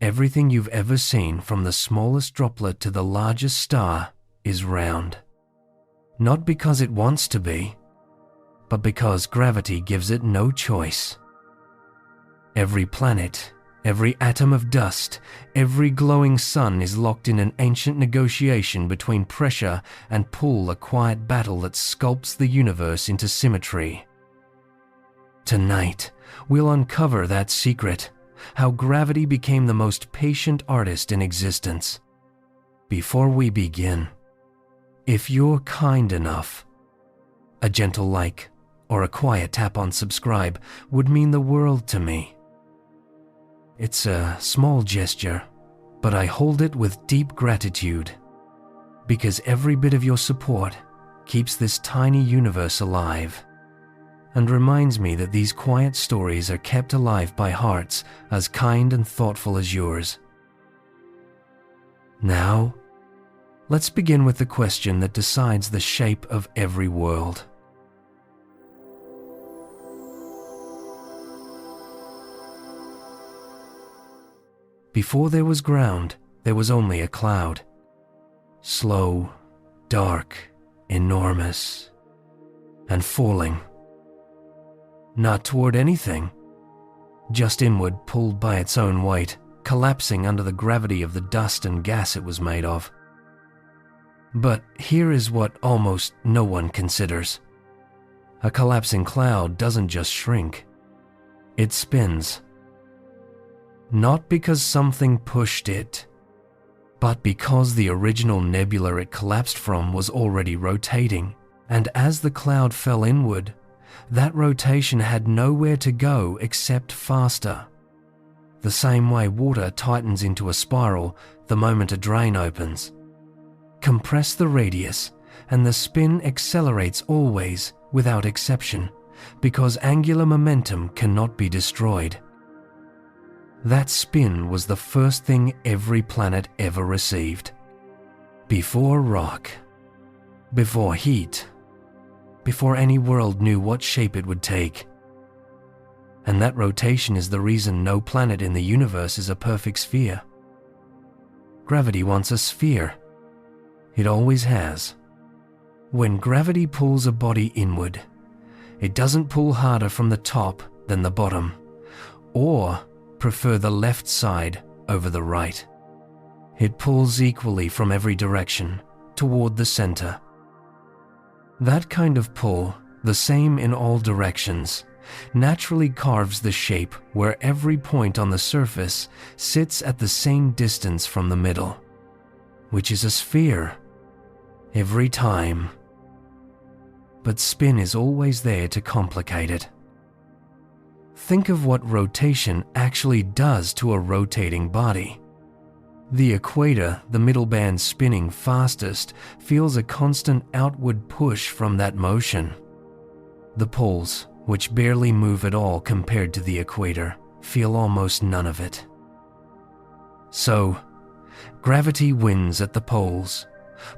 Everything you've ever seen, from the smallest droplet to the largest star, is round. Not because it wants to be, but because gravity gives it no choice. Every planet, every atom of dust, every glowing sun is locked in an ancient negotiation between pressure and pull, a quiet battle that sculpts the universe into symmetry. Tonight, we'll uncover that secret, how gravity became the most patient artist in existence. Before we begin, if you're kind enough, a gentle like or a quiet tap on subscribe would mean the world to me. It's a small gesture, but I hold it with deep gratitude, because every bit of your support keeps this tiny universe alive and reminds me that these quiet stories are kept alive by hearts as kind and thoughtful as yours. Now, let's begin with the question that decides the shape of every world. Before there was ground, there was only a cloud. Slow, dark, enormous, and falling. Not toward anything, just inward, pulled by its own weight, collapsing under the gravity of the dust and gas it was made of. But here is what almost no one considers. A collapsing cloud doesn't just shrink, it spins. Not because something pushed it, but because the original nebula it collapsed from was already rotating, and as the cloud fell inward, that rotation had nowhere to go except faster. The same way water tightens into a spiral the moment a drain opens. Compress the radius, and the spin accelerates always, without exception, because angular momentum cannot be destroyed. That spin was the first thing every planet ever received. Before rock, before heat, before any world knew what shape it would take. And that rotation is the reason no planet in the universe is a perfect sphere. Gravity wants a sphere. It always has. When gravity pulls a body inward, it doesn't pull harder from the top than the bottom, or prefer the left side over the right. It pulls equally from every direction, toward the center. That kind of pull, the same in all directions, naturally carves the shape where every point on the surface sits at the same distance from the middle, which is a sphere, every time. But spin is always there to complicate it. Think of what rotation actually does to a rotating body. The equator, the middle band spinning fastest, feels a constant outward push from that motion. The poles, which barely move at all compared to the equator, feel almost none of it. So, gravity wins at the poles,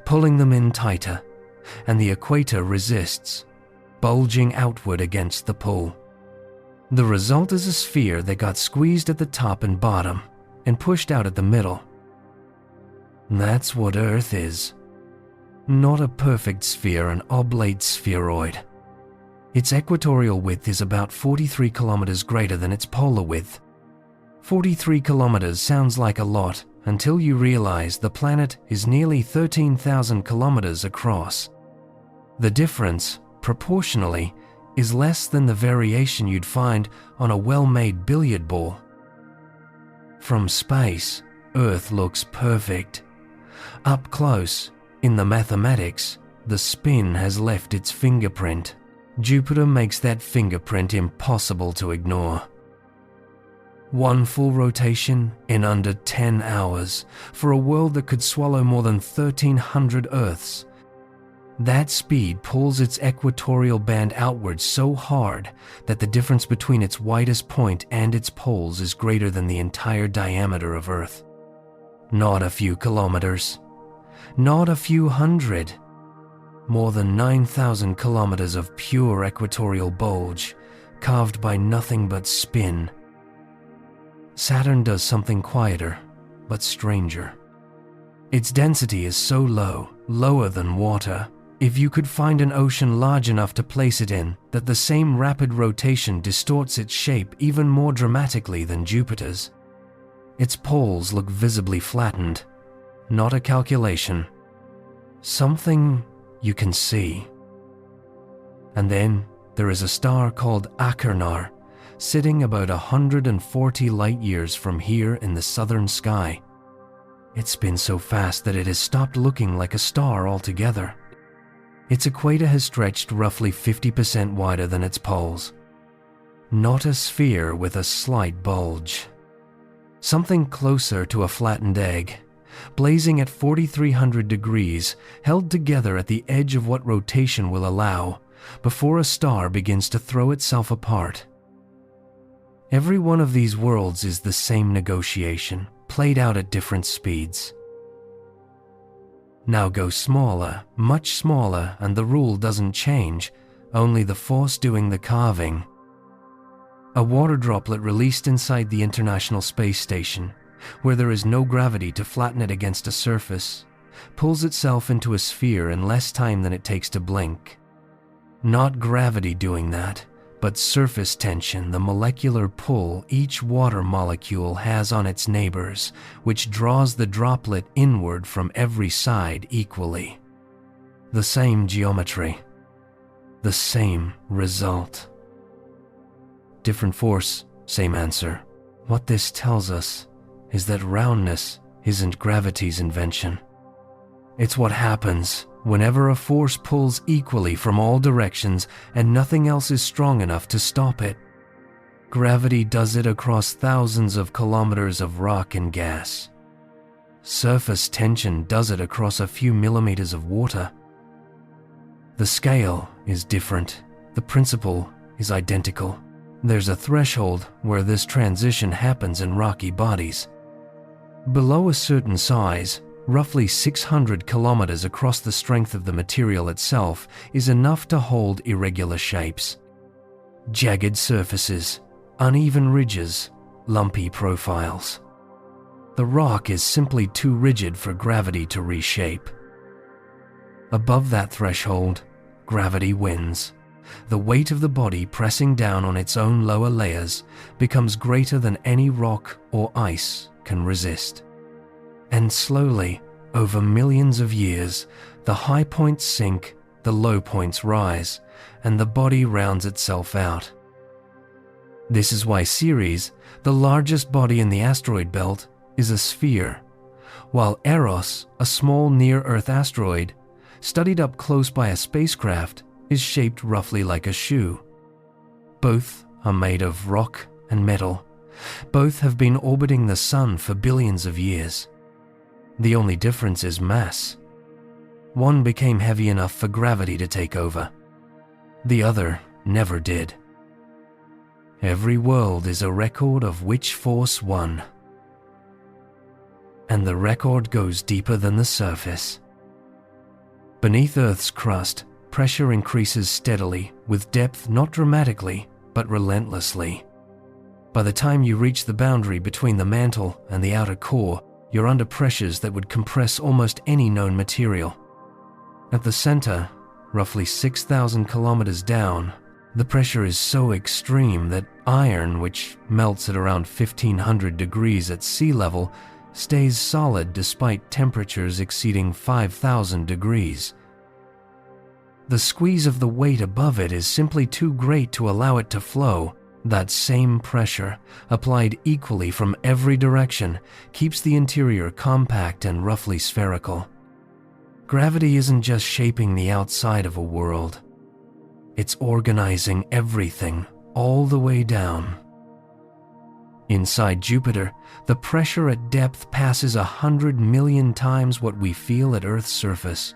pulling them in tighter, and the equator resists, bulging outward against the pull. The result is a sphere that got squeezed at the top and bottom and pushed out at the middle. That's what Earth is. Not a perfect sphere, an oblate spheroid. Its equatorial width is about 43 kilometers greater than its polar width. 43 kilometers sounds like a lot until you realize the planet is nearly 13,000 kilometers across. The difference, proportionally, is less than the variation you'd find on a well-made billiard ball. From space, Earth looks perfect. Up close, in the mathematics, the spin has left its fingerprint. Jupiter makes that fingerprint impossible to ignore. One full rotation in under 10 hours for a world that could swallow more than 1,300 Earths. That speed pulls its equatorial band outward so hard that the difference between its widest point and its poles is greater than the entire diameter of Earth. Not a few kilometers, not a few hundred, more than 9,000 kilometers of pure equatorial bulge, carved by nothing but spin. Saturn does something quieter, but stranger. Its density is so low, lower than water, if you could find an ocean large enough to place it in, that the same rapid rotation distorts its shape even more dramatically than Jupiter's. Its poles look visibly flattened, not a calculation. Something you can see. And then there is a star called Achernar, sitting about 140 light-years from here in the southern sky. It spins so fast that it has stopped looking like a star altogether. Its equator has stretched roughly 50% wider than its poles. Not a sphere with a slight bulge. Something closer to a flattened egg, blazing at 4,300 degrees, held together at the edge of what rotation will allow, before a star begins to throw itself apart. Every one of these worlds is the same negotiation, played out at different speeds. Now go smaller, much smaller, and the rule doesn't change, only the force doing the carving. A water droplet released inside the International Space Station, where there is no gravity to flatten it against a surface, pulls itself into a sphere in less time than it takes to blink. Not gravity doing that, but surface tension, the molecular pull each water molecule has on its neighbors, which draws the droplet inward from every side equally. The same geometry. The same result. Different force, same answer. What this tells us is that roundness isn't gravity's invention. It's what happens whenever a force pulls equally from all directions and nothing else is strong enough to stop it. Gravity does it across thousands of kilometers of rock and gas. Surface tension does it across a few millimeters of water. The scale is different. The principle is identical. There's a threshold where this transition happens in rocky bodies. Below a certain size, roughly 600 kilometers across the strength of the material itself is enough to hold irregular shapes. Jagged surfaces, uneven ridges, lumpy profiles. The rock is simply too rigid for gravity to reshape. Above that threshold, gravity wins. The weight of the body pressing down on its own lower layers becomes greater than any rock or ice can resist. And slowly, over millions of years, the high points sink, the low points rise, and the body rounds itself out. This is why Ceres, the largest body in the asteroid belt, is a sphere, while Eros, a small near-Earth asteroid, studied up close by a spacecraft, is shaped roughly like a shoe. Both are made of rock and metal. Both have been orbiting the sun for billions of years. The only difference is mass. One became heavy enough for gravity to take over. The other never did. Every world is a record of which force won. And the record goes deeper than the surface. Beneath Earth's crust, pressure increases steadily, with depth not dramatically, but relentlessly. By the time you reach the boundary between the mantle and the outer core, you're under pressures that would compress almost any known material. At the center, roughly 6,000 kilometers down, the pressure is so extreme that iron, which melts at around 1,500 degrees at sea level, stays solid despite temperatures exceeding 5,000 degrees. The squeeze of the weight above it is simply too great to allow it to flow. That same pressure, applied equally from every direction, keeps the interior compact and roughly spherical. Gravity isn't just shaping the outside of a world. It's organizing everything, all the way down. Inside Jupiter, the pressure at depth passes 100 million times what we feel at Earth's surface.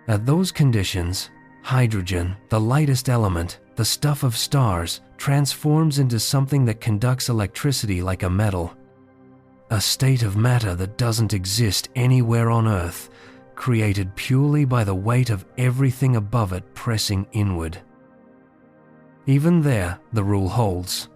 At those conditions, hydrogen, the lightest element, the stuff of stars, transforms into something that conducts electricity like a metal. A state of matter that doesn't exist anywhere on Earth, created purely by the weight of everything above it pressing inward. Even there, the rule holds.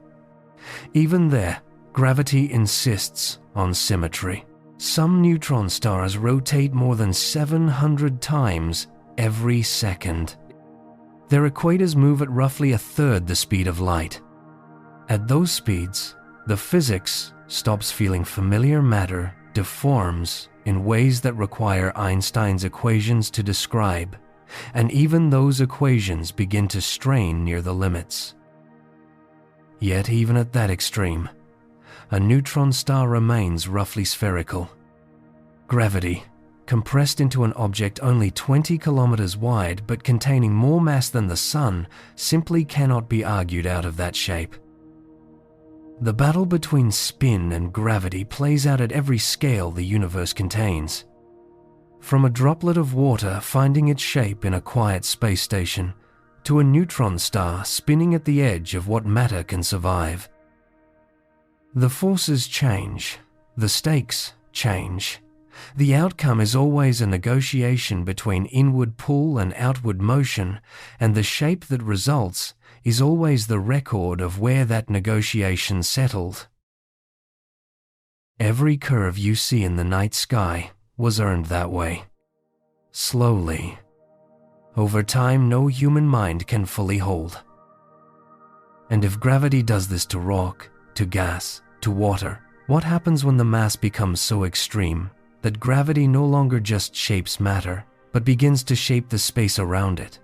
Even there, Gravity insists on symmetry. Some neutron stars rotate more than 700 times every second. Their equators move at roughly a third the speed of light. At those speeds, the physics stops feeling familiar. Matter deforms in ways that require Einstein's equations to describe, and even those equations begin to strain near the limits. Yet even at that extreme, a neutron star remains roughly spherical. Gravity, compressed into an object only 20 kilometers wide but containing more mass than the Sun, simply cannot be argued out of that shape. The battle between spin and gravity plays out at every scale the universe contains. From a droplet of water finding its shape in a quiet space station, to a neutron star spinning at the edge of what matter can survive. The forces change, the stakes change. The outcome is always a negotiation between inward pull and outward motion, and the shape that results is always the record of where that negotiation settled. Every curve you see in the night sky was earned that way. Slowly. Over time, no human mind can fully hold. And if gravity does this to rock, to gas, to water, what happens when the mass becomes so extreme that gravity no longer just shapes matter, but begins to shape the space around it?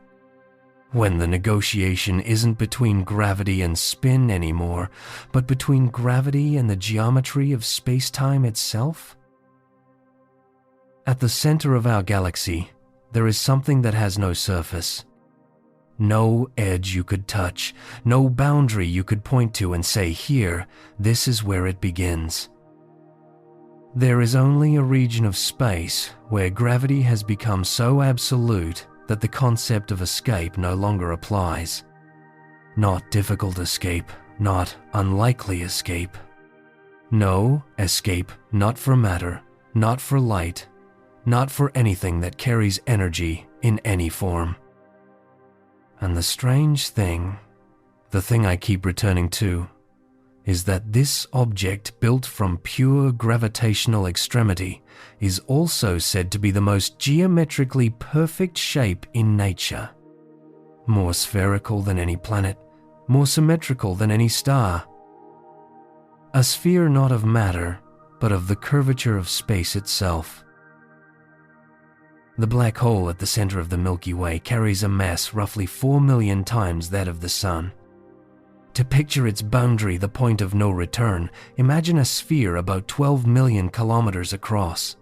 When the negotiation isn't between gravity and spin anymore, but between gravity and the geometry of space-time itself? At the center of our galaxy, there is something that has no surface. No edge you could touch, no boundary you could point to and say, here, this is where it begins. There is only a region of space where gravity has become so absolute that the concept of escape no longer applies. Not difficult escape, not unlikely escape. No escape, not for matter, not for light, not for anything that carries energy in any form. And the strange thing, the thing I keep returning to, is that this object built from pure gravitational extremity is also said to be the most geometrically perfect shape in nature. More spherical than any planet, more symmetrical than any star. A sphere not of matter, but of the curvature of space itself. The black hole at the center of the Milky Way carries a mass roughly 4 million times that of the Sun. To picture its boundary, the point of no return, imagine a sphere about 12 million kilometers across.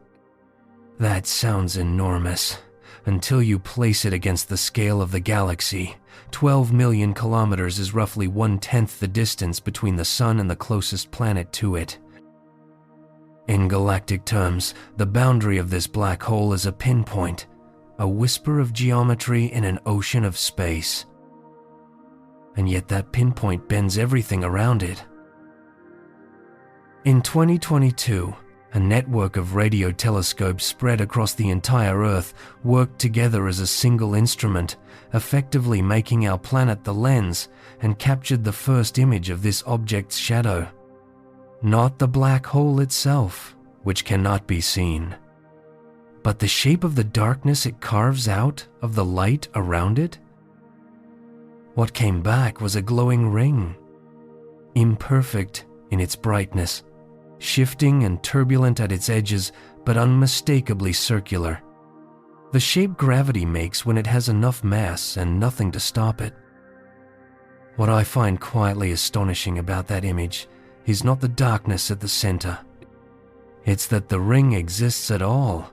That sounds enormous, until you place it against the scale of the galaxy. 12 million kilometers is roughly 1/10 the distance between the Sun and the closest planet to it. In galactic terms, the boundary of this black hole is a pinpoint, a whisper of geometry in an ocean of space. And yet that pinpoint bends everything around it. In 2022, a network of radio telescopes spread across the entire Earth worked together as a single instrument, effectively making our planet the lens, and captured the first image of this object's shadow. Not the black hole itself, which cannot be seen, but the shape of the darkness it carves out of the light around it. What came back was a glowing ring, imperfect in its brightness, shifting and turbulent at its edges, but unmistakably circular. The shape gravity makes when it has enough mass and nothing to stop it. What I find quietly astonishing about that image is not the darkness at the center. It's that the ring exists at all.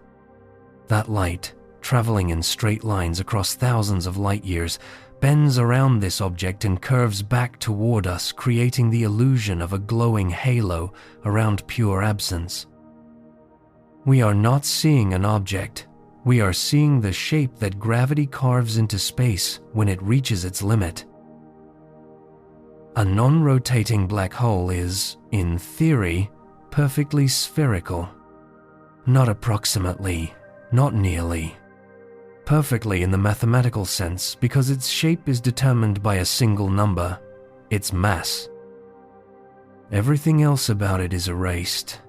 That light, traveling in straight lines across thousands of light years, bends around this object and curves back toward us, creating the illusion of a glowing halo around pure absence. We are not seeing an object. We are seeing the shape that gravity carves into space when it reaches its limit. A non-rotating black hole is, in theory, perfectly spherical. Not approximately, not nearly. Perfectly in the mathematical sense, because its shape is determined by a single number, its mass. Everything else about it is erased.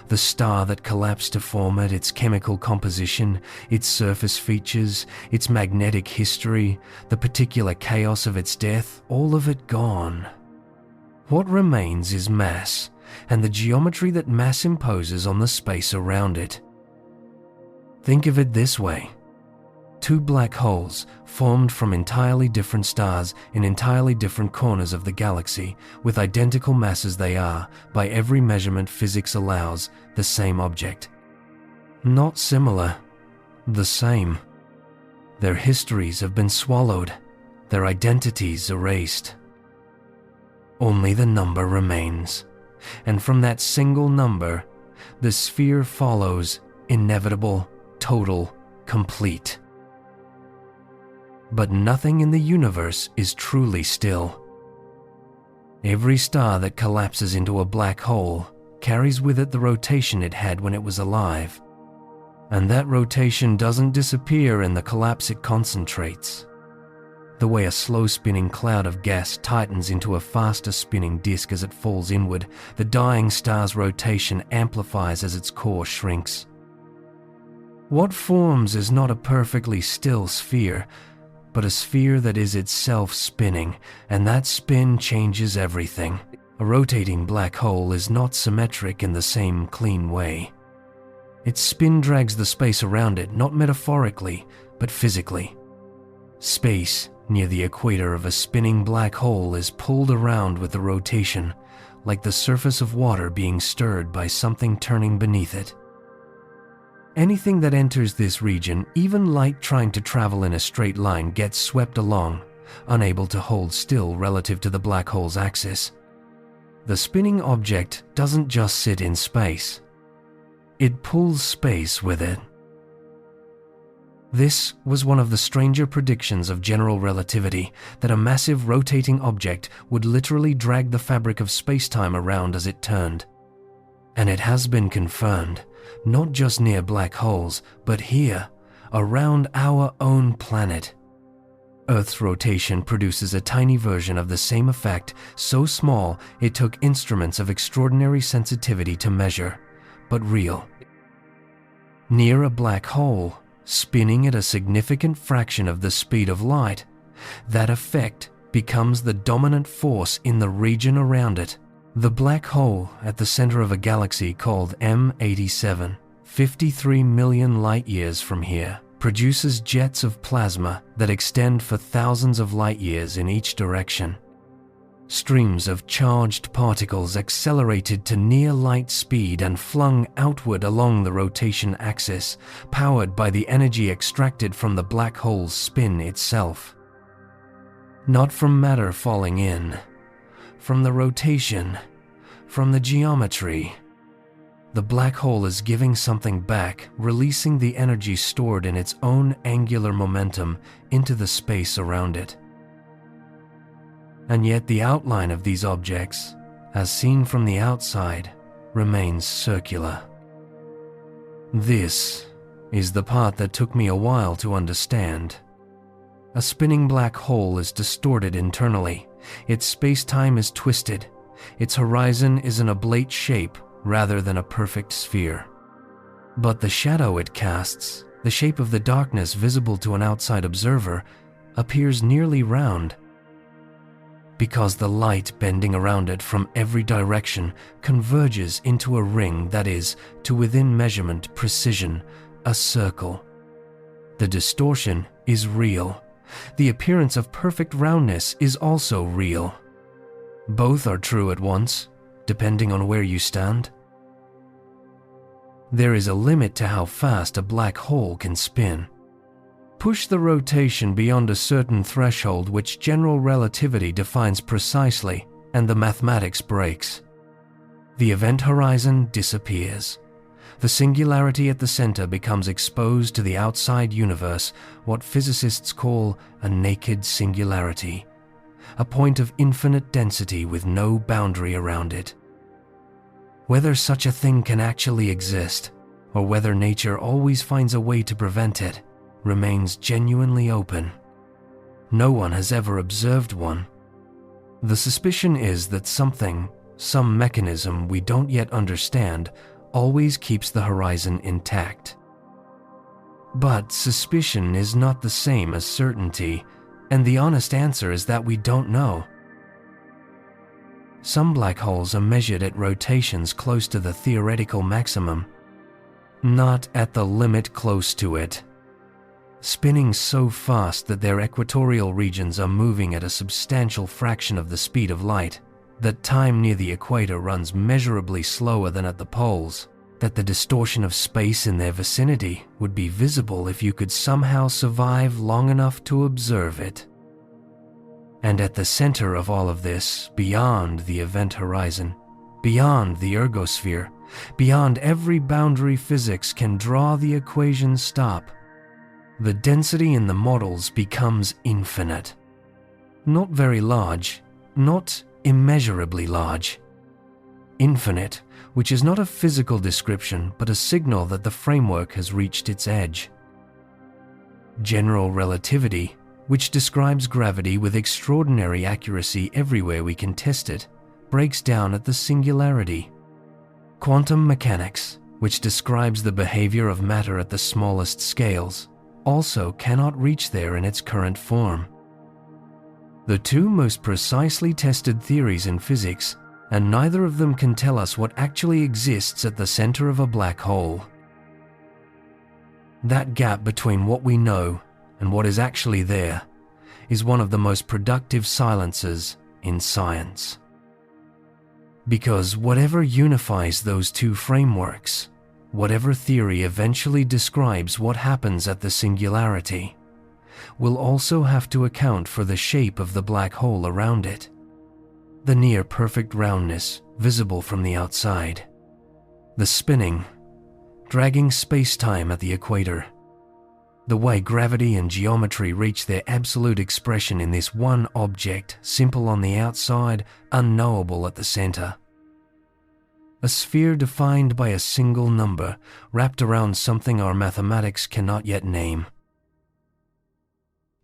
The star that collapsed to form it, its chemical composition, its surface features, its magnetic history, the particular chaos of its death, all of it gone. What remains is mass, and the geometry that mass imposes on the space around it. Think of it this way. Two black holes formed from entirely different stars in entirely different corners of the galaxy, with identical masses, they are, by every measurement physics allows, the same object. Not similar, the same. Their histories have been swallowed, their identities erased. Only the number remains, and from that single number, the sphere follows, inevitable, total, complete. But nothing in the universe is truly still. Every star that collapses into a black hole carries with it the rotation it had when it was alive. And that rotation doesn't disappear in the collapse it concentrates. The way a slow-spinning cloud of gas tightens into a faster spinning disk as it falls inward, the dying star's rotation amplifies as its core shrinks. What forms is not a perfectly still sphere, but a sphere that is itself spinning, and that spin changes everything. A rotating black hole is not symmetric in the same clean way. Its spin drags the space around it, not metaphorically, but physically. Space near the equator of a spinning black hole is pulled around with the rotation, like the surface of water being stirred by something turning beneath it. Anything that enters this region, even light trying to travel in a straight line, gets swept along, unable to hold still relative to the black hole's axis. The spinning object doesn't just sit in space. It pulls space with it. This was one of the stranger predictions of general relativity, that a massive rotating object would literally drag the fabric of spacetime around as it turned. And it has been confirmed, not just near black holes, but here, around our own planet. Earth's rotation produces a tiny version of the same effect, so small it took instruments of extraordinary sensitivity to measure, but real. Near a black hole, spinning at a significant fraction of the speed of light, that effect becomes the dominant force in the region around it. The black hole at the center of a galaxy called M87, 53 million light-years from here, produces jets of plasma that extend for thousands of light-years in each direction. Streams of charged particles accelerated to near light speed and flung outward along the rotation axis, powered by the energy extracted from the black hole's spin itself. Not from matter falling in, from the rotation, from the geometry. The black hole is giving something back, releasing the energy stored in its own angular momentum into the space around it. And yet the outline of these objects, as seen from the outside, remains circular. This is the part that took me a while to understand. A spinning black hole is distorted internally, its space-time is twisted, its horizon is an oblate shape rather than a perfect sphere. But the shadow it casts, the shape of the darkness visible to an outside observer, appears nearly round, because the light bending around it from every direction converges into a ring that is, to within measurement precision, a circle. The distortion is real. The appearance of perfect roundness is also real. Both are true at once, depending on where you stand. There is a limit to how fast a black hole can spin. Push the rotation beyond a certain threshold which general relativity defines precisely, and the mathematics breaks. The event horizon disappears. The singularity at the center becomes exposed to the outside universe, what physicists call a naked singularity, a point of infinite density with no boundary around it. Whether such a thing can actually exist, or whether nature always finds a way to prevent it, remains genuinely open. No one has ever observed one. The suspicion is that something, some mechanism we don't yet understand, always keeps the horizon intact. But suspicion is not the same as certainty, and the honest answer is that we don't know. Some black holes are measured at rotations close to the theoretical maximum, not at the limit close to it, spinning so fast that their equatorial regions are moving at a substantial fraction of the speed of light, that time near the equator runs measurably slower than at the poles, that the distortion of space in their vicinity would be visible if you could somehow survive long enough to observe it. And at the center of all of this, beyond the event horizon, beyond the ergosphere, beyond every boundary physics can draw the equation stop, the density in the models becomes infinite. Not very large, not immeasurably large. Infinite, which is not a physical description but a signal that the framework has reached its edge. General relativity, which describes gravity with extraordinary accuracy everywhere we can test it, breaks down at the singularity. Quantum mechanics, which describes the behavior of matter at the smallest scales, also cannot reach there in its current form. The two most precisely tested theories in physics, and neither of them can tell us what actually exists at the center of a black hole. That gap between what we know and what is actually there is one of the most productive silences in science. Because whatever unifies those two frameworks, whatever theory eventually describes what happens at the singularity, will also have to account for the shape of the black hole around it, the near-perfect roundness visible from the outside, the spinning, dragging space-time at the equator, the way gravity and geometry reach their absolute expression in this one object, simple on the outside, unknowable at the center. A sphere defined by a single number, wrapped around something our mathematics cannot yet name.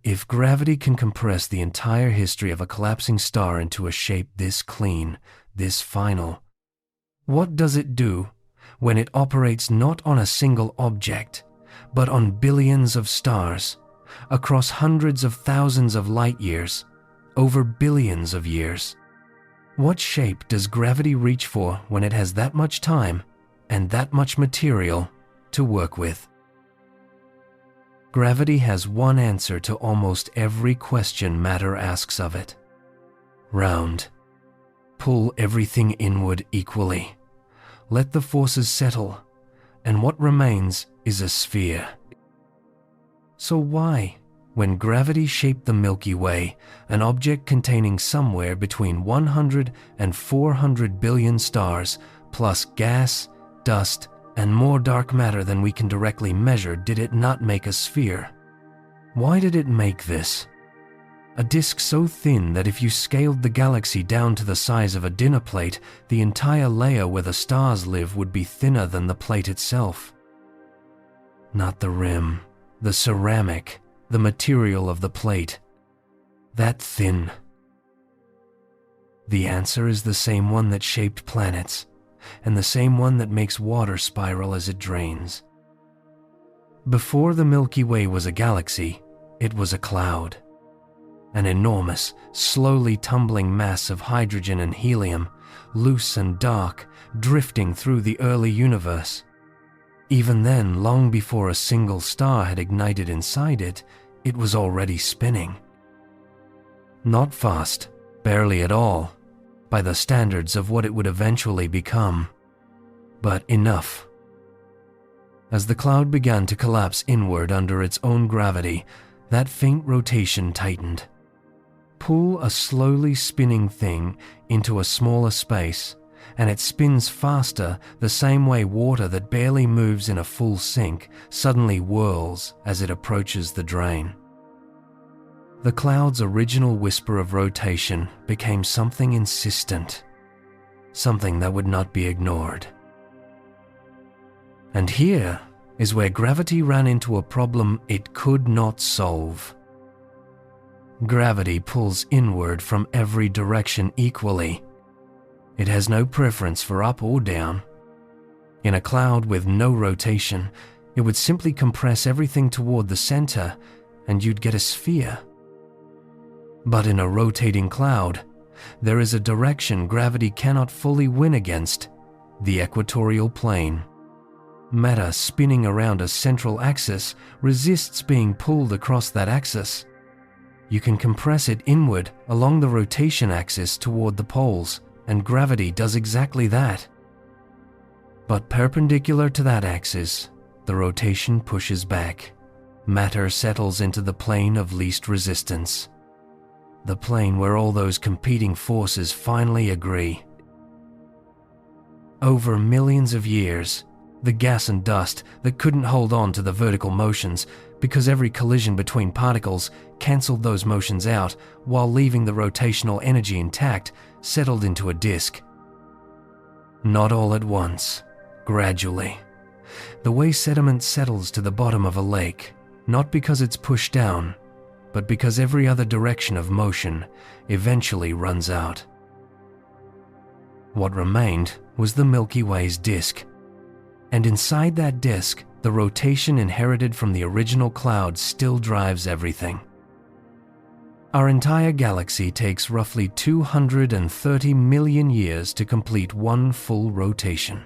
If gravity can compress the entire history of a collapsing star into a shape this clean, this final, what does it do when it operates not on a single object, but on billions of stars, across hundreds of thousands of light years, over billions of years? What shape does gravity reach for when it has that much time and that much material to work with? Gravity has one answer to almost every question matter asks of it. Round. Pull everything inward equally. Let the forces settle, and what remains is a sphere. So why, when gravity shaped the Milky Way, an object containing somewhere between 100 and 400 billion stars, plus gas, dust, and more dark matter than we can directly measure, did it not make a sphere? Why did it make this? A disk so thin that if you scaled the galaxy down to the size of a dinner plate, the entire layer where the stars live would be thinner than the plate itself. Not the rim, the ceramic, the material of the plate. That thin. The answer is the same one that shaped planets, and the same one that makes water spiral as it drains. Before the Milky Way was a galaxy, it was a cloud. An enormous, slowly tumbling mass of hydrogen and helium, loose and dark, drifting through the early universe. Even then, long before a single star had ignited inside it, it was already spinning. Not fast, barely at all, by the standards of what it would eventually become, but enough. As the cloud began to collapse inward under its own gravity, that faint rotation tightened. Pull a slowly spinning thing into a smaller space, and it spins faster, the same way water that barely moves in a full sink suddenly whirls as it approaches the drain. The cloud's original whisper of rotation became something insistent, something that would not be ignored. And here is where gravity ran into a problem it could not solve. Gravity pulls inward from every direction equally. It has no preference for up or down. In a cloud with no rotation, it would simply compress everything toward the center and you'd get a sphere. But in a rotating cloud, there is a direction gravity cannot fully win against, the equatorial plane. Matter spinning around a central axis resists being pulled across that axis. You can compress it inward along the rotation axis toward the poles, and gravity does exactly that. But perpendicular to that axis, the rotation pushes back. Matter settles into the plane of least resistance. The plane where all those competing forces finally agree. Over millions of years, the gas and dust that couldn't hold on to the vertical motions because every collision between particles cancelled those motions out while leaving the rotational energy intact settled into a disk. Not all at once, gradually. The way sediment settles to the bottom of a lake, not because it's pushed down, but because every other direction of motion eventually runs out. What remained was the Milky Way's disk. And inside that disk, the rotation inherited from the original cloud still drives everything. Our entire galaxy takes roughly 230 million years to complete one full rotation.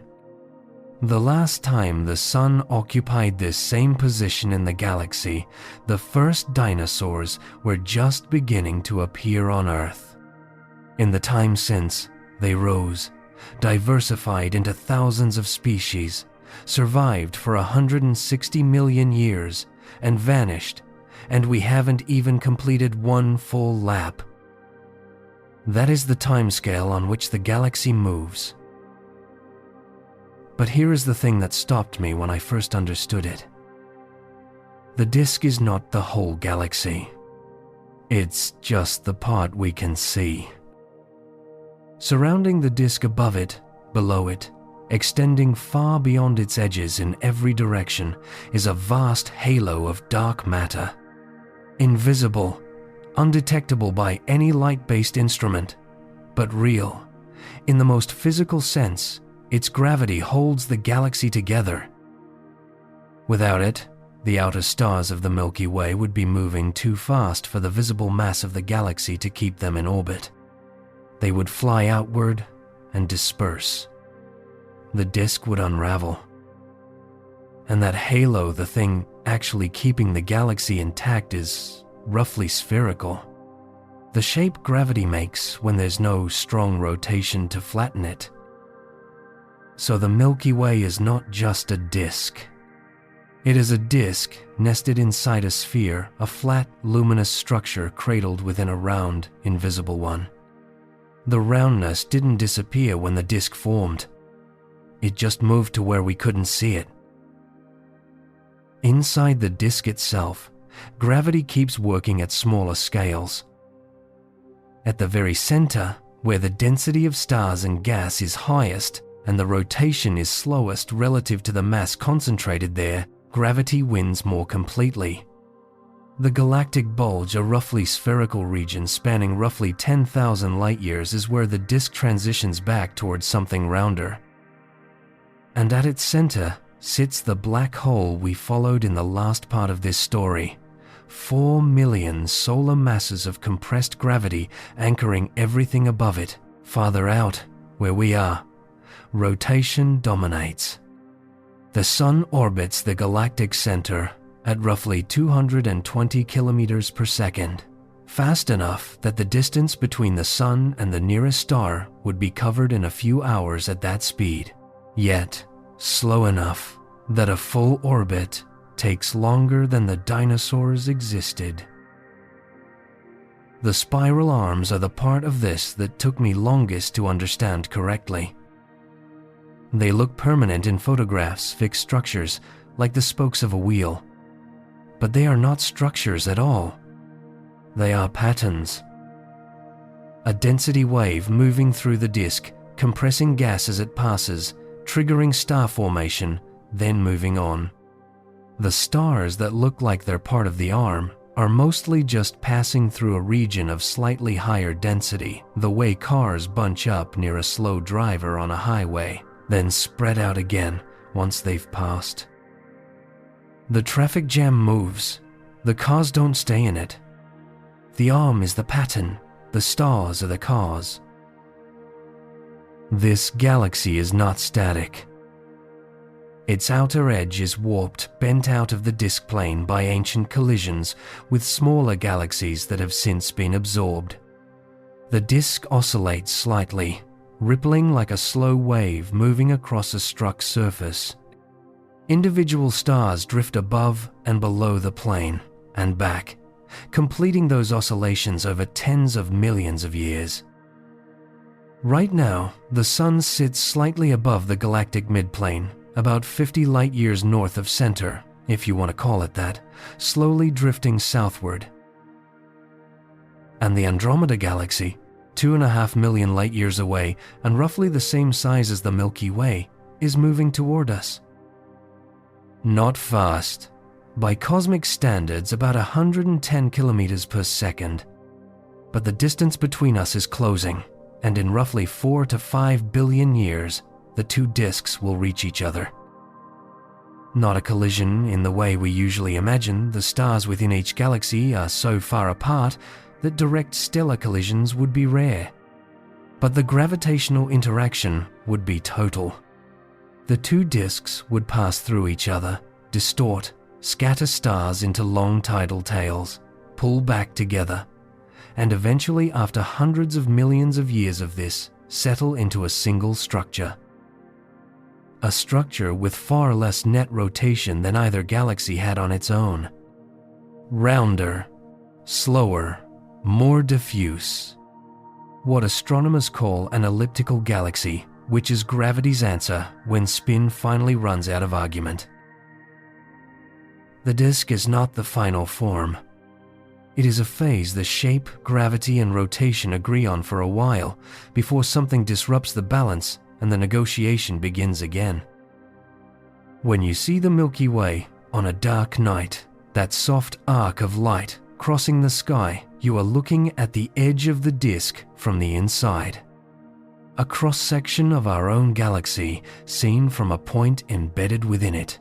The last time the Sun occupied this same position in the galaxy, the first dinosaurs were just beginning to appear on Earth. In the time since, they rose, diversified into thousands of species, survived for 160 million years, and vanished, and we haven't even completed one full lap. That is the timescale on which the galaxy moves. But here is the thing that stopped me when I first understood it. The disk is not the whole galaxy. It's just the part we can see. Surrounding the disk above it, below it, extending far beyond its edges in every direction, is a vast halo of dark matter. Invisible, undetectable by any light-based instrument, but real. In the most physical sense, its gravity holds the galaxy together. Without it, the outer stars of the Milky Way would be moving too fast for the visible mass of the galaxy to keep them in orbit. They would fly outward and disperse. The disk would unravel. And that halo, the thing actually keeping the galaxy intact, is roughly spherical. The shape gravity makes when there's no strong rotation to flatten it. So the Milky Way is not just a disk. It is a disk nested inside a sphere, a flat, luminous structure cradled within a round, invisible one. The roundness didn't disappear when the disk formed. It just moved to where we couldn't see it. Inside the disk itself, gravity keeps working at smaller scales. At the very center, where the density of stars and gas is highest and the rotation is slowest relative to the mass concentrated there, gravity wins more completely. The galactic bulge, a roughly spherical region spanning roughly 10,000 light-years, is where the disk transitions back towards something rounder. And at its center sits the black hole we followed in the last part of this story. 4 million solar masses of compressed gravity anchoring everything above it. Farther out, where we are, rotation dominates. The Sun orbits the galactic center at roughly 220 kilometers per second, fast enough that the distance between the Sun and the nearest star would be covered in a few hours at that speed, yet slow enough that a full orbit takes longer than the dinosaurs existed. The spiral arms are the part of this that took me longest to understand correctly. They look permanent in photographs, fixed structures, like the spokes of a wheel. But they are not structures at all. They are patterns. A density wave moving through the disk, compressing gas as it passes, triggering star formation, then moving on. The stars that look like they're part of the arm are mostly just passing through a region of slightly higher density, the way cars bunch up near a slow driver on a highway, then spread out again once they've passed. The traffic jam moves. The cars don't stay in it. The arm is the pattern. The stars are the cars. This galaxy is not static. Its outer edge is warped, bent out of the disk plane by ancient collisions with smaller galaxies that have since been absorbed. The disk oscillates slightly, rippling like a slow wave moving across a struck surface. Individual stars drift above and below the plane and back, completing those oscillations over tens of millions of years. Right now, the Sun sits slightly above the galactic midplane, about 50 light-years north of center, if you want to call it that, slowly drifting southward. And the Andromeda Galaxy, 2.5 million light-years away and roughly the same size as the Milky Way, is moving toward us. Not fast. By cosmic standards, about 110 kilometers per second. But the distance between us is closing, and in roughly 4 to 5 billion years, the two disks will reach each other. Not a collision in the way we usually imagine. The stars within each galaxy are so far apart that direct stellar collisions would be rare. But the gravitational interaction would be total. The two disks would pass through each other, distort, scatter stars into long tidal tails, pull back together, and eventually, after hundreds of millions of years of this, settle into a single structure. A structure with far less net rotation than either galaxy had on its own. Rounder, slower, more diffuse. What astronomers call an elliptical galaxy, which is gravity's answer when spin finally runs out of argument. The disk is not the final form. It is a phase the shape, gravity, and rotation agree on for a while before something disrupts the balance and the negotiation begins again. When you see the Milky Way on a dark night, that soft arc of light crossing the sky, you are looking at the edge of the disk from the inside. A cross-section of our own galaxy seen from a point embedded within it.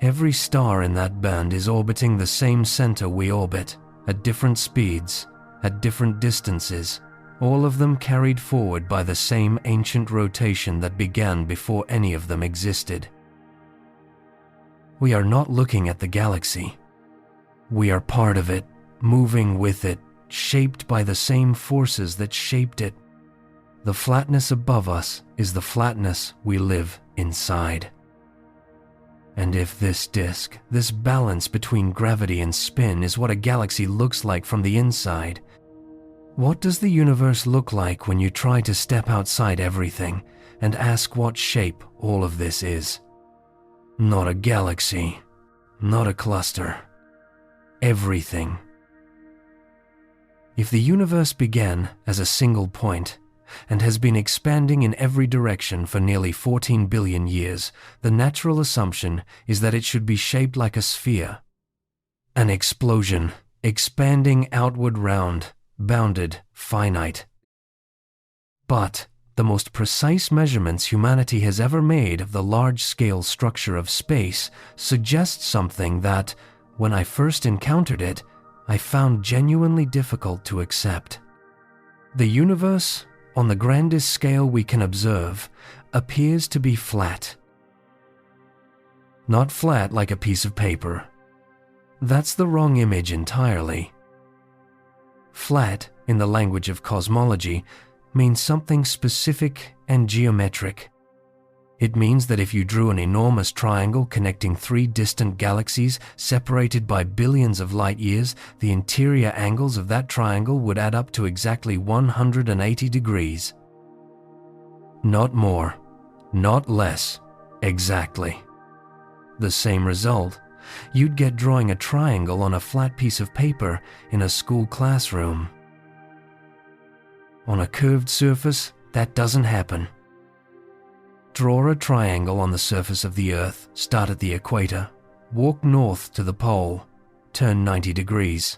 Every star in that band is orbiting the same center we orbit, at different speeds, at different distances, all of them carried forward by the same ancient rotation that began before any of them existed. We are not looking at the galaxy. We are part of it, moving with it, shaped by the same forces that shaped it. The flatness above us is the flatness we live inside. And if this disk, this balance between gravity and spin, is what a galaxy looks like from the inside, what does the universe look like when you try to step outside everything and ask what shape all of this is? Not a galaxy, not a cluster. Everything. If the universe began as a single point and has been expanding in every direction for nearly 14 billion years, the natural assumption is that it should be shaped like a sphere. An explosion, expanding outward round, bounded, finite. But the most precise measurements humanity has ever made of the large-scale structure of space suggest something that, when I first encountered it, I found genuinely difficult to accept. The universe, on the grandest scale we can observe, appears to be flat. Not flat like a piece of paper. That's the wrong image entirely. Flat, in the language of cosmology, means something specific and geometric. It means that if you drew an enormous triangle connecting three distant galaxies separated by billions of light years, the interior angles of that triangle would add up to exactly 180 degrees. Not more, not less, exactly. The same result you'd get drawing a triangle on a flat piece of paper in a school classroom. On a curved surface, that doesn't happen. Draw a triangle on the surface of the Earth, start at the equator, walk north to the pole, turn 90 degrees.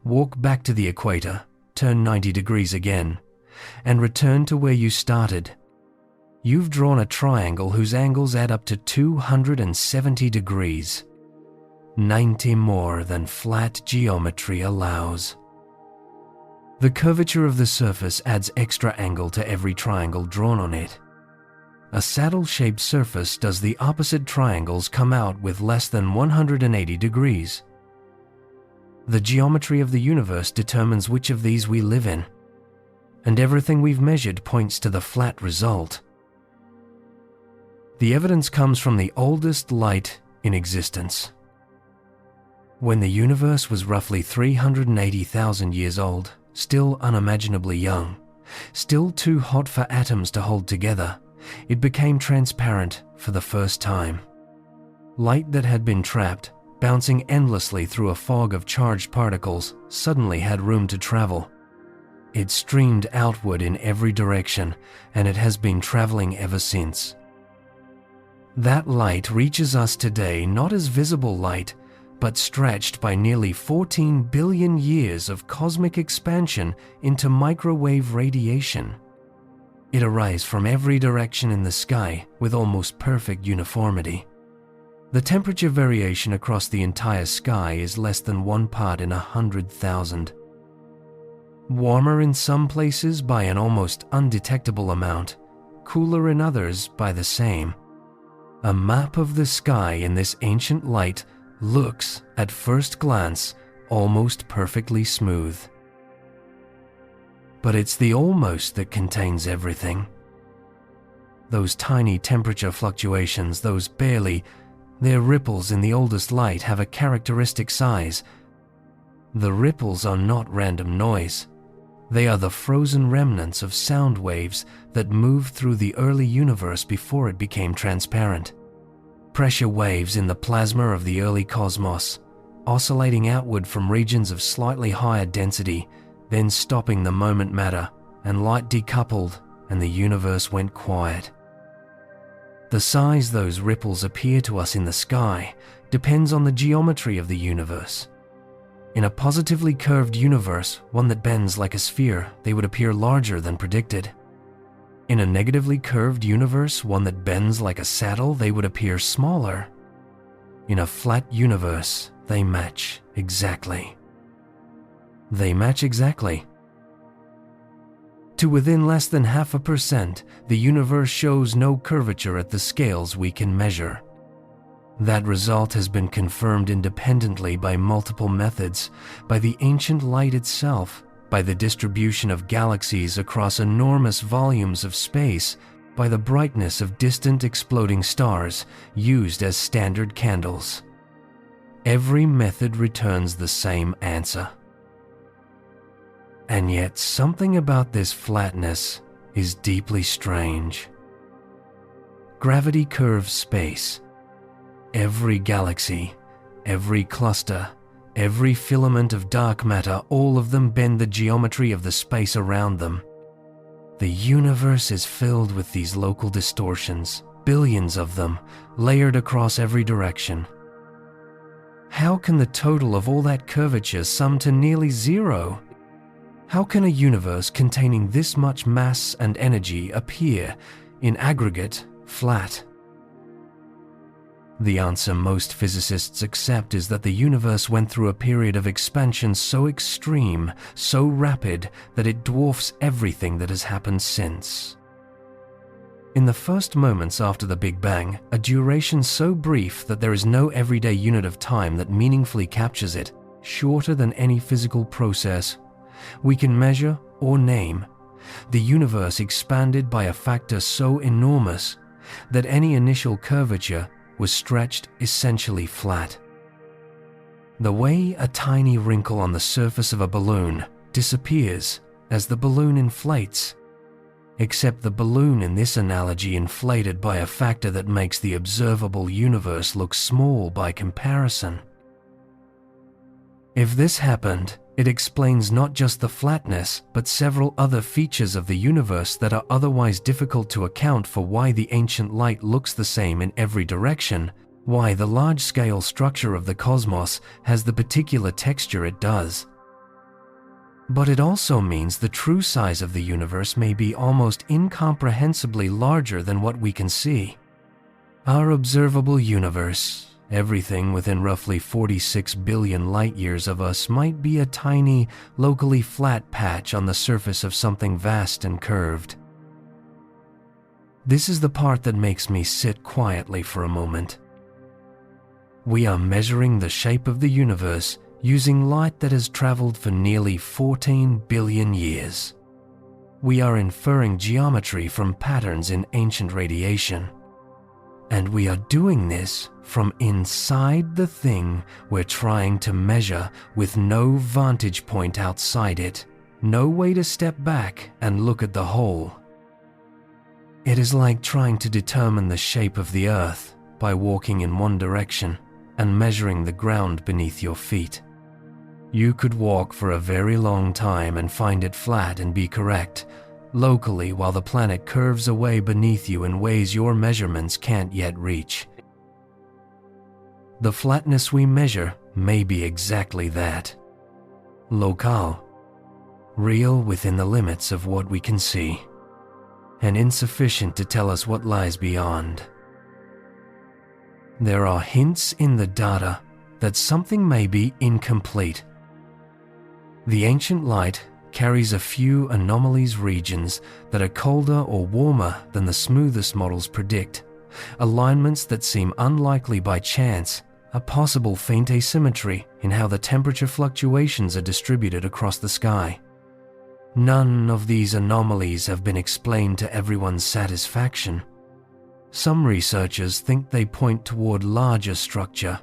Walk back to the equator, turn 90 degrees again, and return to where you started. You've drawn a triangle whose angles add up to 270 degrees, 90 more than flat geometry allows. The curvature of the surface adds extra angle to every triangle drawn on it. A saddle-shaped surface does the opposite triangles come out with less than 180 degrees. The geometry of the universe determines which of these we live in, and everything we've measured points to the flat result. The evidence comes from the oldest light in existence. When the universe was roughly 380,000 years old, still unimaginably young, still too hot for atoms to hold together, it became transparent for the first time. Light that had been trapped, bouncing endlessly through a fog of charged particles, suddenly had room to travel. It streamed outward in every direction, and it has been traveling ever since. That light reaches us today not as visible light, but stretched by nearly 14 billion years of cosmic expansion into microwave radiation. It arrives from every direction in the sky with almost perfect uniformity. The temperature variation across the entire sky is less than 1 part in 100,000. Warmer in some places by an almost undetectable amount, cooler in others by the same. A map of the sky in this ancient light looks, at first glance, almost perfectly smooth. But it's the almost that contains everything. Those tiny temperature fluctuations, they're ripples in the oldest light have a characteristic size. The ripples are not random noise. They are the frozen remnants of sound waves that moved through the early universe before it became transparent. Pressure waves in the plasma of the early cosmos, oscillating outward from regions of slightly higher density, then stopping the moment matter, and light decoupled, and the universe went quiet. The size those ripples appear to us in the sky depends on the geometry of the universe. In a positively curved universe, one that bends like a sphere, they would appear larger than predicted. In a negatively curved universe, one that bends like a saddle, they would appear smaller. In a flat universe, they match exactly. They match exactly. To within less than 0.5%, the universe shows no curvature at the scales we can measure. That result has been confirmed independently by multiple methods, by the ancient light itself, by the distribution of galaxies across enormous volumes of space, by the brightness of distant exploding stars used as standard candles. Every method returns the same answer. And yet something about this flatness is deeply strange. Gravity curves space. Every galaxy, every cluster, every filament of dark matter, all of them bend the geometry of the space around them. The universe is filled with these local distortions, billions of them, layered across every direction. How can the total of all that curvature sum to nearly zero? How can a universe containing this much mass and energy appear, in aggregate, flat? The answer most physicists accept is that the universe went through a period of expansion so extreme, so rapid, that it dwarfs everything that has happened since. In the first moments after the Big Bang, a duration so brief that there is no everyday unit of time that meaningfully captures it, shorter than any physical process, we can measure or name, the universe expanded by a factor so enormous that any initial curvature was stretched essentially flat. The way a tiny wrinkle on the surface of a balloon disappears as the balloon inflates, except the balloon in this analogy inflated by a factor that makes the observable universe look small by comparison. If this happened, it explains not just the flatness, but several other features of the universe that are otherwise difficult to account for. Why the ancient light looks the same in every direction, why the large-scale structure of the cosmos has the particular texture it does. But it also means the true size of the universe may be almost incomprehensibly larger than what we can see. Our observable universe, everything within roughly 46 billion light-years of us, might be a tiny, locally flat patch on the surface of something vast and curved. This is the part that makes me sit quietly for a moment. We are measuring the shape of the universe using light that has traveled for nearly 14 billion years. We are inferring geometry from patterns in ancient radiation. And we are doing this from inside the thing we're trying to measure, with no vantage point outside it, no way to step back and look at the whole. It is like trying to determine the shape of the Earth by walking in one direction and measuring the ground beneath your feet. You could walk for a very long time and find it flat and be correct, locally, while the planet curves away beneath you in ways your measurements can't yet reach. The flatness we measure may be exactly that. Local. Real within the limits of what we can see, and insufficient to tell us what lies beyond. There are hints in the data that something may be incomplete. The ancient light carries a few anomalies regions that are colder or warmer than the smoothest models predict, alignments that seem unlikely by chance, a possible faint asymmetry in how the temperature fluctuations are distributed across the sky. None of these anomalies have been explained to everyone's satisfaction. Some researchers think they point toward larger structure,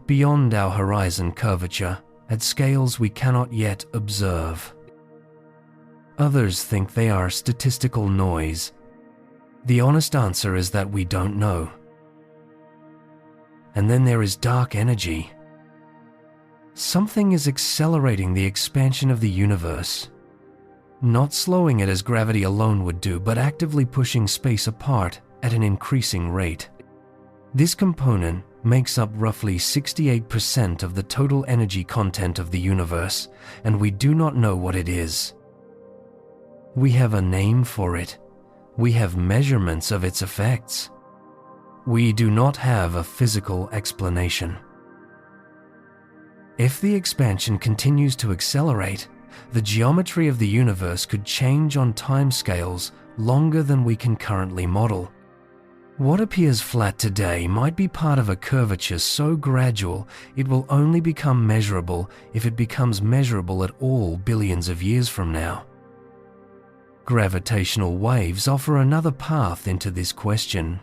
beyond our horizon curvature, at scales we cannot yet observe. Others think they are statistical noise. The honest answer is that we don't know. And then there is dark energy. Something is accelerating the expansion of the universe, not slowing it as gravity alone would do, but actively pushing space apart at an increasing rate. This component makes up roughly 68% of the total energy content of the universe, and we do not know what it is. We have a name for it. We have measurements of its effects. We do not have a physical explanation. If the expansion continues to accelerate, the geometry of the universe could change on timescales longer than we can currently model. What appears flat today might be part of a curvature so gradual it will only become measurable if it becomes measurable at all billions of years from now. Gravitational waves offer another path into this question.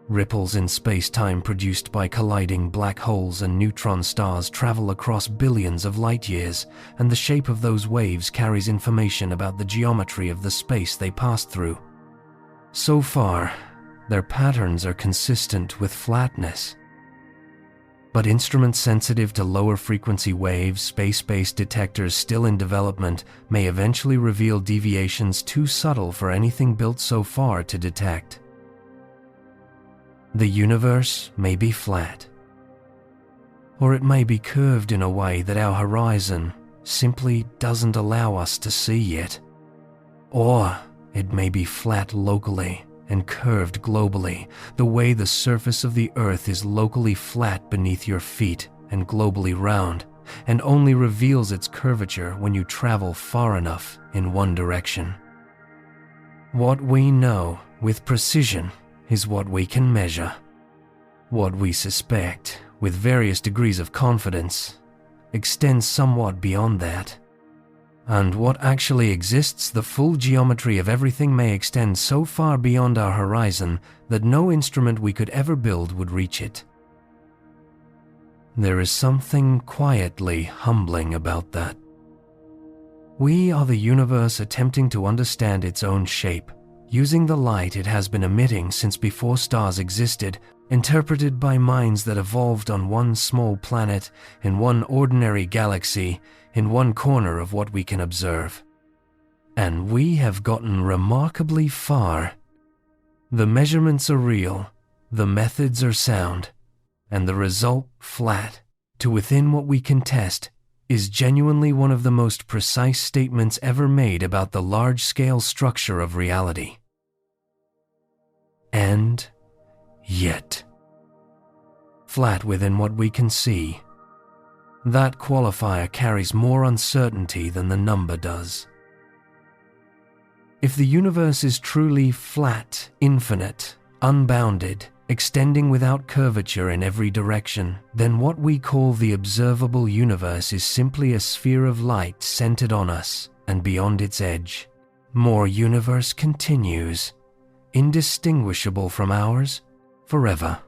Ripples in space-time produced by colliding black holes and neutron stars travel across billions of light-years, and the shape of those waves carries information about the geometry of the space they pass through. So far, their patterns are consistent with flatness. But instruments sensitive to lower frequency waves, space-based detectors still in development, may eventually reveal deviations too subtle for anything built so far to detect. The universe may be flat, or it may be curved in a way that our horizon simply doesn't allow us to see yet. Or it may be flat locally and curved globally, the way the surface of the Earth is locally flat beneath your feet and globally round, and only reveals its curvature when you travel far enough in one direction. What we know with precision is what we can measure. What we suspect, with various degrees of confidence, extends somewhat beyond that. And what actually exists, the full geometry of everything, may extend so far beyond our horizon that no instrument we could ever build would reach it. There is something quietly humbling about that. We are the universe attempting to understand its own shape, using the light it has been emitting since before stars existed, interpreted by minds that evolved on one small planet, in one ordinary galaxy, in one corner of what we can observe. And we have gotten remarkably far. The measurements are real, the methods are sound, and the result flat, to within what we can test, is genuinely one of the most precise statements ever made about the large-scale structure of reality. And yet, flat within what we can see, that qualifier carries more uncertainty than the number does. If the universe is truly flat, infinite, unbounded, extending without curvature in every direction, then what we call the observable universe is simply a sphere of light centered on us and beyond its edge. More universe continues, indistinguishable from ours, forever.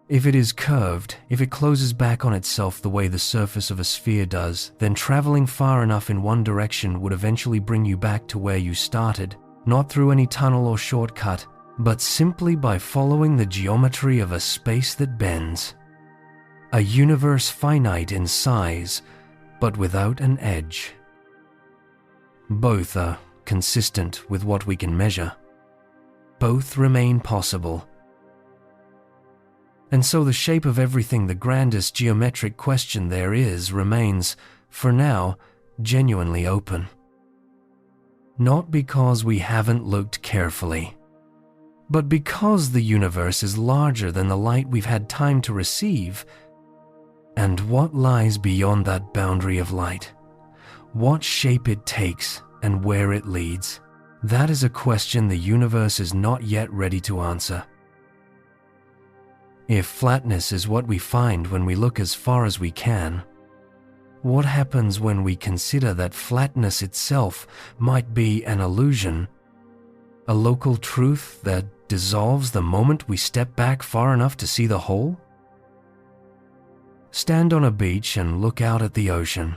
If it is curved, if it closes back on itself the way the surface of a sphere does, then traveling far enough in one direction would eventually bring you back to where you started, not through any tunnel or shortcut, but simply by following the geometry of a space that bends. A universe finite in size, but without an edge. Both are consistent with what we can measure. Both remain possible. And so the shape of everything, the grandest geometric question there is, remains, for now, genuinely open. Not because we haven't looked carefully, but because the universe is larger than the light we've had time to receive. And what lies beyond that boundary of light? What shape it takes and where it leads? That is a question the universe is not yet ready to answer. If flatness is what we find when we look as far as we can, what happens when we consider that flatness itself might be an illusion, a local truth that dissolves the moment we step back far enough to see the whole? Stand on a beach and look out at the ocean.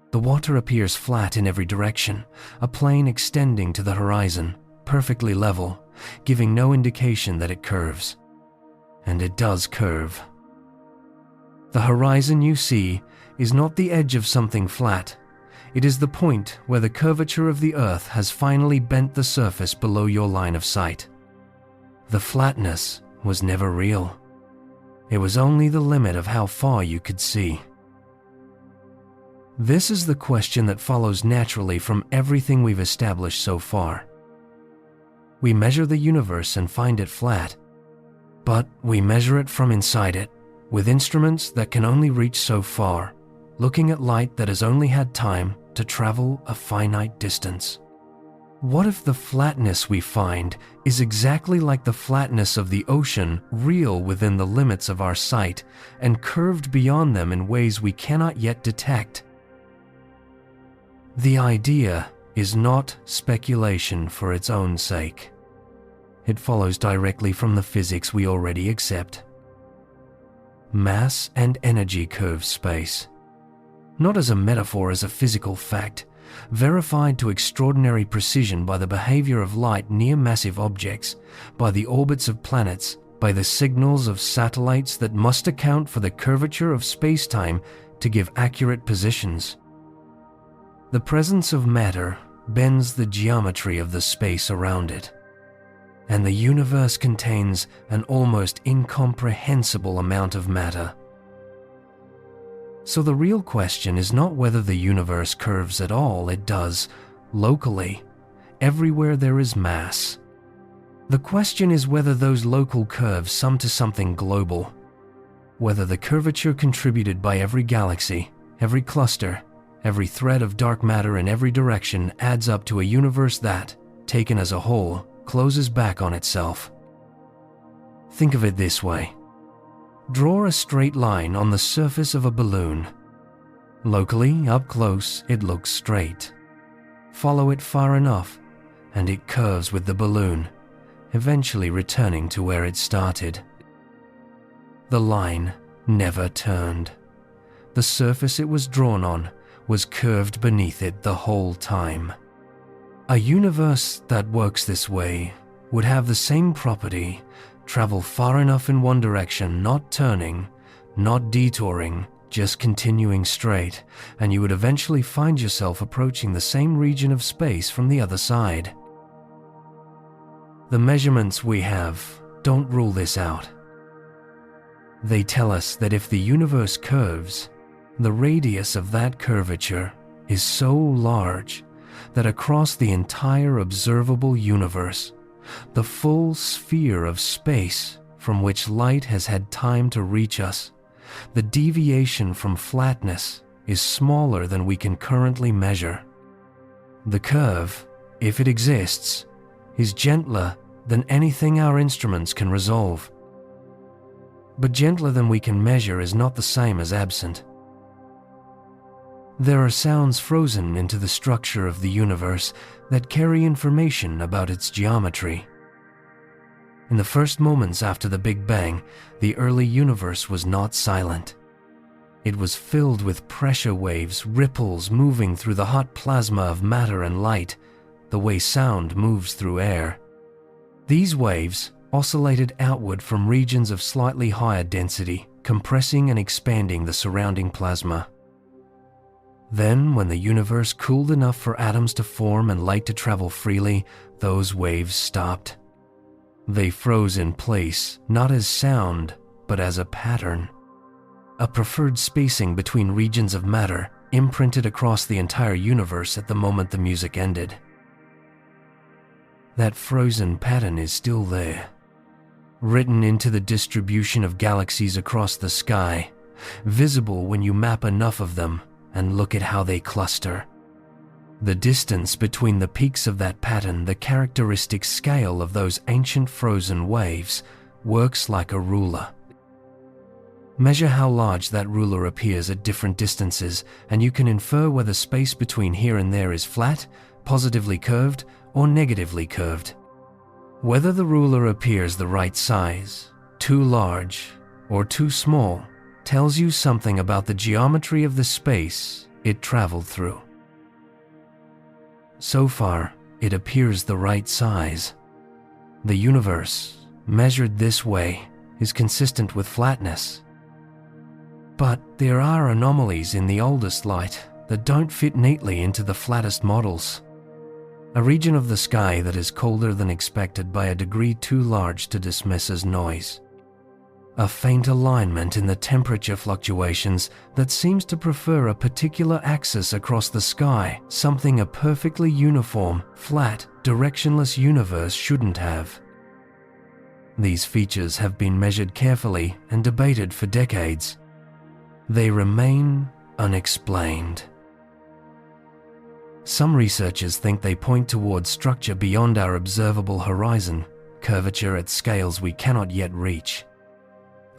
The water appears flat in every direction, a plane extending to the horizon, perfectly level, giving no indication that it curves. And it does curve. The horizon you see is not the edge of something flat. It is the point where the curvature of the Earth has finally bent the surface below your line of sight. The flatness was never real. It was only the limit of how far you could see. This is the question that follows naturally from everything we've established so far. We measure the universe and find it flat, but we measure it from inside it, with instruments that can only reach so far, looking at light that has only had time to travel a finite distance. What if the flatness we find is exactly like the flatness of the ocean, real within the limits of our sight, and curved beyond them in ways we cannot yet detect? The idea is not speculation for its own sake. It follows directly from the physics we already accept. Mass and energy curve space. Not as a metaphor, as a physical fact, verified to extraordinary precision by the behavior of light near massive objects, by the orbits of planets, by the signals of satellites that must account for the curvature of spacetime to give accurate positions. The presence of matter bends the geometry of the space around it, and the universe contains an almost incomprehensible amount of matter. So the real question is not whether the universe curves at all. It does, locally, everywhere there is mass. The question is whether those local curves sum to something global, whether the curvature contributed by every galaxy, every cluster, every thread of dark matter in every direction adds up to a universe that, taken as a whole, closes back on itself. Think of it this way. Draw a straight line on the surface of a balloon. Locally, up close, it looks straight. Follow it far enough, and it curves with the balloon, eventually returning to where it started. The line never turned. The surface it was drawn on was curved beneath it the whole time. A universe that works this way would have the same property, travel far enough in one direction, not turning, not detouring, just continuing straight, and you would eventually find yourself approaching the same region of space from the other side. The measurements we have don't rule this out. They tell us that if the universe curves, the radius of that curvature is so large that across the entire observable universe, the full sphere of space from which light has had time to reach us, the deviation from flatness is smaller than we can currently measure. The curve, if it exists, is gentler than anything our instruments can resolve. But gentler than we can measure is not the same as absent. There are sounds frozen into the structure of the universe that carry information about its geometry. In the first moments after the Big Bang, the early universe was not silent. It was filled with pressure waves, ripples moving through the hot plasma of matter and light, the way sound moves through air. These waves oscillated outward from regions of slightly higher density, compressing and expanding the surrounding plasma. Then, when the universe cooled enough for atoms to form and light to travel freely, those waves stopped. They froze in place, not as sound, but as a pattern. A preferred spacing between regions of matter imprinted across the entire universe at the moment the music ended. That frozen pattern is still there, written into the distribution of galaxies across the sky, visible when you map enough of them and look at how they cluster. The distance between the peaks of that pattern, the characteristic scale of those ancient frozen waves, works like a ruler. Measure how large that ruler appears at different distances, and you can infer whether space between here and there is flat, positively curved, or negatively curved. Whether the ruler appears the right size, too large, or too small, tells you something about the geometry of the space it traveled through. So far, it appears the right size. The universe, measured this way, is consistent with flatness. But there are anomalies in the oldest light that don't fit neatly into the flattest models. A region of the sky that is colder than expected by a degree too large to dismiss as noise. A faint alignment in the temperature fluctuations that seems to prefer a particular axis across the sky, something a perfectly uniform, flat, directionless universe shouldn't have. These features have been measured carefully and debated for decades. They remain unexplained. Some researchers think they point towards structure beyond our observable horizon, curvature at scales we cannot yet reach.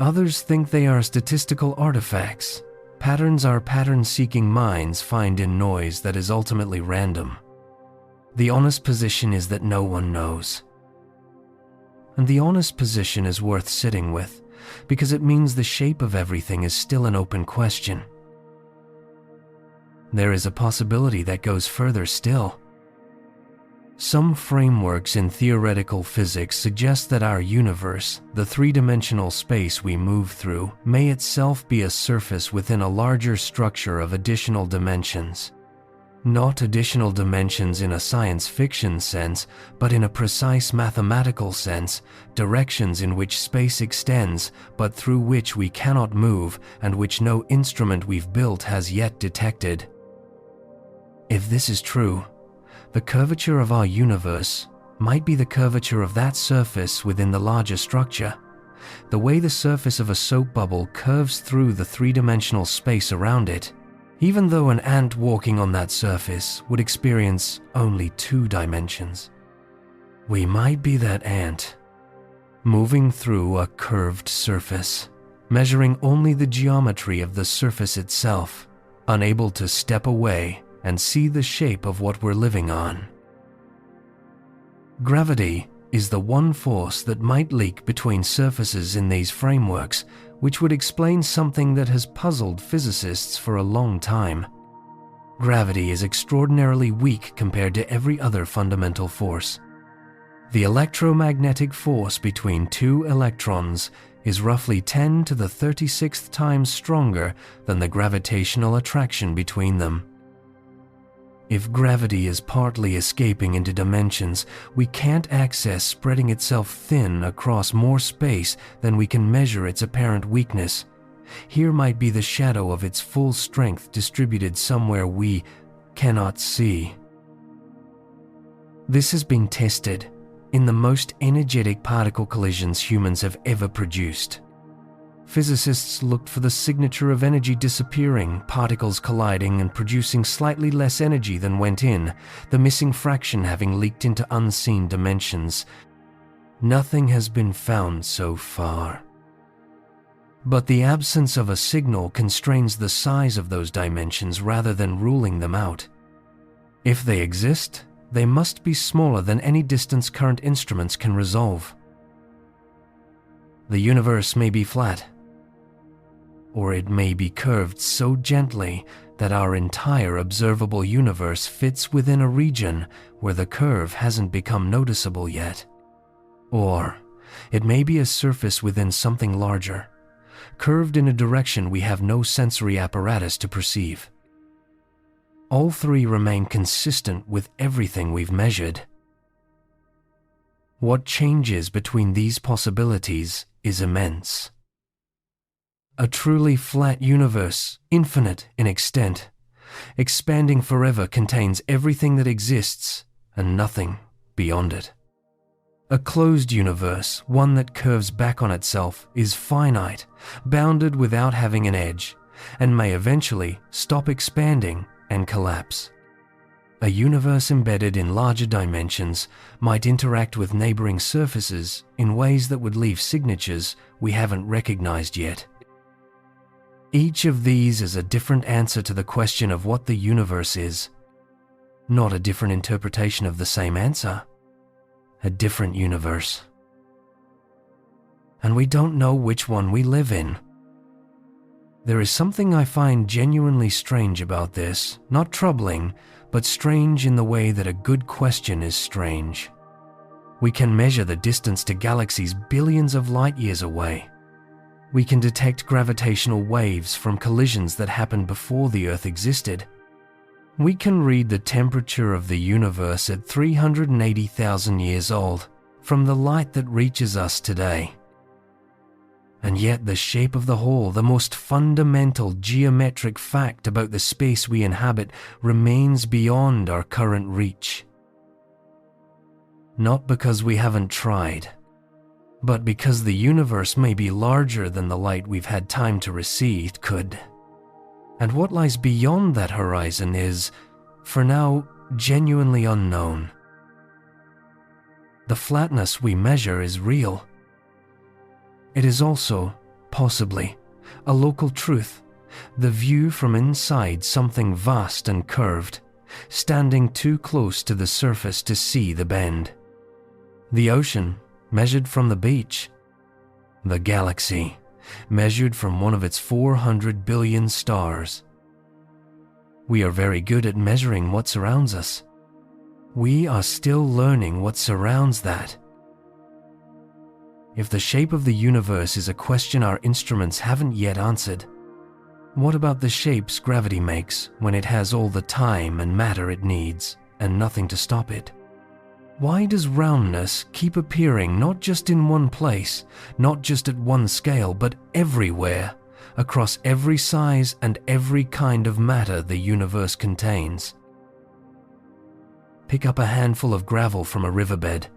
Others think they are statistical artifacts, patterns our pattern-seeking minds find in noise that is ultimately random. The honest position is that no one knows. And the honest position is worth sitting with, because it means the shape of everything is still an open question. There is a possibility that goes further still. Some frameworks in theoretical physics suggest that our universe, the three-dimensional space we move through, may itself be a surface within a larger structure of additional dimensions. Not additional dimensions in a science fiction sense, but in a precise mathematical sense, directions in which space extends, but through which we cannot move and which no instrument we've built has yet detected. If this is true, the curvature of our universe might be the curvature of that surface within the larger structure, the way the surface of a soap bubble curves through the three-dimensional space around it, even though an ant walking on that surface would experience only 2 dimensions. We might be that ant, moving through a curved surface, measuring only the geometry of the surface itself, unable to step away and see the shape of what we're living on. Gravity is the one force that might leak between surfaces in these frameworks, which would explain something that has puzzled physicists for a long time. Gravity is extraordinarily weak compared to every other fundamental force. The electromagnetic force between 2 electrons is roughly 10 to the 36th times stronger than the gravitational attraction between them. If gravity is partly escaping into dimensions, we can't access spreading itself thin across more space than we can measure its apparent weakness. Here might be the shadow of its full strength distributed somewhere we cannot see. This has been tested in the most energetic particle collisions humans have ever produced. Physicists looked for the signature of energy disappearing, particles colliding and producing slightly less energy than went in, the missing fraction having leaked into unseen dimensions. Nothing has been found so far. But the absence of a signal constrains the size of those dimensions rather than ruling them out. If they exist, they must be smaller than any distance current instruments can resolve. The universe may be flat, or it may be curved so gently that our entire observable universe fits within a region where the curve hasn't become noticeable yet. Or it may be a surface within something larger, curved in a direction we have no sensory apparatus to perceive. All three remain consistent with everything we've measured. What changes between these possibilities is immense. A truly flat universe, infinite in extent, expanding forever, contains everything that exists and nothing beyond it. A closed universe, one that curves back on itself, is finite, bounded without having an edge, and may eventually stop expanding and collapse. A universe embedded in larger dimensions might interact with neighboring surfaces in ways that would leave signatures we haven't recognized yet. Each of these is a different answer to the question of what the universe is. Not a different interpretation of the same answer. A different universe. And we don't know which one we live in. There is something I find genuinely strange about this, not troubling, but strange in the way that a good question is strange. We can measure the distance to galaxies billions of light years away. We can detect gravitational waves from collisions that happened before the Earth existed. We can read the temperature of the universe at 380,000 years old from the light that reaches us today. And yet the shape of the whole, the most fundamental geometric fact about the space we inhabit, remains beyond our current reach. Not because we haven't tried, but because the universe may be larger than the light we've had time to receive could. And what lies beyond that horizon is, for now, genuinely unknown. The flatness we measure is real. It is also, possibly, a local truth, the view from inside something vast and curved, standing too close to the surface to see the bend. The ocean, measured from the beach. The galaxy, measured from one of its 400 billion stars. We are very good at measuring what surrounds us. We are still learning what surrounds that. If the shape of the universe is a question our instruments haven't yet answered, what about the shapes gravity makes when it has all the time and matter it needs and nothing to stop it? Why does roundness keep appearing not just in one place, not just at one scale, but everywhere, across every size and every kind of matter the universe contains? Pick up a handful of gravel from a riverbed.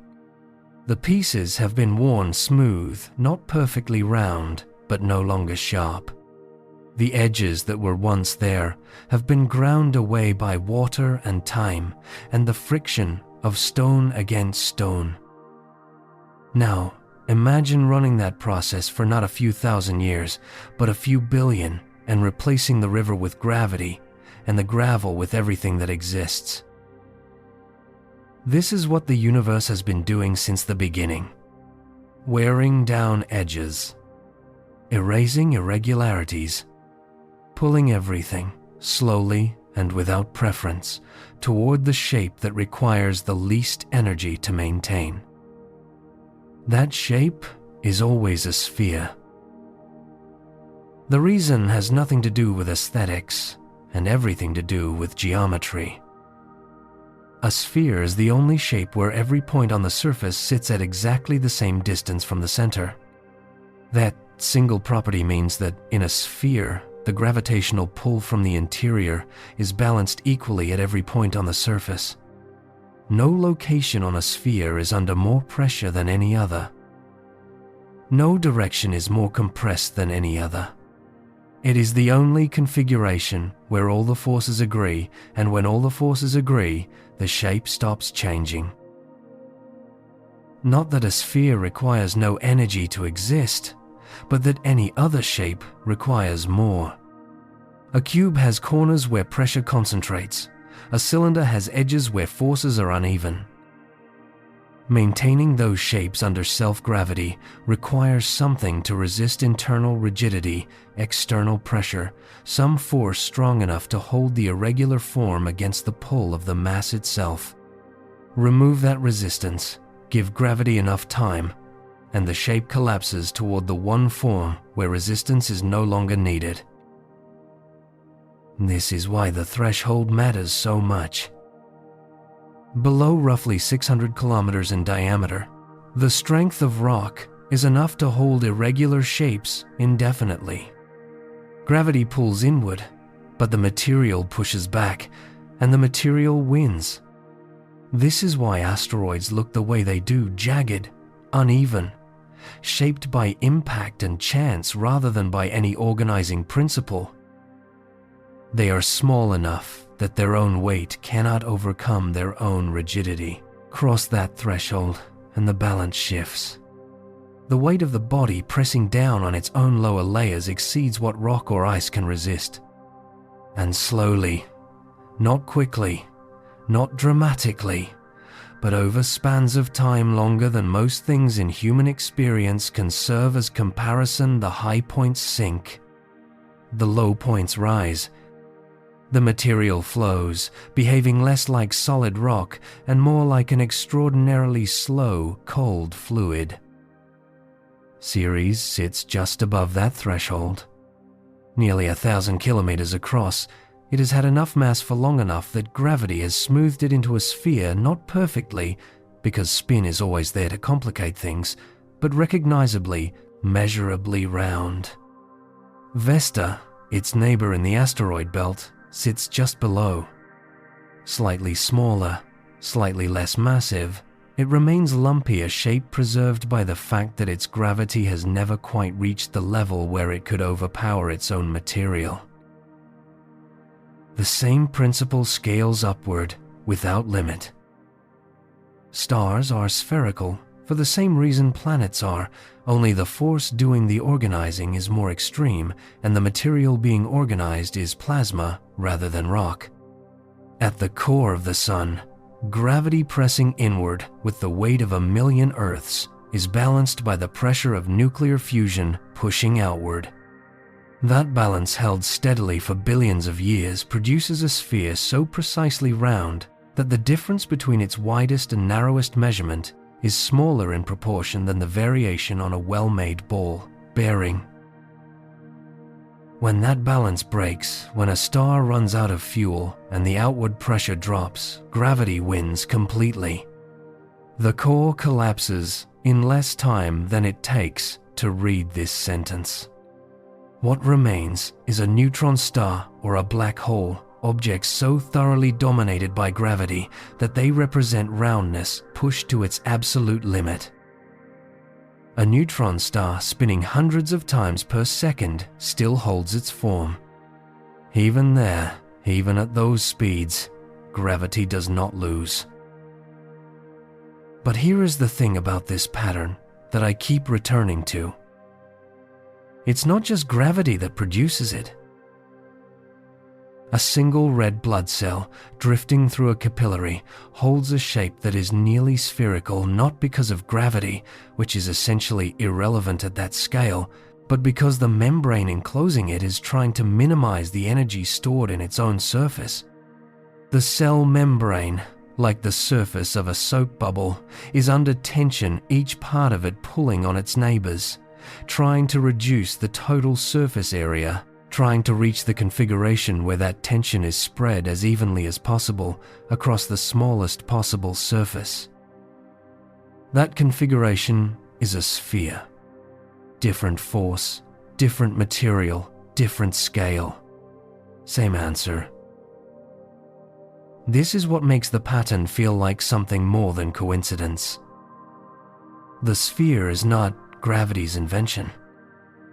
The pieces have been worn smooth, not perfectly round, but no longer sharp. The edges that were once there have been ground away by water and time and the friction of stone against stone. Now, imagine running that process for not a few thousand years, but a few billion, and replacing the river with gravity and the gravel with everything that exists. This is what the universe has been doing since the beginning. Wearing down edges, erasing irregularities, pulling everything, slowly and without preference, toward the shape that requires the least energy to maintain. That shape is always a sphere. The reason has nothing to do with aesthetics and everything to do with geometry. A sphere is the only shape where every point on the surface sits at exactly the same distance from the center. That single property means that in a sphere, the gravitational pull from the interior is balanced equally at every point on the surface. No location on a sphere is under more pressure than any other. No direction is more compressed than any other. It is the only configuration where all the forces agree, and when all the forces agree, the shape stops changing. Not that a sphere requires no energy to exist, but that any other shape requires more. A cube has corners where pressure concentrates. A cylinder has edges where forces are uneven. Maintaining those shapes under self-gravity requires something to resist internal rigidity, external pressure, some force strong enough to hold the irregular form against the pull of the mass itself. Remove that resistance, give gravity enough time, and the shape collapses toward the one form where resistance is no longer needed. This is why the threshold matters so much. Below roughly 600 kilometers in diameter, the strength of rock is enough to hold irregular shapes indefinitely. Gravity pulls inward, but the material pushes back, and the material wins. This is why asteroids look the way they do, jagged, uneven, shaped by impact and chance rather than by any organizing principle. They are small enough that their own weight cannot overcome their own rigidity. Cross that threshold, and the balance shifts. The weight of the body pressing down on its own lower layers exceeds what rock or ice can resist. And slowly, not quickly, not dramatically, but over spans of time longer than most things in human experience can serve as comparison, the high points sink. The low points rise. The material flows, behaving less like solid rock and more like an extraordinarily slow, cold fluid. Ceres sits just above that threshold. Nearly 1,000 kilometers across, it has had enough mass for long enough that gravity has smoothed it into a sphere, not perfectly, because spin is always there to complicate things, but recognizably, measurably round. Vesta, its neighbor in the asteroid belt, sits just below. Slightly smaller, slightly less massive, it remains lumpy, a shape preserved by the fact that its gravity has never quite reached the level where it could overpower its own material. The same principle scales upward without limit. Stars are spherical for the same reason planets are, only the force doing the organizing is more extreme, and the material being organized is plasma rather than rock. At the core of the Sun, gravity pressing inward with the weight of 1,000,000 Earths is balanced by the pressure of nuclear fusion pushing outward. That balance, held steadily for billions of years, produces a sphere so precisely round that the difference between its widest and narrowest measurement is smaller in proportion than the variation on a well-made ball bearing. When that balance breaks, when a star runs out of fuel and the outward pressure drops, gravity wins completely. The core collapses in less time than it takes to read this sentence. What remains is a neutron star or a black hole, objects so thoroughly dominated by gravity that they represent roundness pushed to its absolute limit. A neutron star spinning hundreds of times per second still holds its form. Even there, even at those speeds, gravity does not lose. But here is the thing about this pattern that I keep returning to. It's not just gravity that produces it. A single red blood cell drifting through a capillary holds a shape that is nearly spherical, not because of gravity, which is essentially irrelevant at that scale, but because the membrane enclosing it is trying to minimize the energy stored in its own surface. The cell membrane, like the surface of a soap bubble, is under tension, each part of it pulling on its neighbors, trying to reduce the total surface area, trying to reach the configuration where that tension is spread as evenly as possible across the smallest possible surface. That configuration is a sphere. Different force, different material, different scale. Same answer. This is what makes the pattern feel like something more than coincidence. The sphere is not gravity's invention.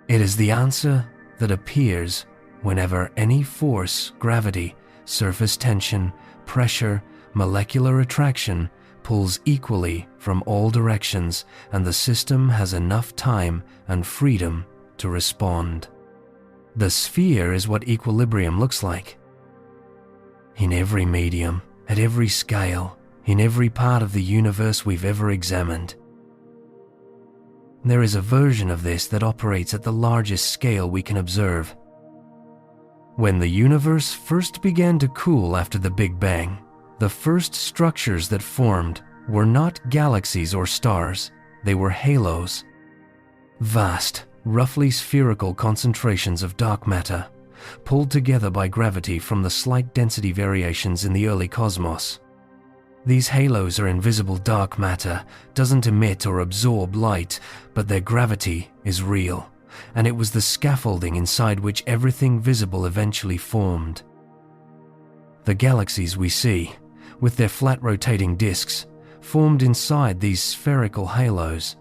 It is the answer that appears whenever any force, gravity, surface tension, pressure, molecular attraction pulls equally from all directions and the system has enough time and freedom to respond. The sphere is what equilibrium looks like. In every medium, at every scale, in every part of the universe we've ever examined. There is a version of this that operates at the largest scale we can observe. When the universe first began to cool after the Big Bang, the first structures that formed were not galaxies or stars, they were halos. Vast, roughly spherical concentrations of dark matter, pulled together by gravity from the slight density variations in the early cosmos. These halos are invisible dark matter, doesn't emit or absorb light, but their gravity is real, and it was the scaffolding inside which everything visible eventually formed. The galaxies we see, with their flat rotating disks, formed inside these spherical halos.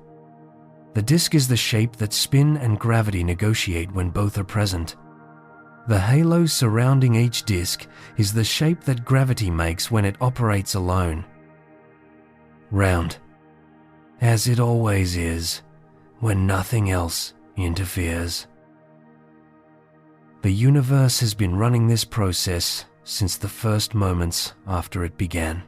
The disk is the shape that spin and gravity negotiate when both are present. The halo surrounding each disk is the shape that gravity makes when it operates alone. Round, as it always is, when nothing else interferes. The universe has been running this process since the first moments after it began.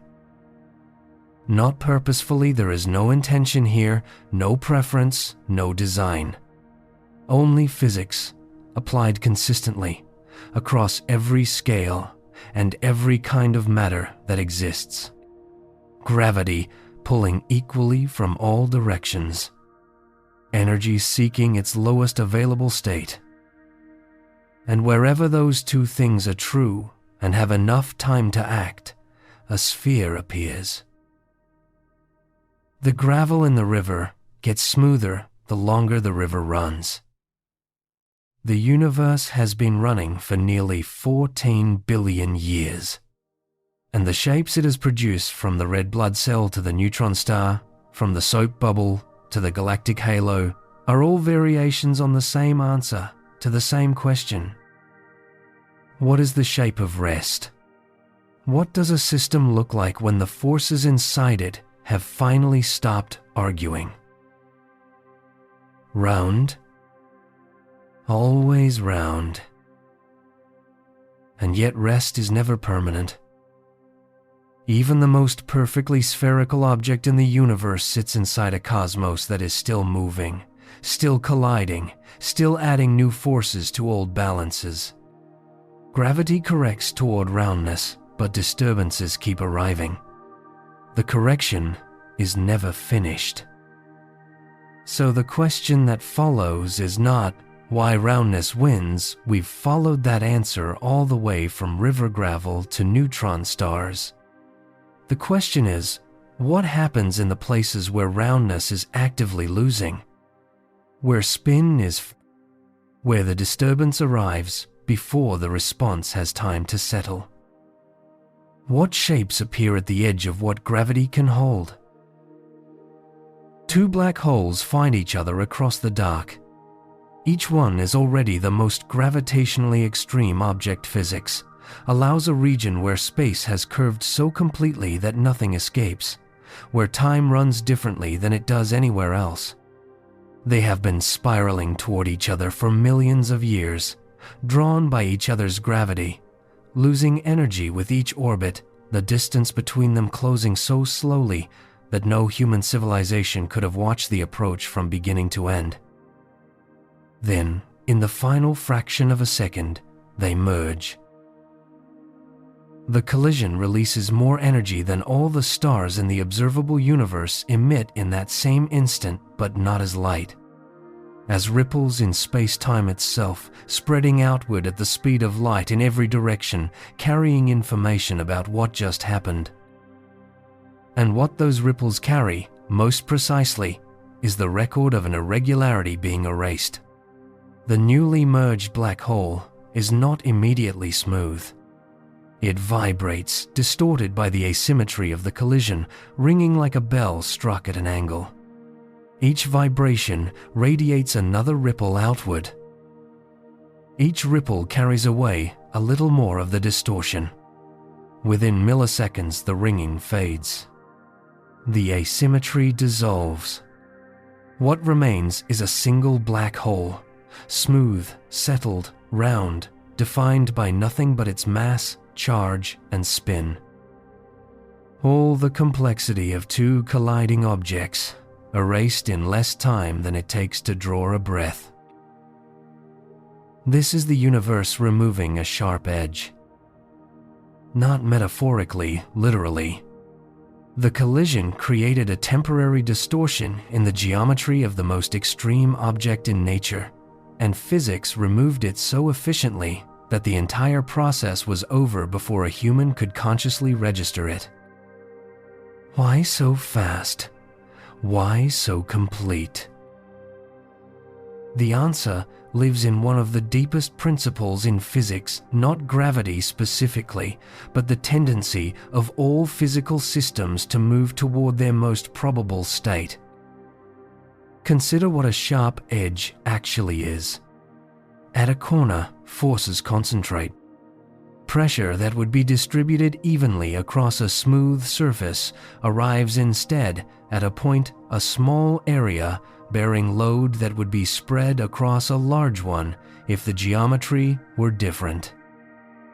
Not purposefully, there is no intention here, no preference, no design. Only physics, applied consistently, across every scale and every kind of matter that exists. Gravity pulling equally from all directions. Energy seeking its lowest available state. And wherever those two things are true and have enough time to act, a sphere appears. The gravel in the river gets smoother the longer the river runs. The universe has been running for nearly 14 billion years, and the shapes it has produced, from the red blood cell to the neutron star, from the soap bubble to the galactic halo, are all variations on the same answer to the same question. What is the shape of rest? What does a system look like when the forces inside it have finally stopped arguing? Round, always round. And yet rest is never permanent. Even the most perfectly spherical object in the universe sits inside a cosmos that is still moving, still colliding, still adding new forces to old balances. Gravity corrects toward roundness, but disturbances keep arriving. The correction is never finished. So the question that follows is not why roundness wins. We've followed that answer all the way from river gravel to neutron stars. The question is, what happens in the places where roundness is actively losing? Where spin is, where the disturbance arrives before the response has time to settle? What shapes appear at the edge of what gravity can hold? Two black holes find each other across the dark. Each one is already the most gravitationally extreme object physics, allows a region where space has curved so completely that nothing escapes, where time runs differently than it does anywhere else. They have been spiraling toward each other for millions of years, drawn by each other's gravity, losing energy with each orbit, the distance between them closing so slowly that no human civilization could have watched the approach from beginning to end. Then, in the final fraction of a second, they merge. The collision releases more energy than all the stars in the observable universe emit in that same instant, but not as light. as ripples in space-time itself, spreading outward at the speed of light in every direction, carrying information about what just happened. And what those ripples carry, most precisely, is the record of an irregularity being erased. The newly merged black hole is not immediately smooth. It vibrates, distorted by the asymmetry of the collision, ringing like a bell struck at an angle. Each vibration radiates another ripple outward. Each ripple carries away a little more of the distortion. Within milliseconds, the ringing fades. The asymmetry dissolves. What remains is a single black hole, smooth, settled, round, defined by nothing but its mass, charge, and spin. All the complexity of two colliding objects, erased in less time than it takes to draw a breath. This is the universe removing a sharp edge. Not metaphorically, literally. The collision created a temporary distortion in the geometry of the most extreme object in nature, and physics removed it so efficiently that the entire process was over before a human could consciously register it. Why so fast? Why so complete? The answer lives in one of the deepest principles in physics, not gravity specifically, but the tendency of all physical systems to move toward their most probable state. Consider what a sharp edge actually is. At a corner, forces concentrate. Pressure that would be distributed evenly across a smooth surface arrives instead at a point, a small area, bearing load that would be spread across a large one if the geometry were different.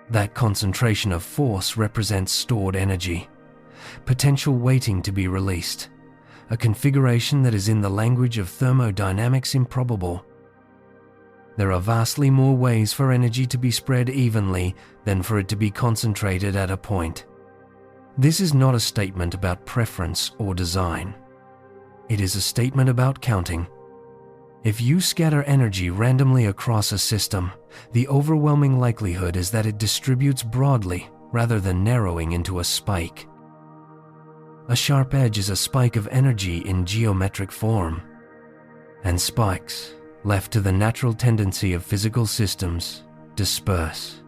That concentration of force represents stored energy, potential waiting to be released, a configuration that is in the language of thermodynamics improbable. There are vastly more ways for energy to be spread evenly than for it to be concentrated at a point. This is not a statement about preference or design. It is a statement about counting. If you scatter energy randomly across a system, the overwhelming likelihood is that it distributes broadly rather than narrowing into a spike. A sharp edge is a spike of energy in geometric form, and spikes, left to the natural tendency of physical systems, disperse.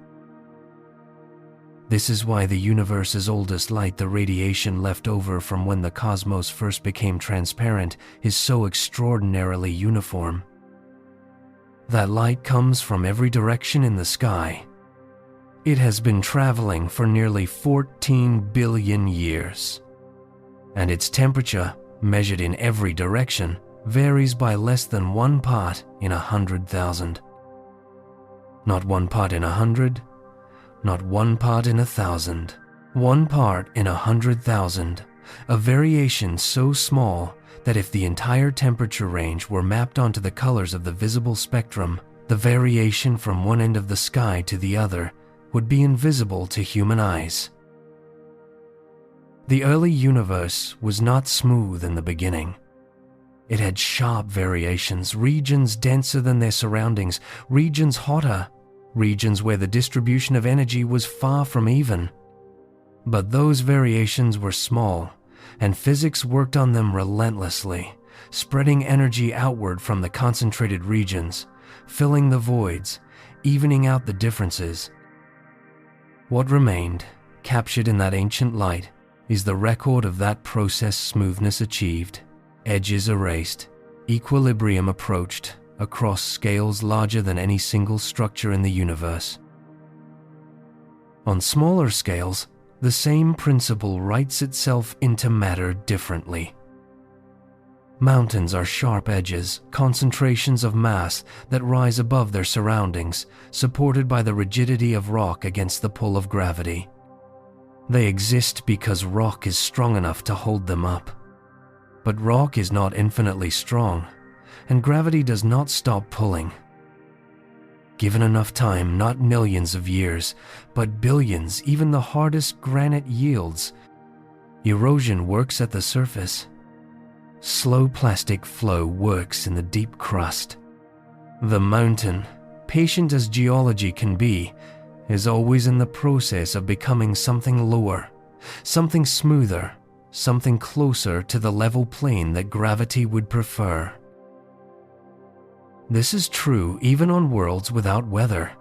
This is why the universe's oldest light, the radiation left over from when the cosmos first became transparent, is so extraordinarily uniform. That light comes from every direction in the sky. It has been traveling for nearly 14 billion years, and its temperature, measured in every direction, varies by less than 1 part in 100,000. Not 1 part in 100, not 1 part in 1,000, 1 part in 100,000, a variation so small that if the entire temperature range were mapped onto the colors of the visible spectrum, the variation from one end of the sky to the other would be invisible to human eyes. The early universe was not smooth in the beginning. It had sharp variations, regions denser than their surroundings, regions hotter, regions where the distribution of energy was far from even. But those variations were small, and physics worked on them relentlessly, spreading energy outward from the concentrated regions, filling the voids, evening out the differences. What remained, captured in that ancient light, is the record of that process: smoothness achieved, edges erased, equilibrium approached across scales larger than any single structure in the universe. On smaller scales, the same principle writes itself into matter differently. Mountains are sharp edges, concentrations of mass that rise above their surroundings, supported by the rigidity of rock against the pull of gravity. They exist because rock is strong enough to hold them up. But rock is not infinitely strong, and gravity does not stop pulling. Given enough time, not millions of years, but billions, even the hardest granite yields. Erosion works at the surface. Slow plastic flow works in the deep crust, The mountain, patient as geology can be, is always in the process of becoming something lower, something smoother, something closer to the level plane that gravity would prefer. This is true even on worlds without weather.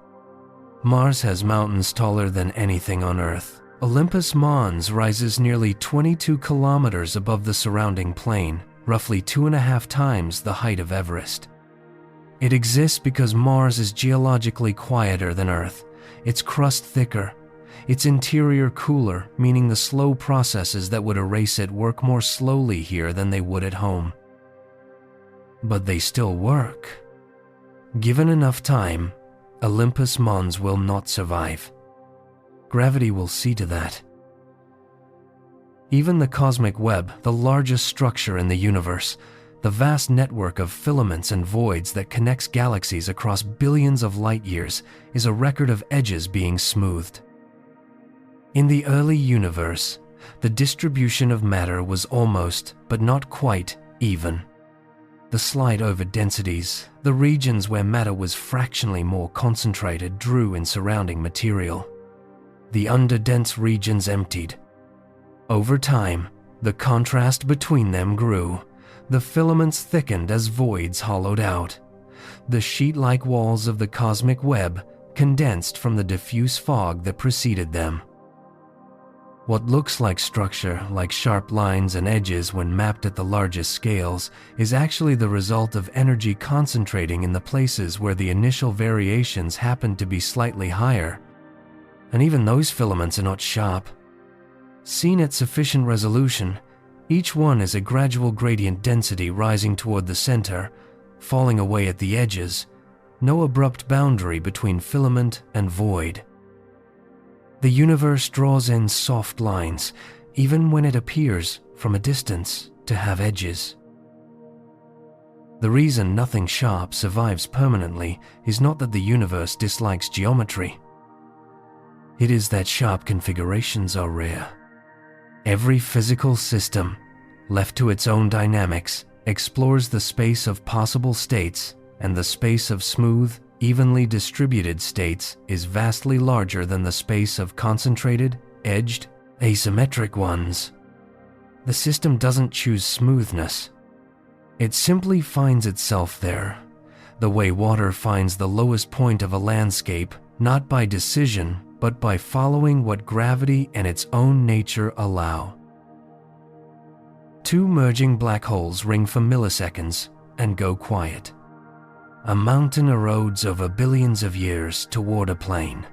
Mars has mountains taller than anything on Earth. Olympus Mons rises nearly 22 kilometers above the surrounding plain, roughly 2.5 times the height of Everest. It exists because Mars is geologically quieter than Earth, its crust thicker, its interior cooler, meaning the slow processes that would erase it work more slowly here than they would at home. But they still work. Given enough time, Olympus Mons will not survive. Gravity will see to that. Even the cosmic web, the largest structure in the universe, the vast network of filaments and voids that connects galaxies across billions of light years, is a record of edges being smoothed. In the early universe, the distribution of matter was almost, but not quite, even. The slight overdensities, the regions where matter was fractionally more concentrated, drew in surrounding material. The underdense regions emptied. Over time, the contrast between them grew. The filaments thickened as voids hollowed out. The sheet-like walls of the cosmic web condensed from the diffuse fog that preceded them. What looks like structure, like sharp lines and edges when mapped at the largest scales, is actually the result of energy concentrating in the places where the initial variations happened to be slightly higher. And even those filaments are not sharp. Seen at sufficient resolution, each one is a gradual gradient density rising toward the center, falling away at the edges, no abrupt boundary between filament and void. The universe draws in soft lines, even when it appears, from a distance, to have edges. The reason nothing sharp survives permanently is not that the universe dislikes geometry. It is that sharp configurations are rare. Every physical system, left to its own dynamics, explores the space of possible states, and the space of smooth, evenly distributed states is vastly larger than the space of concentrated, edged, asymmetric ones. The system doesn't choose smoothness. It simply finds itself there, the way water finds the lowest point of a landscape, not by decision, but by following what gravity and its own nature allow. Two merging black holes ring for milliseconds and go quiet. A mountain erodes over billions of years toward a plain.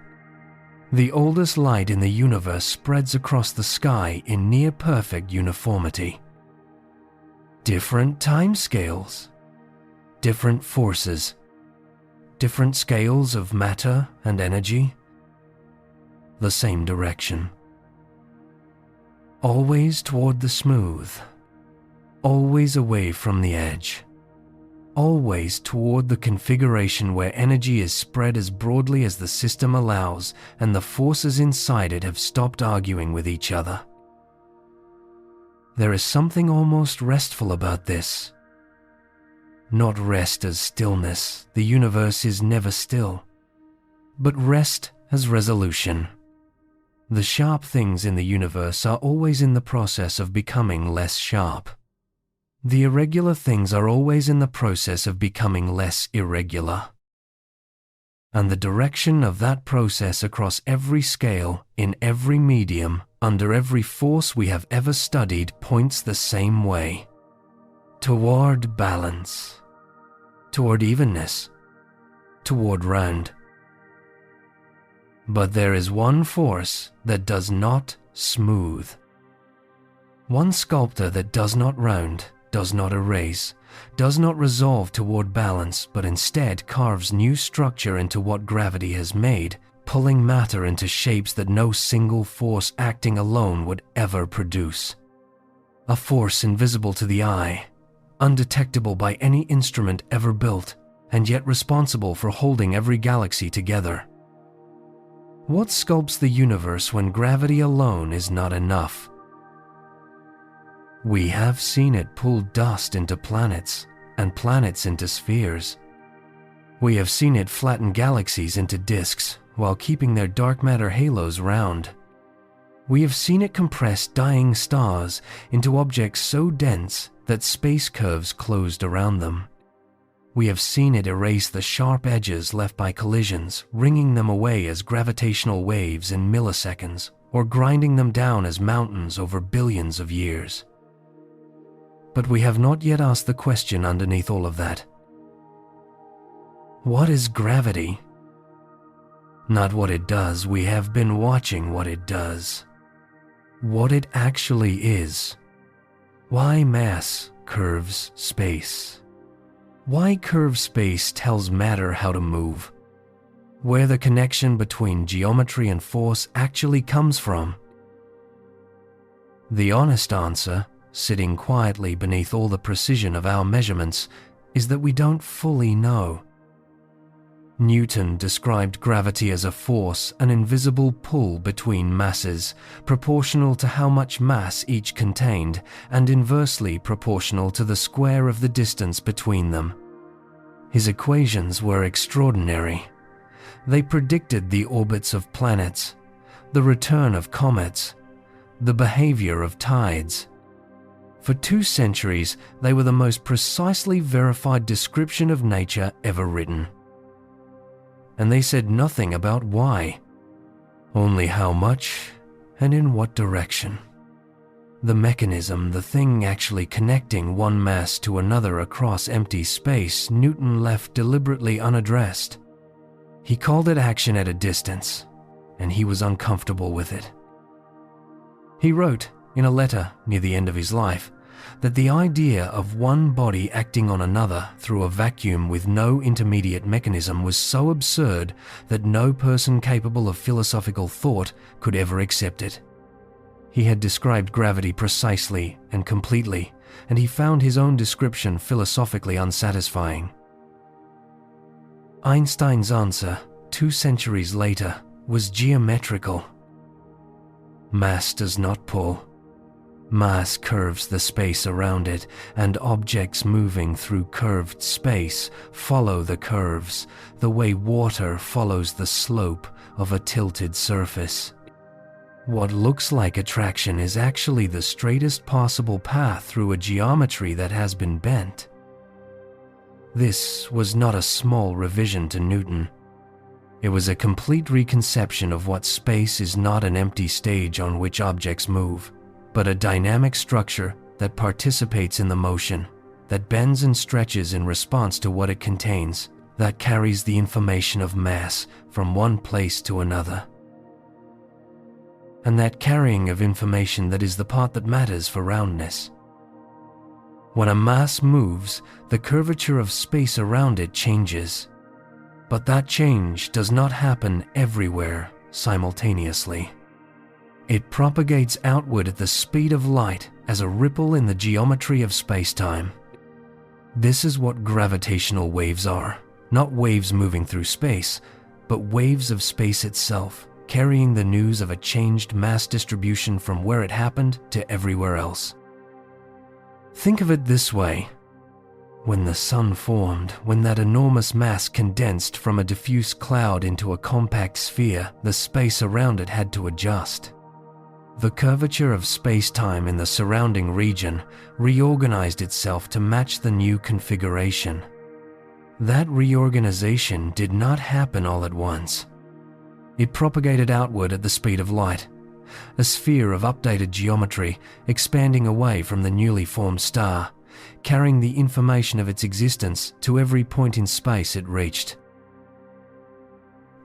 The oldest light in the universe spreads across the sky in near-perfect uniformity. Different timescales, different forces, different scales of matter and energy, the same direction. Always toward the smooth, always away from the edge. Always toward the configuration where energy is spread as broadly as the system allows and the forces inside it have stopped arguing with each other. There is something almost restful about this. Not rest as stillness, the universe is never still, but rest as resolution. The sharp things in the universe are always in the process of becoming less sharp. The irregular things are always in the process of becoming less irregular. And the direction of that process across every scale, in every medium, under every force we have ever studied points the same way. Toward balance. Toward evenness. Toward round. But there is one force that does not smooth. One sculptor that does not round, does not erase, does not resolve toward balance, but instead carves new structure into what gravity has made, pulling matter into shapes that no single force acting alone would ever produce. A force invisible to the eye, undetectable by any instrument ever built, and yet responsible for holding every galaxy together. What sculpts the universe when gravity alone is not enough? We have seen it pull dust into planets and planets into spheres. We have seen it flatten galaxies into disks while keeping their dark matter halos round. We have seen it compress dying stars into objects so dense that space curves closed around them. We have seen it erase the sharp edges left by collisions, wringing them away as gravitational waves in milliseconds, or grinding them down as mountains over billions of years. But we have not yet asked the question underneath all of that. What is gravity? Not what it does, we have been watching what it does. What it actually is. Why mass curves space? Why curved space tells matter how to move? Where the connection between geometry and force actually comes from? The honest answer, sitting quietly beneath all the precision of our measurements, is that we don't fully know. Newton described gravity as a force, an invisible pull between masses, proportional to how much mass each contained, and inversely proportional to the square of the distance between them. His equations were extraordinary. They predicted the orbits of planets, the return of comets, the behavior of tides. For 2 centuries, they were the most precisely verified description of nature ever written. And they said nothing about why, only how much and in what direction. The mechanism, the thing actually connecting one mass to another across empty space, Newton left deliberately unaddressed. He called it action at a distance, and he was uncomfortable with it. He wrote, in a letter near the end of his life, that the idea of one body acting on another through a vacuum with no intermediate mechanism was so absurd that no person capable of philosophical thought could ever accept it. He had described gravity precisely and completely, and he found his own description philosophically unsatisfying. Einstein's answer, 2 centuries later, was geometrical. Mass does not pull. Mass curves the space around it, and objects moving through curved space follow the curves, the way water follows the slope of a tilted surface. What looks like attraction is actually the straightest possible path through a geometry that has been bent. This was not a small revision to Newton. It was a complete reconception of what space is not an empty stage on which objects move, but a dynamic structure that participates in the motion, that bends and stretches in response to what it contains, that carries the information of mass from one place to another. And that carrying of information that is the part that matters for roundness. When a mass moves, the curvature of space around it changes. But that change does not happen everywhere simultaneously. It propagates outward at the speed of light as a ripple in the geometry of spacetime. This is what gravitational waves are, not waves moving through space, but waves of space itself, carrying the news of a changed mass distribution from where it happened to everywhere else. Think of it this way. When the sun formed, when that enormous mass condensed from a diffuse cloud into a compact sphere, the space around it had to adjust. The curvature of space-time in the surrounding region reorganized itself to match the new configuration. That reorganization did not happen all at once. It propagated outward at the speed of light, a sphere of updated geometry expanding away from the newly formed star, carrying the information of its existence to every point in space it reached.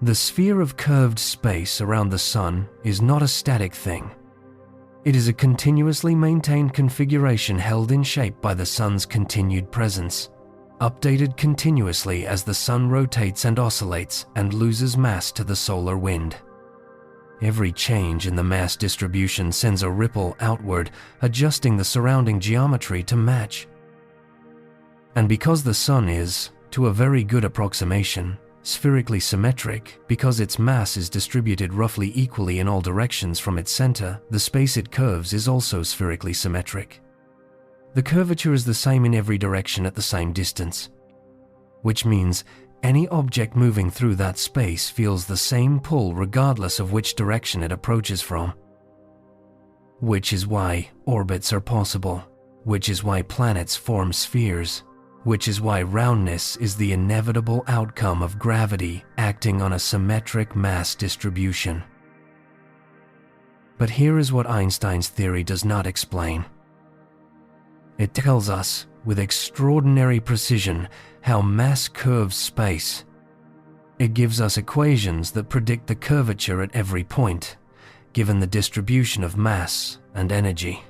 The sphere of curved space around the sun is not a static thing. It is a continuously maintained configuration held in shape by the sun's continued presence, updated continuously as the sun rotates and oscillates and loses mass to the solar wind. Every change in the mass distribution sends a ripple outward, adjusting the surrounding geometry to match. And because the sun is, to a very good approximation, spherically symmetric, because its mass is distributed roughly equally in all directions from its center, the space it curves is also spherically symmetric. The curvature is the same in every direction at the same distance, which means Any object moving through that space feels the same pull regardless of which direction it approaches from. Which is why orbits are possible, which is why planets form spheres, which is why roundness is the inevitable outcome of gravity acting on a symmetric mass distribution. But here is what Einstein's theory does not explain. It tells us, with extraordinary precision, how mass curves space. It gives us equations that predict the curvature at every point, given the distribution of mass and energy.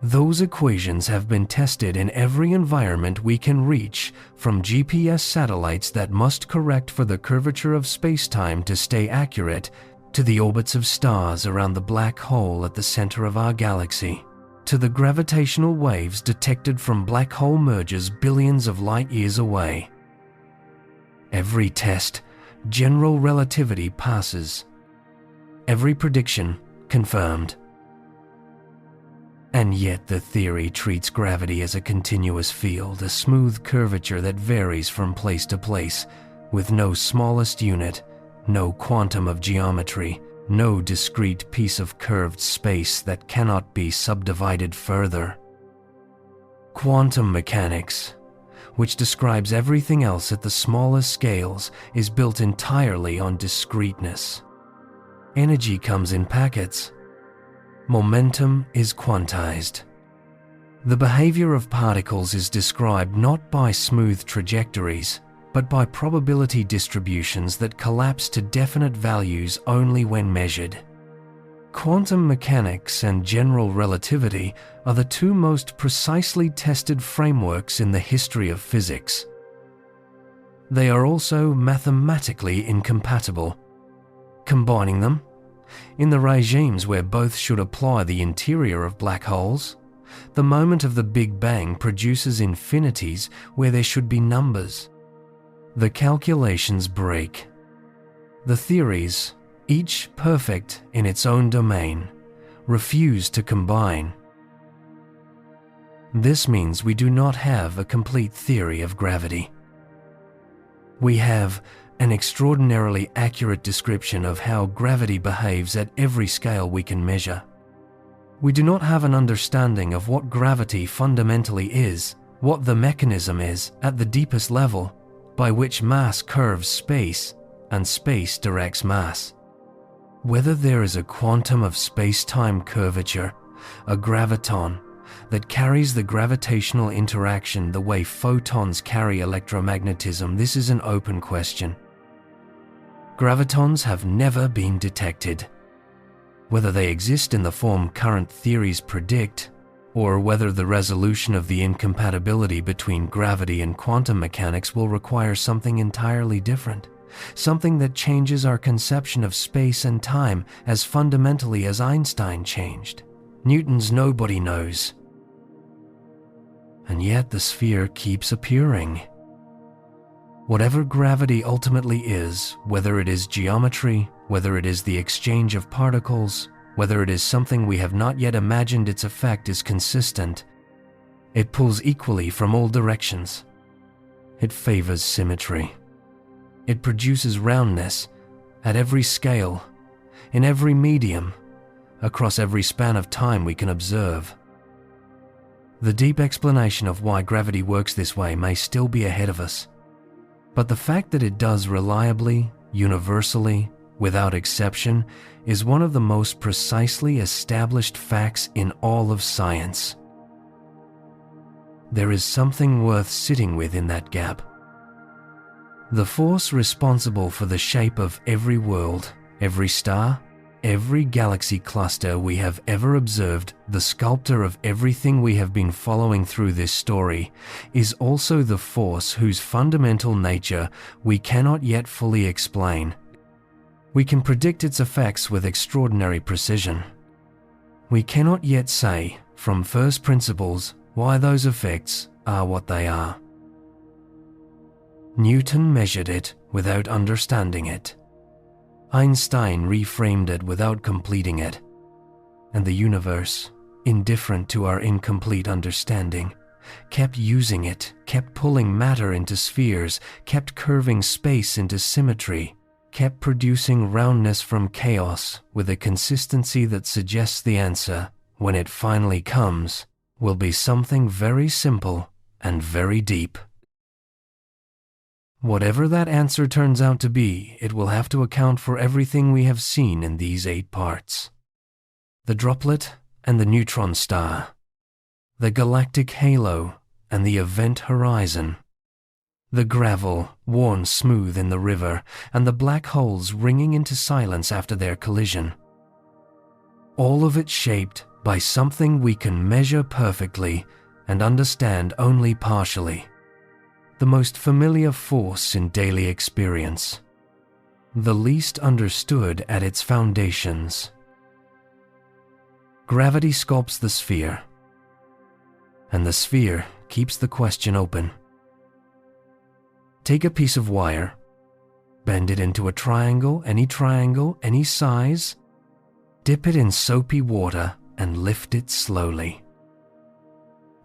Those equations have been tested in every environment we can reach, from GPS satellites that must correct for the curvature of spacetime to stay accurate, to the orbits of stars around the black hole at the center of our galaxy, to the gravitational waves detected from black hole mergers billions of light years away. Every test, general relativity passes. Every prediction confirmed. And yet the theory treats gravity as a continuous field, a smooth curvature that varies from place to place, with no smallest unit, no quantum of geometry, no discrete piece of curved space that cannot be subdivided further. Quantum mechanics, which describes everything else at the smallest scales, is built entirely on discreteness. Energy comes in packets. Momentum is quantized. The behavior of particles is described not by smooth trajectories, but by probability distributions that collapse to definite values only when measured. Quantum mechanics and general relativity are the two most precisely tested frameworks in the history of physics. They are also mathematically incompatible. Combining them, in the regimes where both should apply the interior of black holes, the moment of the Big Bang produces infinities where there should be numbers. The calculations break. The theories, each perfect in its own domain, refuse to combine. This means we do not have a complete theory of gravity. We have an extraordinarily accurate description of how gravity behaves at every scale we can measure. We do not have an understanding of what gravity fundamentally is, what the mechanism is at the deepest level, by which mass curves space and space directs mass. Whether there is a quantum of space-time curvature, a graviton, that carries the gravitational interaction the way photons carry electromagnetism, this is an open question. Gravitons have never been detected. Whether they exist in the form current theories predict, or whether the resolution of the incompatibility between gravity and quantum mechanics will require something entirely different, something that changes our conception of space and time as fundamentally as Einstein changed. Newton's nobody knows. And yet the sphere keeps appearing. Whatever gravity ultimately is, whether it is geometry, whether it is the exchange of particles, whether it is something we have not yet imagined, its effect is consistent. It pulls equally from all directions. It favors symmetry. It produces roundness at every scale, in every medium, across every span of time we can observe. The deep explanation of why gravity works this way may still be ahead of us. But the fact that it does reliably, universally, without exception, is one of the most precisely established facts in all of science. There is something worth sitting with in that gap. The force responsible for the shape of every world, every star, every galaxy cluster we have ever observed, the sculptor of everything we have been following through this story, is also the force whose fundamental nature we cannot yet fully explain. We can predict its effects with extraordinary precision. We cannot yet say, from first principles, why those effects are what they are. Newton measured it without understanding it. Einstein reframed it without completing it. And the universe, indifferent to our incomplete understanding, kept using it, kept pulling matter into spheres, kept curving space into symmetry, kept producing roundness from chaos with a consistency that suggests the answer, when it finally comes, will be something very simple and very deep. Whatever that answer turns out to be, it will have to account for everything we have seen in these 8 parts. The droplet and the neutron star, the galactic halo and the event horizon, the gravel worn smooth in the river, and the black holes ringing into silence after their collision. All of it shaped by something we can measure perfectly and understand only partially. The most familiar force in daily experience, the least understood at its foundations. Gravity sculpts the sphere, and the sphere keeps the question open. Take a piece of wire, bend it into a triangle, any size, dip it in soapy water and lift it slowly.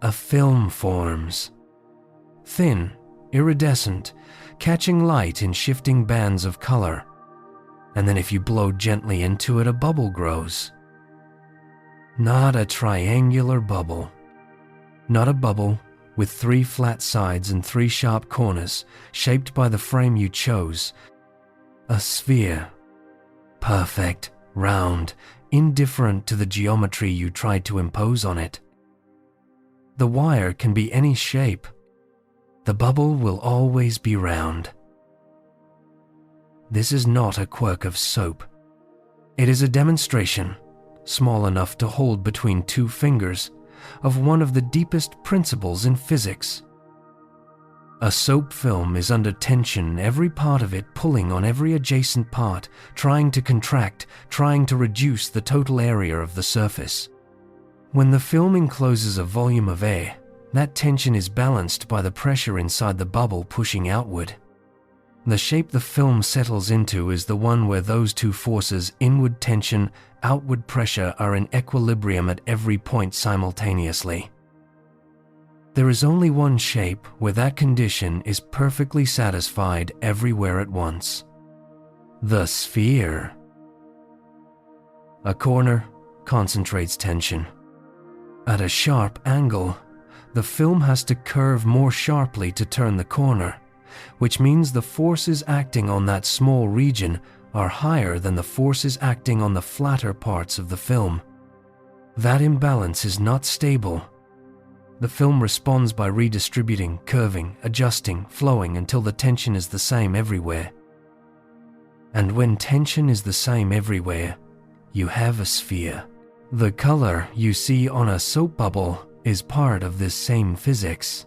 A film forms, thin, iridescent, catching light in shifting bands of color, and then if you blow gently into it, a bubble grows. Not a triangular bubble, not a bubble with 3 flat sides and 3 sharp corners shaped by the frame you chose. A sphere, perfect, round, indifferent to the geometry you tried to impose on it. The wire can be any shape. The bubble will always be round. This is not a quirk of soap. It is a demonstration, small enough to hold between 2 fingers, of one of the deepest principles in physics. A soap film is under tension, every part of it pulling on every adjacent part, trying to contract, trying to reduce the total area of the surface. When the film encloses a volume of air, that tension is balanced by the pressure inside the bubble pushing outward. The shape the film settles into is the one where those 2 forces, inward tension, outward pressure, are in equilibrium at every point simultaneously. There is only one shape where that condition is perfectly satisfied everywhere at once. The sphere. A corner concentrates tension. At a sharp angle, the film has to curve more sharply to turn the corner, which means the forces acting on that small region are higher than the forces acting on the flatter parts of the film. That imbalance is not stable. The film responds by redistributing, curving, adjusting, flowing until the tension is the same everywhere. And when tension is the same everywhere, you have a sphere. The color you see on a soap bubble is part of this same physics.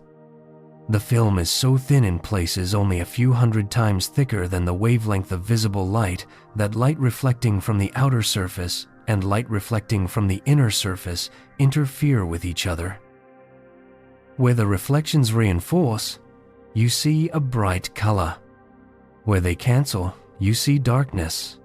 The film is so thin in places, only a few hundred times thicker than the wavelength of visible light, that light reflecting from the outer surface and light reflecting from the inner surface interfere with each other. Where the reflections reinforce, you see a bright color. Where they cancel, you see darkness.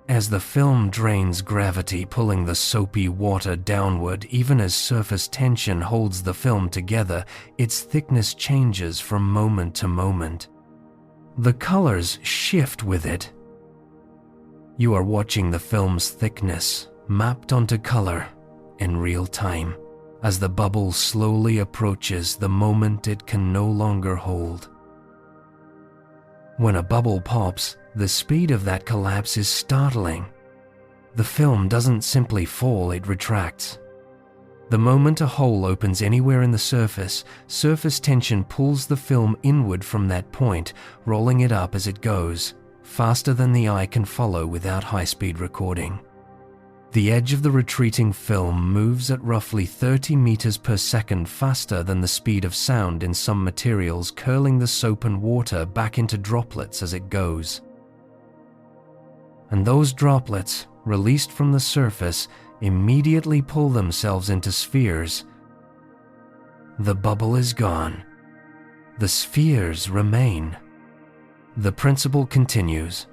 As the film drains gravity, pulling the soapy water downward, even as surface tension holds the film together, its thickness changes from moment to moment. The colors shift with it. You are watching the film's thickness mapped onto color in real time, as the bubble slowly approaches the moment it can no longer hold. When a bubble pops, the speed of that collapse is startling. The film doesn't simply fall, it retracts. The moment a hole opens anywhere in the surface tension pulls the film inward from that point, rolling it up as it goes, faster than the eye can follow without high-speed recording. The edge of the retreating film moves at roughly 30 meters per second faster than the speed of sound in some materials, curling the soap and water back into droplets as it goes. And those droplets, released from the surface, immediately pull themselves into spheres. The bubble is gone. The spheres remain. The principle continues.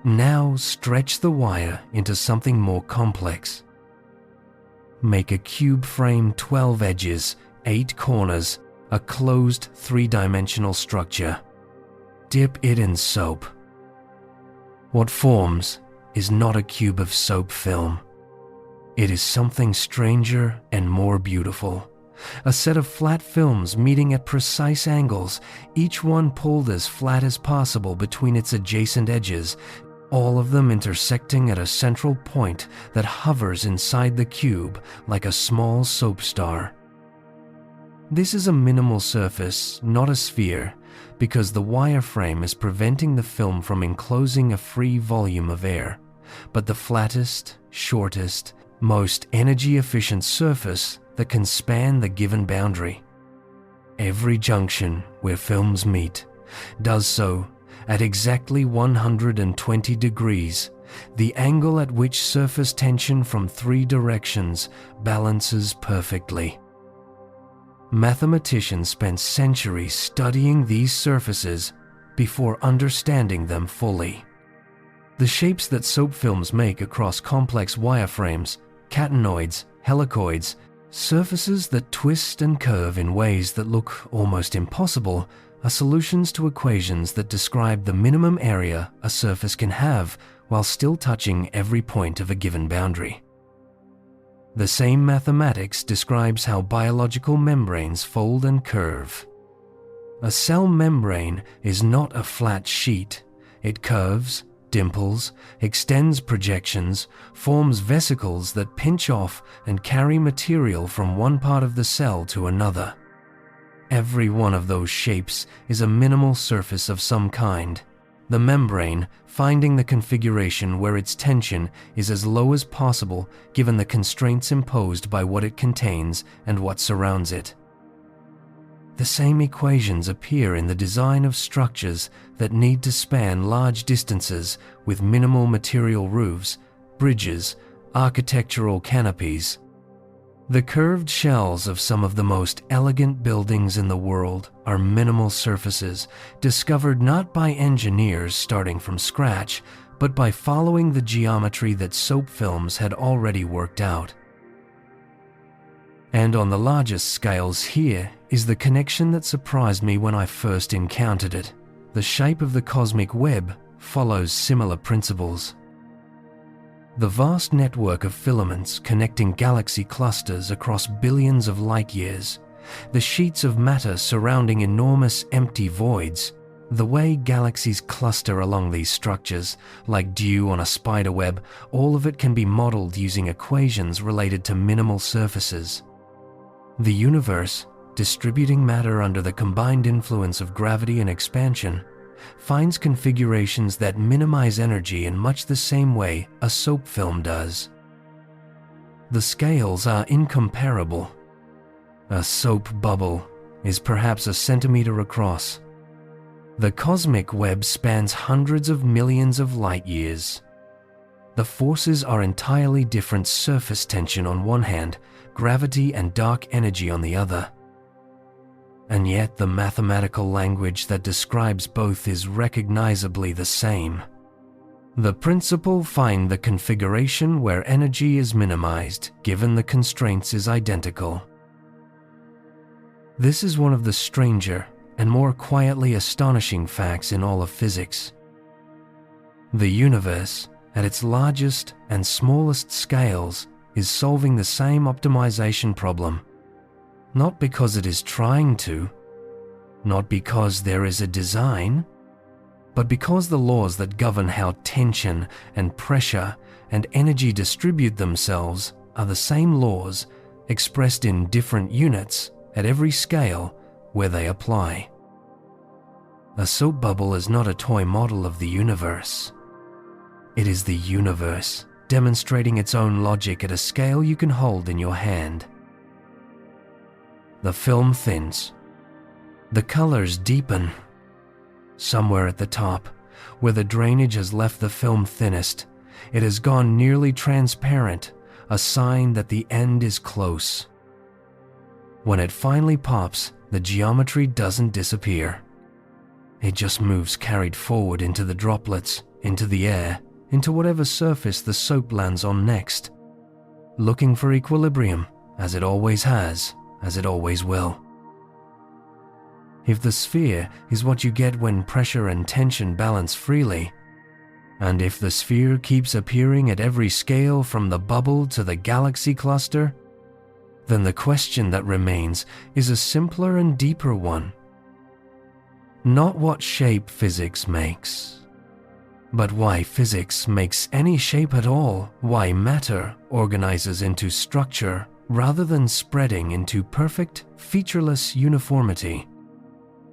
Now stretch the wire into something more complex. make a cube frame, 12 edges, 8 corners, a closed 3-dimensional structure. Dip it in soap. What forms is not a cube of soap film. It is something stranger and more beautiful. A set of flat films meeting at precise angles, each one pulled as flat as possible between its adjacent edges, all of them intersecting at a central point that hovers inside the cube like a small soap star. This is a minimal surface, not a sphere, because the wireframe is preventing the film from enclosing a free volume of air, but the flattest, shortest, most energy-efficient surface that can span the given boundary. Every junction where films meet does so at exactly 120 degrees, the angle at which surface tension from 3 directions balances perfectly. Mathematicians spent centuries studying these surfaces before understanding them fully. The shapes that soap films make across complex wireframes, catenoids, helicoids, surfaces that twist and curve in ways that look almost impossible, are solutions to equations that describe the minimum area a surface can have while still touching every point of a given boundary. The same mathematics describes how biological membranes fold and curve. A cell membrane is not a flat sheet. It curves, dimples, extends projections, forms vesicles that pinch off and carry material from one part of the cell to another. Every one of those shapes is a minimal surface of some kind, the membrane finding the configuration where its tension is as low as possible given the constraints imposed by what it contains and what surrounds it. The same equations appear in the design of structures that need to span large distances with minimal material roofs, bridges, architectural canopies. The curved shells of some of the most elegant buildings in the world are minimal surfaces discovered not by engineers starting from scratch, but by following the geometry that soap films had already worked out. And on the largest scales, here is the connection that surprised me when I first encountered it. The shape of the cosmic web follows similar principles. The vast network of filaments connecting galaxy clusters across billions of light years, the sheets of matter surrounding enormous empty voids, the way galaxies cluster along these structures, like dew on a spiderweb, all of it can be modeled using equations related to minimal surfaces. The universe, distributing matter under the combined influence of gravity and expansion, finds configurations that minimize energy in much the same way a soap film does. The scales are incomparable. A soap bubble is perhaps a centimeter across. The cosmic web spans hundreds of millions of light years. The forces are entirely different: surface tension on one hand, gravity and dark energy on the other. And yet the mathematical language that describes both is recognizably the same. The principle: find the configuration where energy is minimized, given the constraints, is identical. This is one of the stranger and more quietly astonishing facts in all of physics. The universe, at its largest and smallest scales, is solving the same optimization problem. Not because it is trying to, not because there is a design, but because the laws that govern how tension and pressure and energy distribute themselves are the same laws expressed in different units at every scale where they apply. A soap bubble is not a toy model of the universe. It is the universe, demonstrating its own logic at a scale you can hold in your hand. The film thins. The colors deepen. Somewhere at the top, where the drainage has left the film thinnest, it has gone nearly transparent, a sign that the end is close. When it finally pops, the geometry doesn't disappear. It just moves carried forward into the droplets, into the air, into whatever surface the soap lands on next. looking for equilibrium, as it always has, as it always will. If the sphere is what you get when pressure and tension balance freely, and if the sphere keeps appearing at every scale from the bubble to the galaxy cluster, then the question that remains is a simpler and deeper one. Not what shape physics makes, but why physics makes any shape at all, why matter organizes into structure rather than spreading into perfect, featureless uniformity.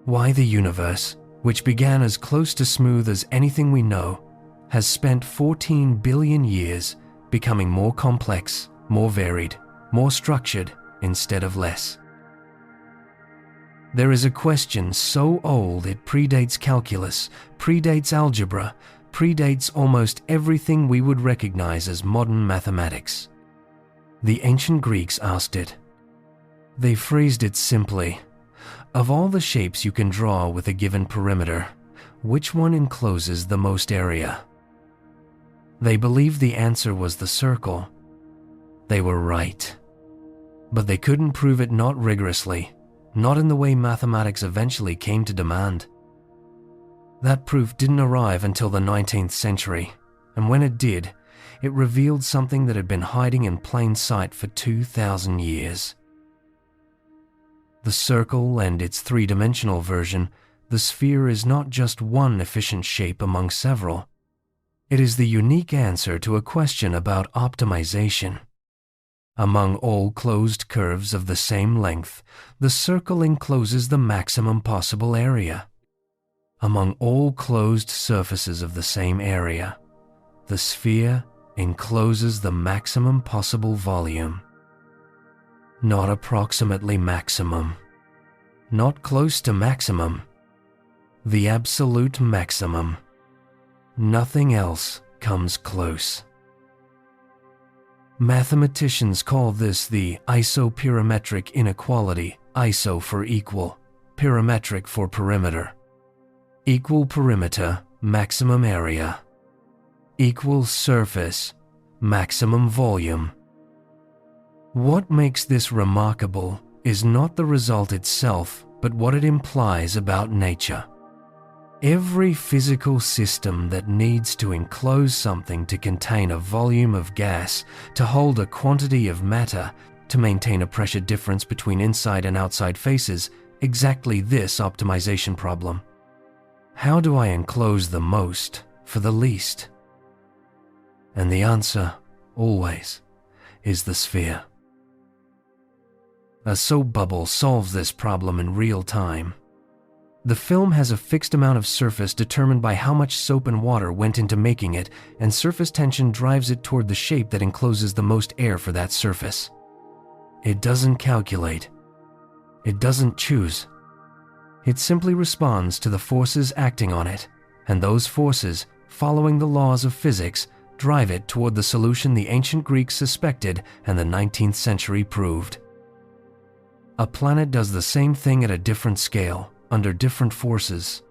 Why the universe, which began as close to smooth as anything we know, has spent 14 billion years becoming more complex, more varied, more structured instead of less. There is a question so old it predates calculus, predates algebra, predates almost everything we would recognize as modern mathematics. The ancient Greeks asked it. They phrased it simply: of all the shapes you can draw with a given perimeter, which one encloses the most area? They believed the answer was the circle. They were right. But they couldn't prove it, not rigorously, not in the way mathematics eventually came to demand. That proof didn't arrive until the 19th century, and when it did, it revealed something that had been hiding in plain sight for 2,000 years. The circle and its three-dimensional version, the sphere, is not just one efficient shape among several. It is the unique answer to a question about optimization. Among all closed curves of the same length, the circle encloses the maximum possible area. Among all closed surfaces of the same area, the sphere encloses the maximum possible volume. Not approximately maximum, not close to maximum, the absolute maximum. Nothing else comes close. Mathematicians call this the isoparametric inequality, iso for equal, parametric for perimeter. Equal perimeter, maximum area. Equal surface, maximum volume. What makes this remarkable is not the result itself, but what it implies about nature. Every physical system that needs to enclose something to contain a volume of gas, to hold a quantity of matter, to maintain a pressure difference between inside and outside faces exactly this optimization problem. How do I enclose the most for the least? And the answer, always, is the sphere. A soap bubble solves this problem in real time. The film has a fixed amount of surface determined by how much soap and water went into making it, and surface tension drives it toward the shape that encloses the most air for that surface. It doesn't calculate. It doesn't choose. It simply responds to the forces acting on it, and those forces, following the laws of physics, drive it toward the solution the ancient Greeks suspected and the 19th century proved. A planet does the same thing at a different scale, under different forces.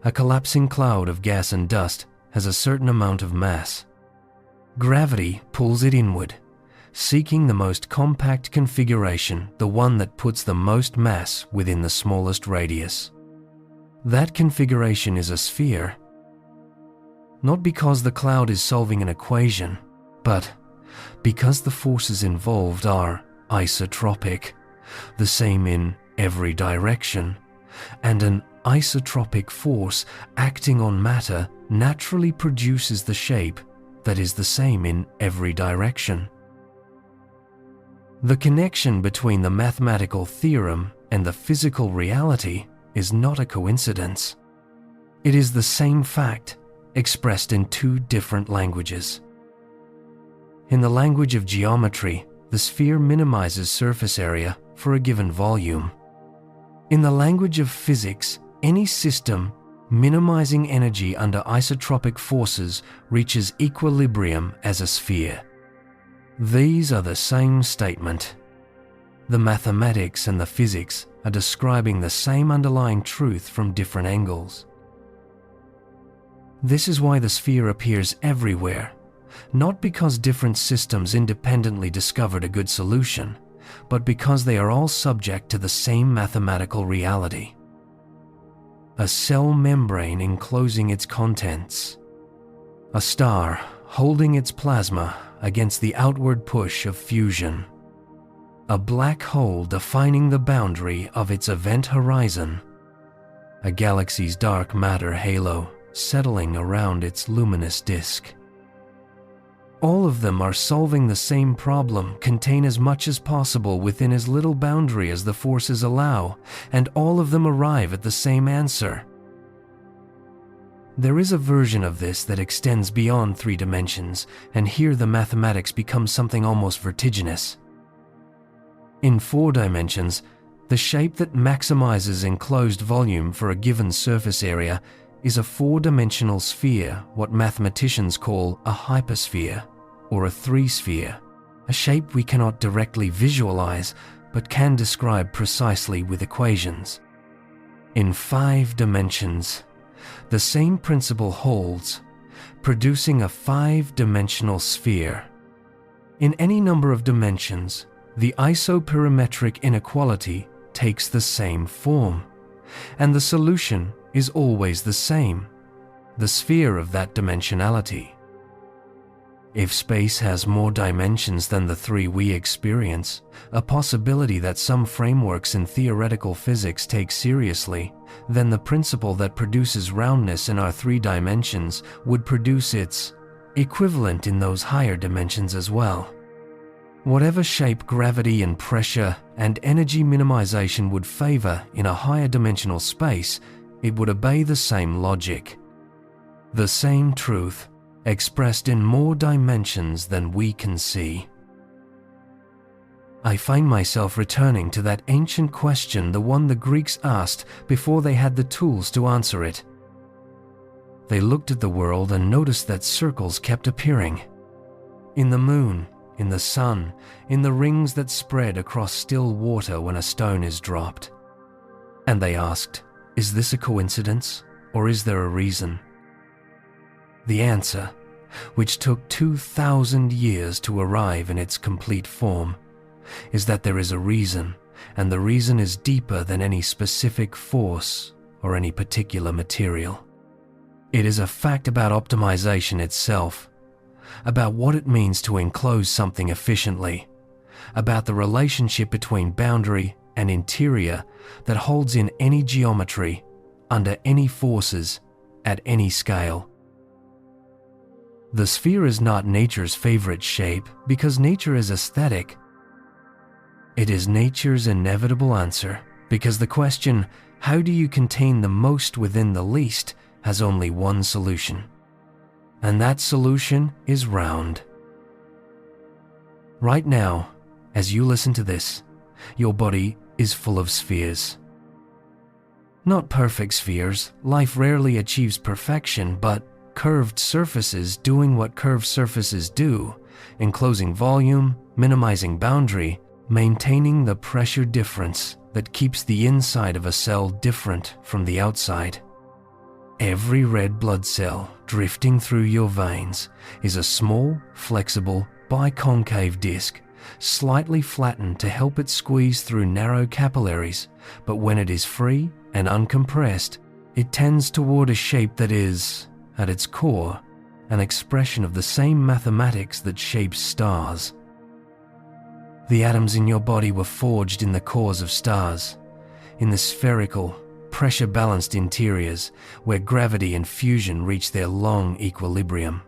A collapsing cloud of gas and dust has a certain amount of mass. Gravity pulls it inward, seeking the most compact configuration, the one that puts the most mass within the smallest radius. That configuration is a sphere. Not because the cloud is solving an equation, but because the forces involved are isotropic, the same in every direction, and an isotropic force acting on matter naturally produces the shape that is the same in every direction. The connection between the mathematical theorem and the physical reality is not a coincidence. It is the same fact, expressed in two different languages. In the language of geometry, the sphere minimizes surface area for a given volume. In the language of physics, any system minimizing energy under isotropic forces reaches equilibrium as a sphere. These are the same statement. The mathematics and the physics are describing the same underlying truth from different angles. This is why the sphere appears everywhere, not because different systems independently discovered a good solution, but because they are all subject to the same mathematical reality. A cell membrane enclosing its contents. A star holding its plasma against the outward push of fusion. A black hole defining the boundary of its event horizon. A galaxy's dark matter halo settling around its luminous disk. All of them are solving the same problem, contain as much as possible within as little boundary as the forces allow, and all of them arrive at the same answer. There is a version of this that extends beyond 3 dimensions, and here the mathematics becomes something almost vertiginous. In 4 dimensions, the shape that maximizes enclosed volume for a given surface area is a 4-dimensional sphere, what mathematicians call a hypersphere, or a 3-sphere, a shape we cannot directly visualize but can describe precisely with equations. In 5 dimensions, the same principle holds, producing a 5-dimensional sphere. In any number of dimensions, the isoparametric inequality takes the same form, and the solution is always the same, the sphere of that dimensionality. If space has more dimensions than the 3 we experience, a possibility that some frameworks in theoretical physics take seriously, then the principle that produces roundness in our 3 dimensions would produce its equivalent in those higher dimensions as well. Whatever shape gravity and pressure and energy minimization would favor in a higher dimensional space, it would obey the same logic. The same truth, expressed in more dimensions than we can see. I find myself returning to that ancient question, the one the Greeks asked before they had the tools to answer it. They looked at the world and noticed that circles kept appearing. In the moon, in the sun, in the rings that spread across still water when a stone is dropped. And they asked, is this a coincidence, or is there a reason? The answer, which took 2,000 years to arrive in its complete form, is that there is a reason, and the reason is deeper than any specific force or any particular material. It is a fact about optimization itself, about what it means to enclose something efficiently, about the relationship between boundary and interior that holds in any geometry, under any forces, at any scale. The sphere is not nature's favorite shape because nature is aesthetic. It is nature's inevitable answer because the question, how do you contain the most within the least, has only one solution. And that solution is round. Right now, as you listen to this, your body is full of spheres. Not perfect spheres, life rarely achieves perfection, but curved surfaces doing what curved surfaces do, enclosing volume, minimizing boundary, maintaining the pressure difference that keeps the inside of a cell different from the outside. Every red blood cell drifting through your veins is a small, flexible, biconcave disc, slightly flattened to help it squeeze through narrow capillaries, but when it is free and uncompressed, it tends toward a shape that is, at its core, an expression of the same mathematics that shapes stars. The atoms in your body were forged in the cores of stars, in the spherical, pressure-balanced interiors where gravity and fusion reach their long equilibrium.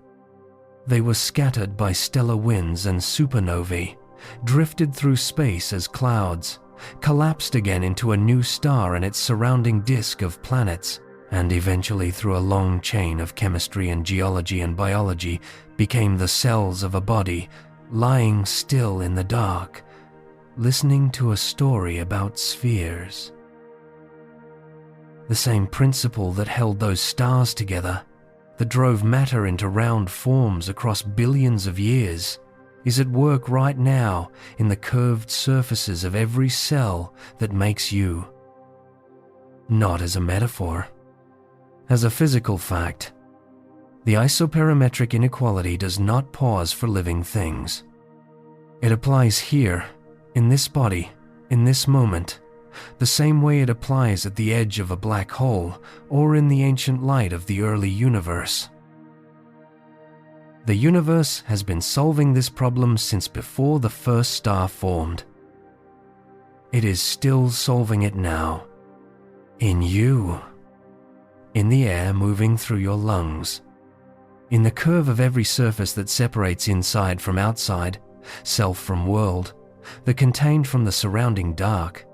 They were scattered by stellar winds and supernovae, drifted through space as clouds, collapsed again into a new star and its surrounding disk of planets, and eventually through a long chain of chemistry and geology and biology became the cells of a body lying still in the dark, listening to a story about spheres. The same principle that held those stars together, that drove matter into round forms across billions of years, is at work right now in the curved surfaces of every cell that makes you. Not as a metaphor, as a physical fact. The isoparametric inequality does not pause for living things. It applies here, in this body, in this moment, the same way it applies at the edge of a black hole or in the ancient light of the early universe. The universe has been solving this problem since before the first star formed. It is still solving it now. In you. In the air moving through your lungs. In the curve of every surface that separates inside from outside, self from world, the contained from the surrounding dark.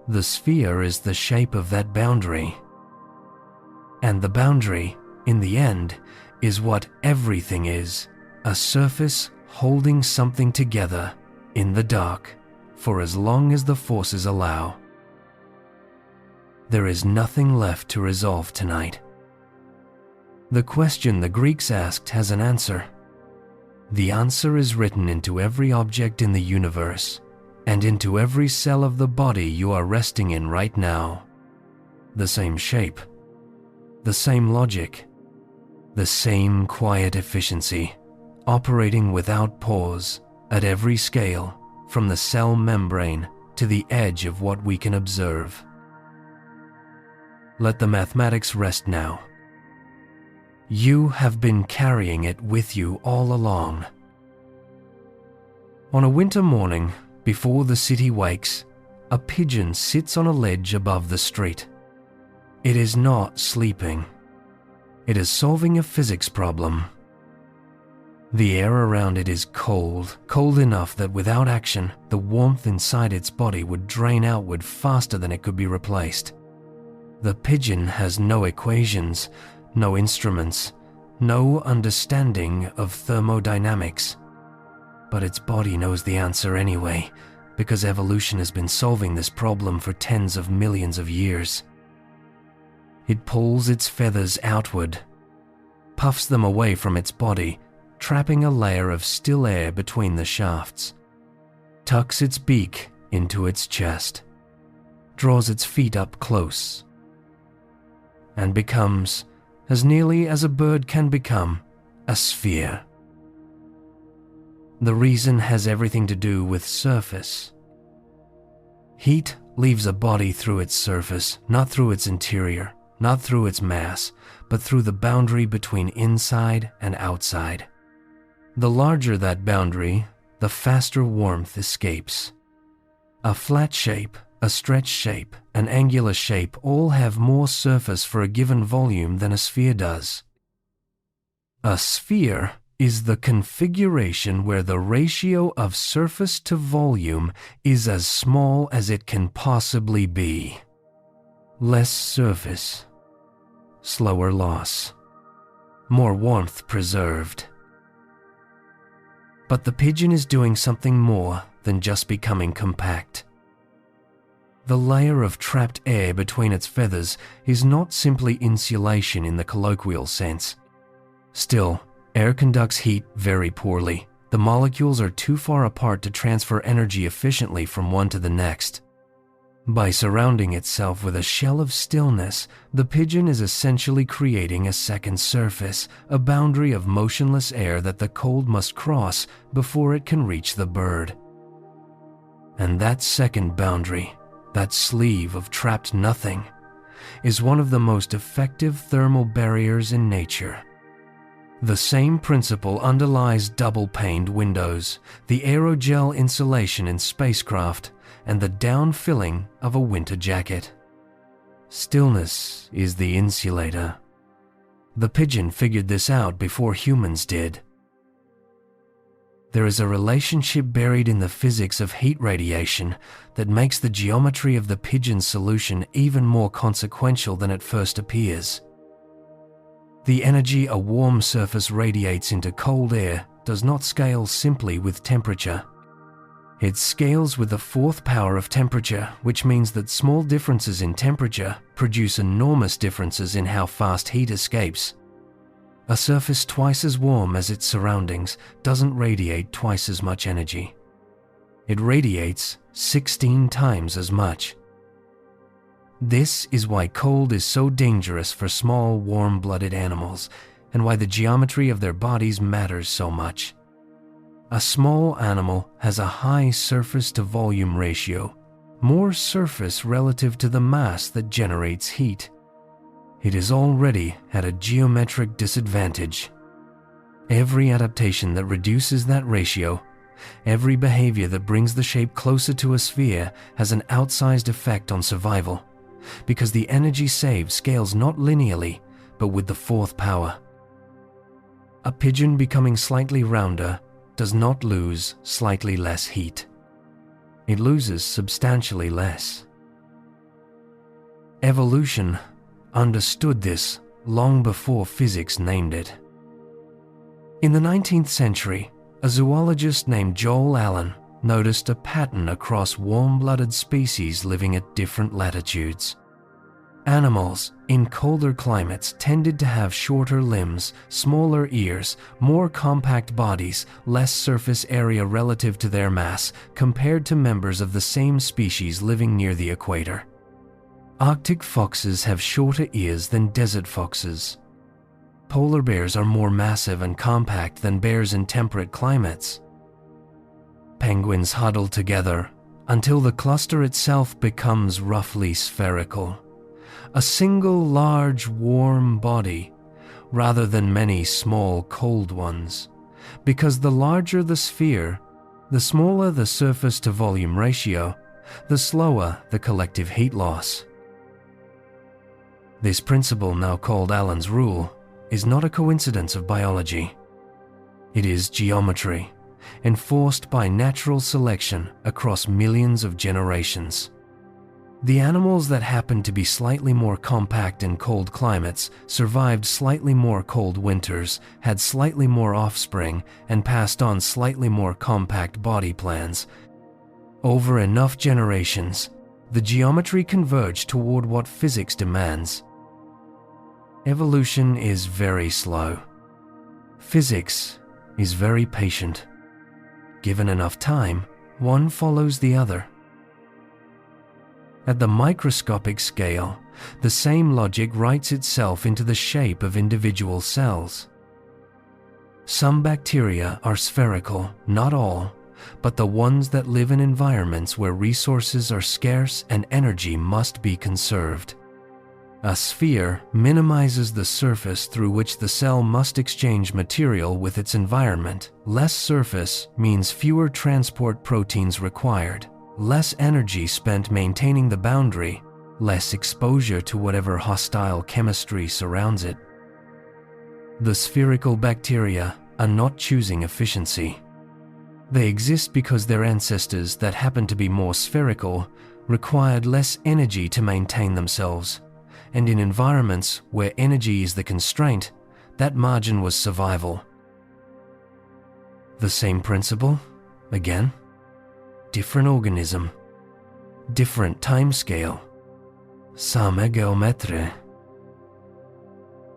The sphere is the shape of that boundary. And the boundary, in the end, is what everything is, a surface holding something together in the dark for as long as the forces allow. There is nothing left to resolve tonight. The question the Greeks asked has an answer. The answer is written into every object in the universe and into every cell of the body you are resting in right now. The same shape, the same logic, the same quiet efficiency, operating without pause at every scale, from the cell membrane to the edge of what we can observe. Let the mathematics rest now. You have been carrying it with you all along. On a winter morning, before the city wakes, a pigeon sits on a ledge above the street. It is not sleeping. It is solving a physics problem. The air around it is cold, cold enough that without action, the warmth inside its body would drain outward faster than it could be replaced. The pigeon has no equations, no instruments, no understanding of thermodynamics. But its body knows the answer anyway, because evolution has been solving this problem for tens of millions of years. It pulls its feathers outward, puffs them away from its body, trapping a layer of still air between the shafts, tucks its beak into its chest, draws its feet up close, and becomes, as nearly as a bird can become, a sphere. The reason has everything to do with surface. Heat leaves a body through its surface, not through its interior, not through its mass, but through the boundary between inside and outside. The larger that boundary, the faster warmth escapes. A flat shape, a stretched shape, an angular shape all have more surface for a given volume than a sphere does. A sphere is the configuration where the ratio of surface to volume is as small as it can possibly be. Less surface, slower loss, more warmth preserved. But the pigeon is doing something more than just becoming compact. The layer of trapped air between its feathers is not simply insulation in the colloquial sense. Still, air conducts heat very poorly. The molecules are too far apart to transfer energy efficiently from one to the next. By surrounding itself with a shell of stillness, the pigeon is essentially creating a second surface, a boundary of motionless air that the cold must cross before it can reach the bird. And that second boundary, that sleeve of trapped nothing, is one of the most effective thermal barriers in nature. The same principle underlies double-paned windows, the aerogel insulation in spacecraft, and the down-filling of a winter jacket. Stillness is the insulator. The pigeon figured this out before humans did. There is a relationship buried in the physics of heat radiation that makes the geometry of the pigeon's solution even more consequential than it first appears. The energy a warm surface radiates into cold air does not scale simply with temperature. It scales with the fourth power of temperature, which means that small differences in temperature produce enormous differences in how fast heat escapes. A surface twice as warm as its surroundings doesn't radiate twice as much energy. It radiates 16 times as much. This is why cold is so dangerous for small, warm-blooded animals, and why the geometry of their bodies matters so much. A small animal has a high surface-to-volume ratio, more surface relative to the mass that generates heat. It is already at a geometric disadvantage. Every adaptation that reduces that ratio, every behavior that brings the shape closer to a sphere has an outsized effect on survival, because the energy saved scales not linearly, but with the fourth power. A pigeon becoming slightly rounder does not lose slightly less heat. It loses substantially less. Evolution understood this long before physics named it. In the 19th century, a zoologist named Joel Allen noticed a pattern across warm-blooded species living at different latitudes. Animals in colder climates tended to have shorter limbs, smaller ears, more compact bodies, less surface area relative to their mass compared to members of the same species living near the equator. Arctic foxes have shorter ears than desert foxes. Polar bears are more massive and compact than bears in temperate climates. Penguins huddle together until the cluster itself becomes roughly spherical. A single large warm body rather than many small cold ones, because the larger the sphere, the smaller the surface to volume ratio, the slower the collective heat loss. This principle, now called Allen's rule, is not a coincidence of biology. It is geometry, enforced by natural selection across millions of generations. The animals that happened to be slightly more compact in cold climates survived slightly more cold winters, had slightly more offspring, and passed on slightly more compact body plans. Over enough generations, the geometry converged toward what physics demands. Evolution is very slow. Physics is very patient. Given enough time, one follows the other. At the microscopic scale, the same logic writes itself into the shape of individual cells. Some bacteria are spherical, not all, but the ones that live in environments where resources are scarce and energy must be conserved. A sphere minimizes the surface through which the cell must exchange material with its environment. Less surface means fewer transport proteins required, less energy spent maintaining the boundary, less exposure to whatever hostile chemistry surrounds it. The spherical bacteria are not choosing efficiency. They exist because their ancestors that happen to be more spherical required less energy to maintain themselves, and in environments where energy is the constraint, that margin was survival. The same principle, again. Different organism, different timescale, same geometry.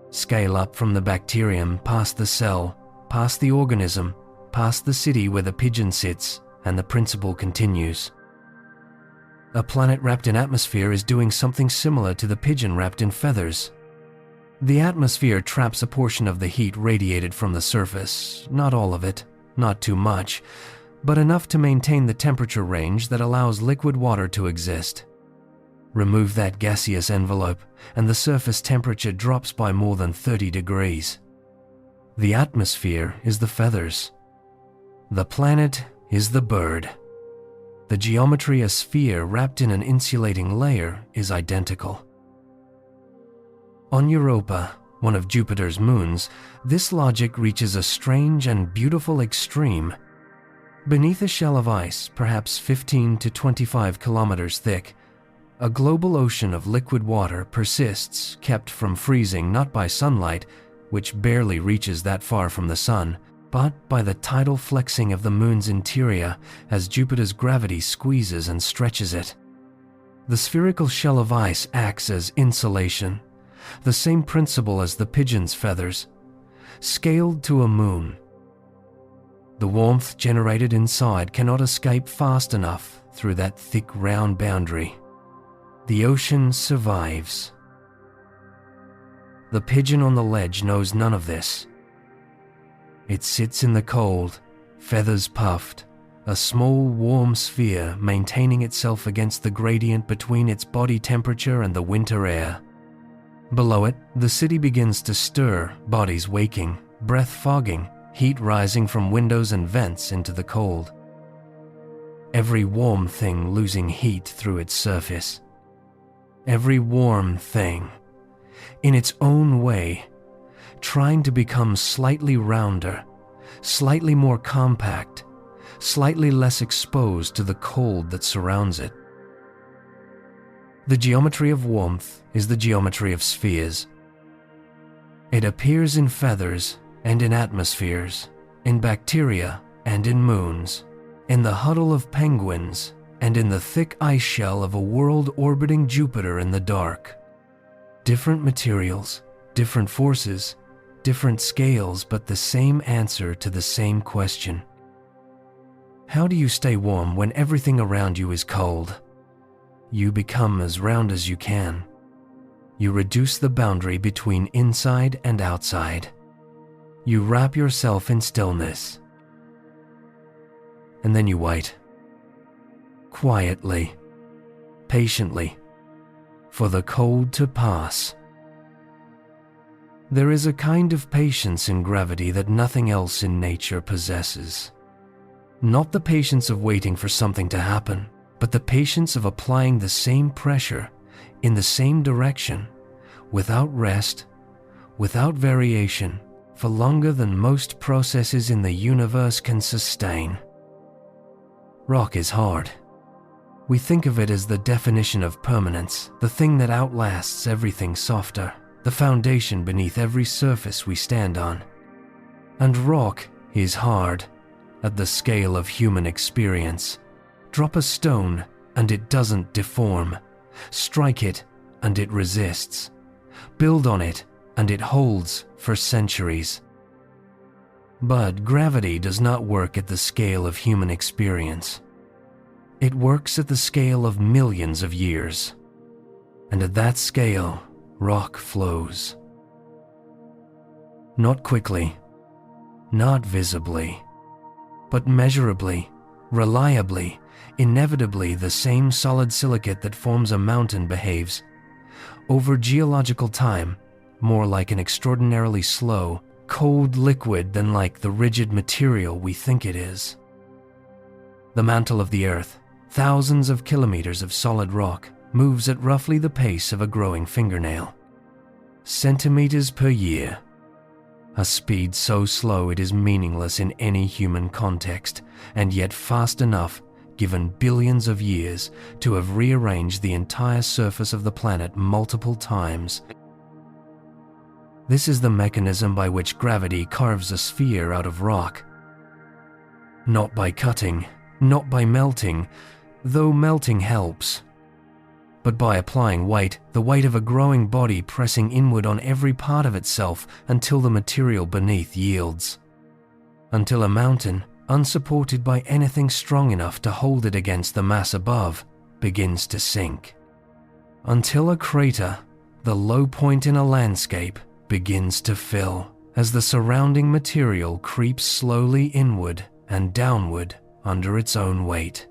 Scale up from the bacterium past the cell, past the organism, past the city where the pigeon sits, and the principle continues. A planet wrapped in atmosphere is doing something similar to the pigeon wrapped in feathers. The atmosphere traps a portion of the heat radiated from the surface, not all of it, not too much, but enough to maintain the temperature range that allows liquid water to exist. Remove that gaseous envelope, and the surface temperature drops by more than 30 degrees. The atmosphere is the feathers. The planet is the bird. The geometry of a sphere wrapped in an insulating layer is identical. On Europa, one of Jupiter's moons, this logic reaches a strange and beautiful extreme. Beneath a shell of ice, perhaps 15 to 25 kilometers thick, a global ocean of liquid water persists, kept from freezing not by sunlight, which barely reaches that far from the sun, but by the tidal flexing of the moon's interior as Jupiter's gravity squeezes and stretches it. The spherical shell of ice acts as insulation, the same principle as the pigeon's feathers, scaled to a moon. The warmth generated inside cannot escape fast enough through that thick round boundary. The ocean survives. The pigeon on the ledge knows none of this. It sits in the cold, feathers puffed, a small warm sphere maintaining itself against the gradient between its body temperature and the winter air. Below it, the city begins to stir, bodies waking, breath fogging, heat rising from windows and vents into the cold. Every warm thing losing heat through its surface. Every warm thing, in its own way, trying to become slightly rounder, slightly more compact, slightly less exposed to the cold that surrounds it. The geometry of warmth is the geometry of spheres. It appears in feathers and in atmospheres, in bacteria and in moons, in the huddle of penguins and in the thick ice shell of a world orbiting Jupiter in the dark. Different materials, different forces, different scales, but the same answer to the same question. How do you stay warm when everything around you is cold? You become as round as you can. You reduce the boundary between inside and outside. You wrap yourself in stillness. And then you wait. Quietly, patiently, for the cold to pass. There is a kind of patience in gravity that nothing else in nature possesses. Not the patience of waiting for something to happen, but the patience of applying the same pressure in the same direction, without rest, without variation, for longer than most processes in the universe can sustain. Rock is hard. We think of it as the definition of permanence, the thing that outlasts everything softer, the foundation beneath every surface we stand on. And rock is hard, at the scale of human experience. Drop a stone and it doesn't deform. Strike it and it resists. Build on it and it holds for centuries. But gravity does not work at the scale of human experience. It works at the scale of millions of years. And at that scale, rock flows. Not quickly, not visibly, but measurably, reliably, inevitably the same solid silicate that forms a mountain behaves, over geological time, more like an extraordinarily slow, cold liquid than like the rigid material we think it is. The mantle of the Earth, thousands of kilometers of solid rock, moves at roughly the pace of a growing fingernail. Centimeters per year. A speed so slow it is meaningless in any human context, and yet fast enough, given billions of years, to have rearranged the entire surface of the planet multiple times. This is the mechanism by which gravity carves a sphere out of rock. Not by cutting, not by melting, though melting helps, but by applying weight, the weight of a growing body pressing inward on every part of itself until the material beneath yields. Until a mountain, unsupported by anything strong enough to hold it against the mass above, begins to sink. Until a crater, the low point in a landscape, begins to fill as the surrounding material creeps slowly inward and downward under its own weight.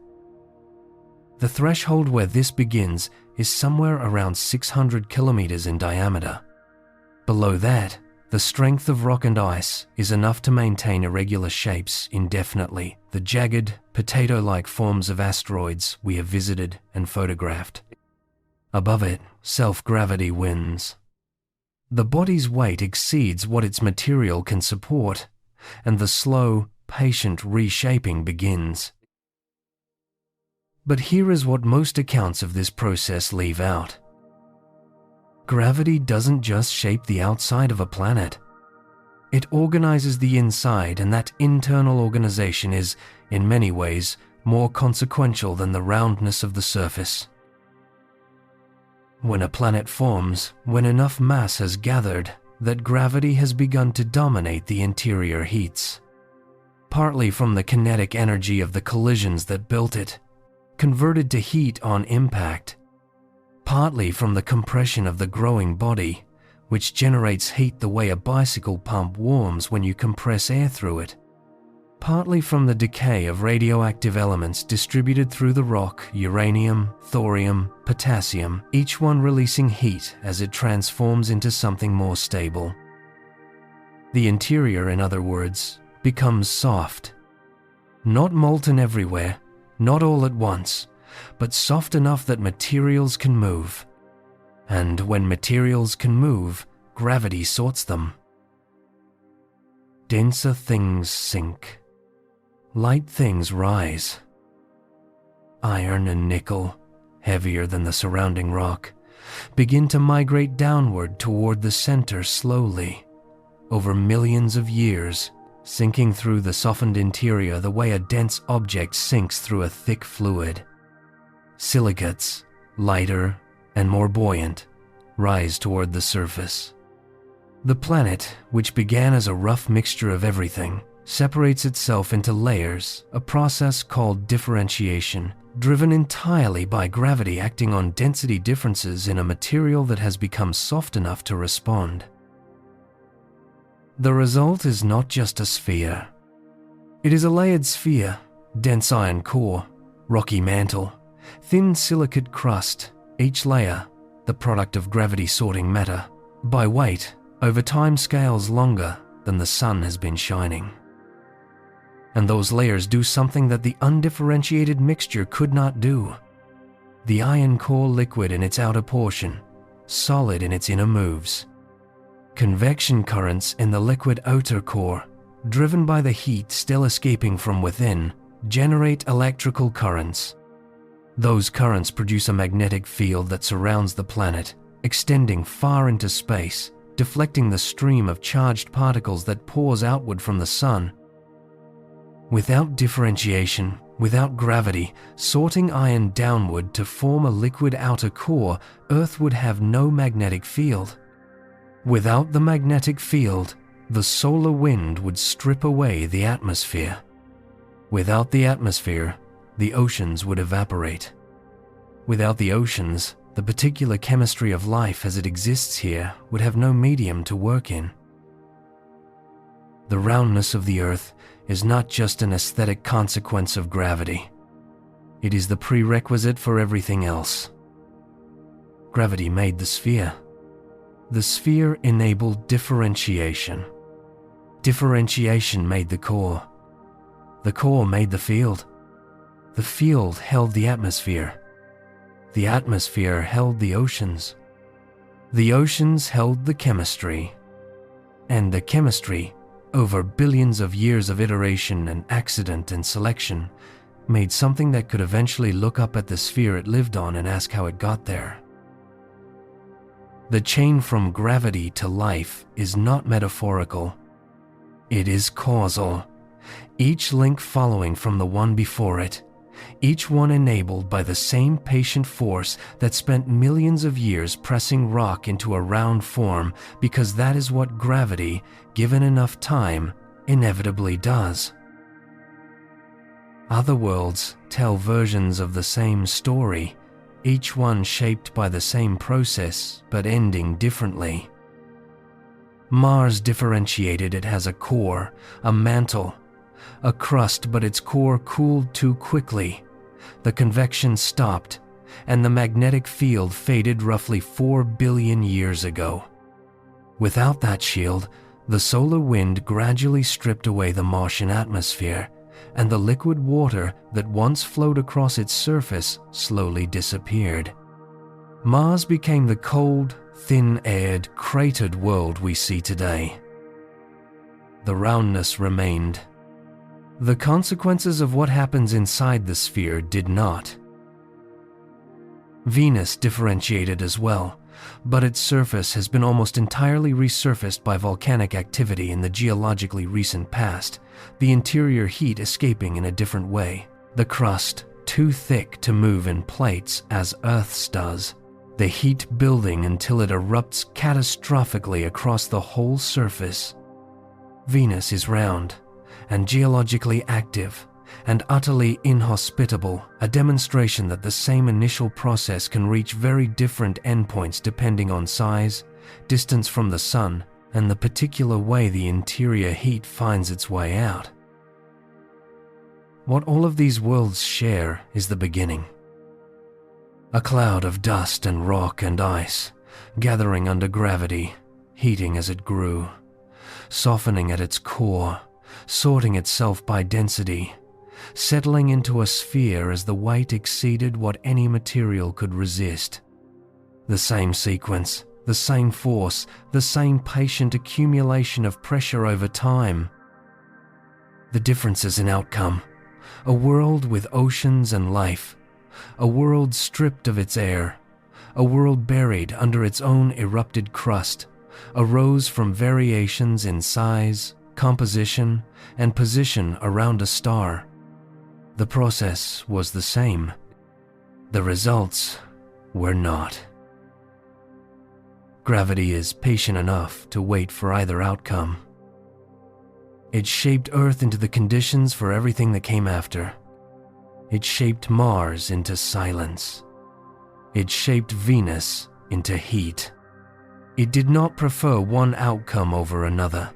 The threshold where this begins is somewhere around 600 kilometers in diameter. Below that, the strength of rock and ice is enough to maintain irregular shapes indefinitely, the jagged, potato-like forms of asteroids we have visited and photographed. Above it, self-gravity wins. The body's weight exceeds what its material can support, and the slow, patient reshaping begins. But here is what most accounts of this process leave out. Gravity doesn't just shape the outside of a planet. It organizes the inside, and that internal organization is, in many ways, more consequential than the roundness of the surface. When a planet forms, when enough mass has gathered, that gravity has begun to dominate the interior heats. Partly from the kinetic energy of the collisions that built it, converted to heat on impact, partly from the compression of the growing body, which generates heat the way a bicycle pump warms when you compress air through it, partly from the decay of radioactive elements distributed through the rock, uranium, thorium, potassium, each one releasing heat as it transforms into something more stable. The interior, in other words, becomes soft. Not molten everywhere, not all at once, but soft enough that materials can move. And when materials can move, gravity sorts them. Denser things sink. Light things rise. Iron and nickel, heavier than the surrounding rock, begin to migrate downward toward the center slowly, over millions of years, sinking through the softened interior the way a dense object sinks through a thick fluid. Silicates, lighter and more buoyant, rise toward the surface. The planet, which began as a rough mixture of everything, separates itself into layers, a process called differentiation, driven entirely by gravity acting on density differences in a material that has become soft enough to respond. The result is not just a sphere. It is a layered sphere, dense iron core, rocky mantle, thin silicate crust, each layer, the product of gravity-sorting matter, by weight, over time scales longer than the sun has been shining. And those layers do something that the undifferentiated mixture could not do. The iron core liquid in its outer portion, solid in its inner moves. Convection currents in the liquid outer core, driven by the heat still escaping from within, generate electrical currents. Those currents produce a magnetic field that surrounds the planet, extending far into space, deflecting the stream of charged particles that pours outward from the sun. Without differentiation, without gravity, sorting iron downward to form a liquid outer core, Earth would have no magnetic field. Without the magnetic field, the solar wind would strip away the atmosphere. Without the atmosphere, the oceans would evaporate. Without the oceans, the particular chemistry of life as it exists here would have no medium to work in. The roundness of the Earth is not just an aesthetic consequence of gravity. It is the prerequisite for everything else. Gravity made the sphere. The sphere enabled differentiation. Differentiation made the core. The core made the field. The field held the atmosphere. The atmosphere held the oceans. The oceans held the chemistry. And the chemistry, over billions of years of iteration and accident and selection, made something that could eventually look up at the sphere it lived on and ask how it got there. The chain from gravity to life is not metaphorical. It is causal, each link following from the one before it, each one enabled by the same patient force that spent millions of years pressing rock into a round form, because that is what gravity, given enough time, inevitably does. Other worlds tell versions of the same story, each one shaped by the same process but ending differently. Mars differentiated. It has a core, a mantle, a crust, but its core cooled too quickly. The convection stopped, and the magnetic field faded roughly 4 billion years ago. Without that shield, the solar wind gradually stripped away the Martian atmosphere, and the liquid water that once flowed across its surface slowly disappeared. Mars became the cold, thin-aired, cratered world we see today. The roundness remained. The consequences of what happens inside the sphere did not. Venus differentiated as well, but its surface has been almost entirely resurfaced by volcanic activity in the geologically recent past, the interior heat escaping in a different way, the crust too thick to move in plates as Earth's does, the heat building until it erupts catastrophically across the whole surface. Venus is round and geologically active, and utterly inhospitable, a demonstration that the same initial process can reach very different endpoints depending on size, distance from the sun, and the particular way the interior heat finds its way out. What all of these worlds share is the beginning. A cloud of dust and rock and ice, gathering under gravity, heating as it grew, softening at its core, sorting itself by density, settling into a sphere as the weight exceeded what any material could resist. The same sequence, the same force, the same patient accumulation of pressure over time. The differences in outcome: a world with oceans and life, a world stripped of its air, a world buried under its own erupted crust, arose from variations in size, composition, and position around a star. The process was the same. The results were not. Gravity is patient enough to wait for either outcome. It shaped Earth into the conditions for everything that came after. It shaped Mars into silence. It shaped Venus into heat. It did not prefer one outcome over another.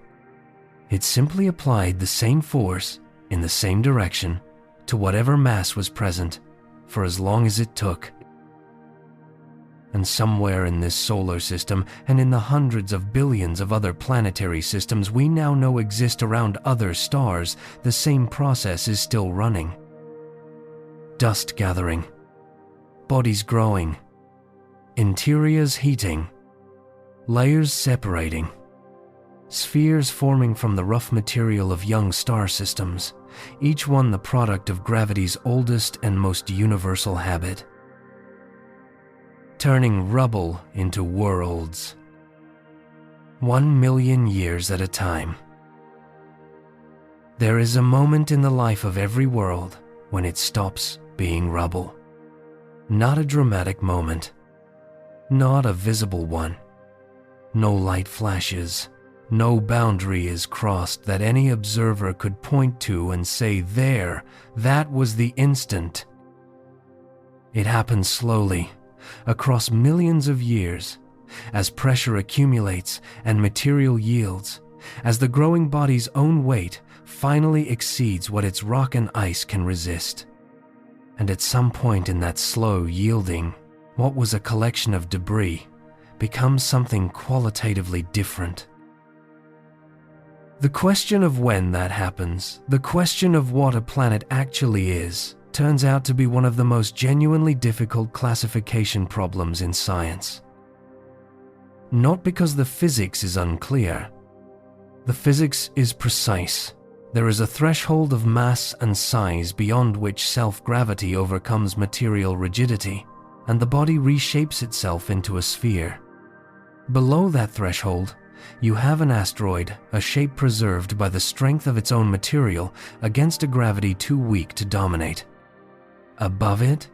It simply applied the same force in the same direction to whatever mass was present for as long as it took. And somewhere in this solar system and in the hundreds of billions of other planetary systems we now know exist around other stars, the same process is still running. Dust gathering, bodies growing, interiors heating, layers separating, spheres forming from the rough material of young star systems, each one the product of gravity's oldest and most universal habit. Turning rubble into worlds. 1,000,000 years at a time. There is a moment in the life of every world when it stops being rubble. Not a dramatic moment. Not a visible one. No light flashes. No boundary is crossed that any observer could point to and say, "There, that was the instant." It happens slowly, across millions of years, as pressure accumulates and material yields, as the growing body's own weight finally exceeds what its rock and ice can resist. And at some point in that slow yielding, what was a collection of debris becomes something qualitatively different. The question of when that happens, the question of what a planet actually is, turns out to be one of the most genuinely difficult classification problems in science. Not because the physics is unclear. The physics is precise. There is a threshold of mass and size beyond which self-gravity overcomes material rigidity, and the body reshapes itself into a sphere. Below that threshold, you have an asteroid, a shape preserved by the strength of its own material against a gravity too weak to dominate. Above it,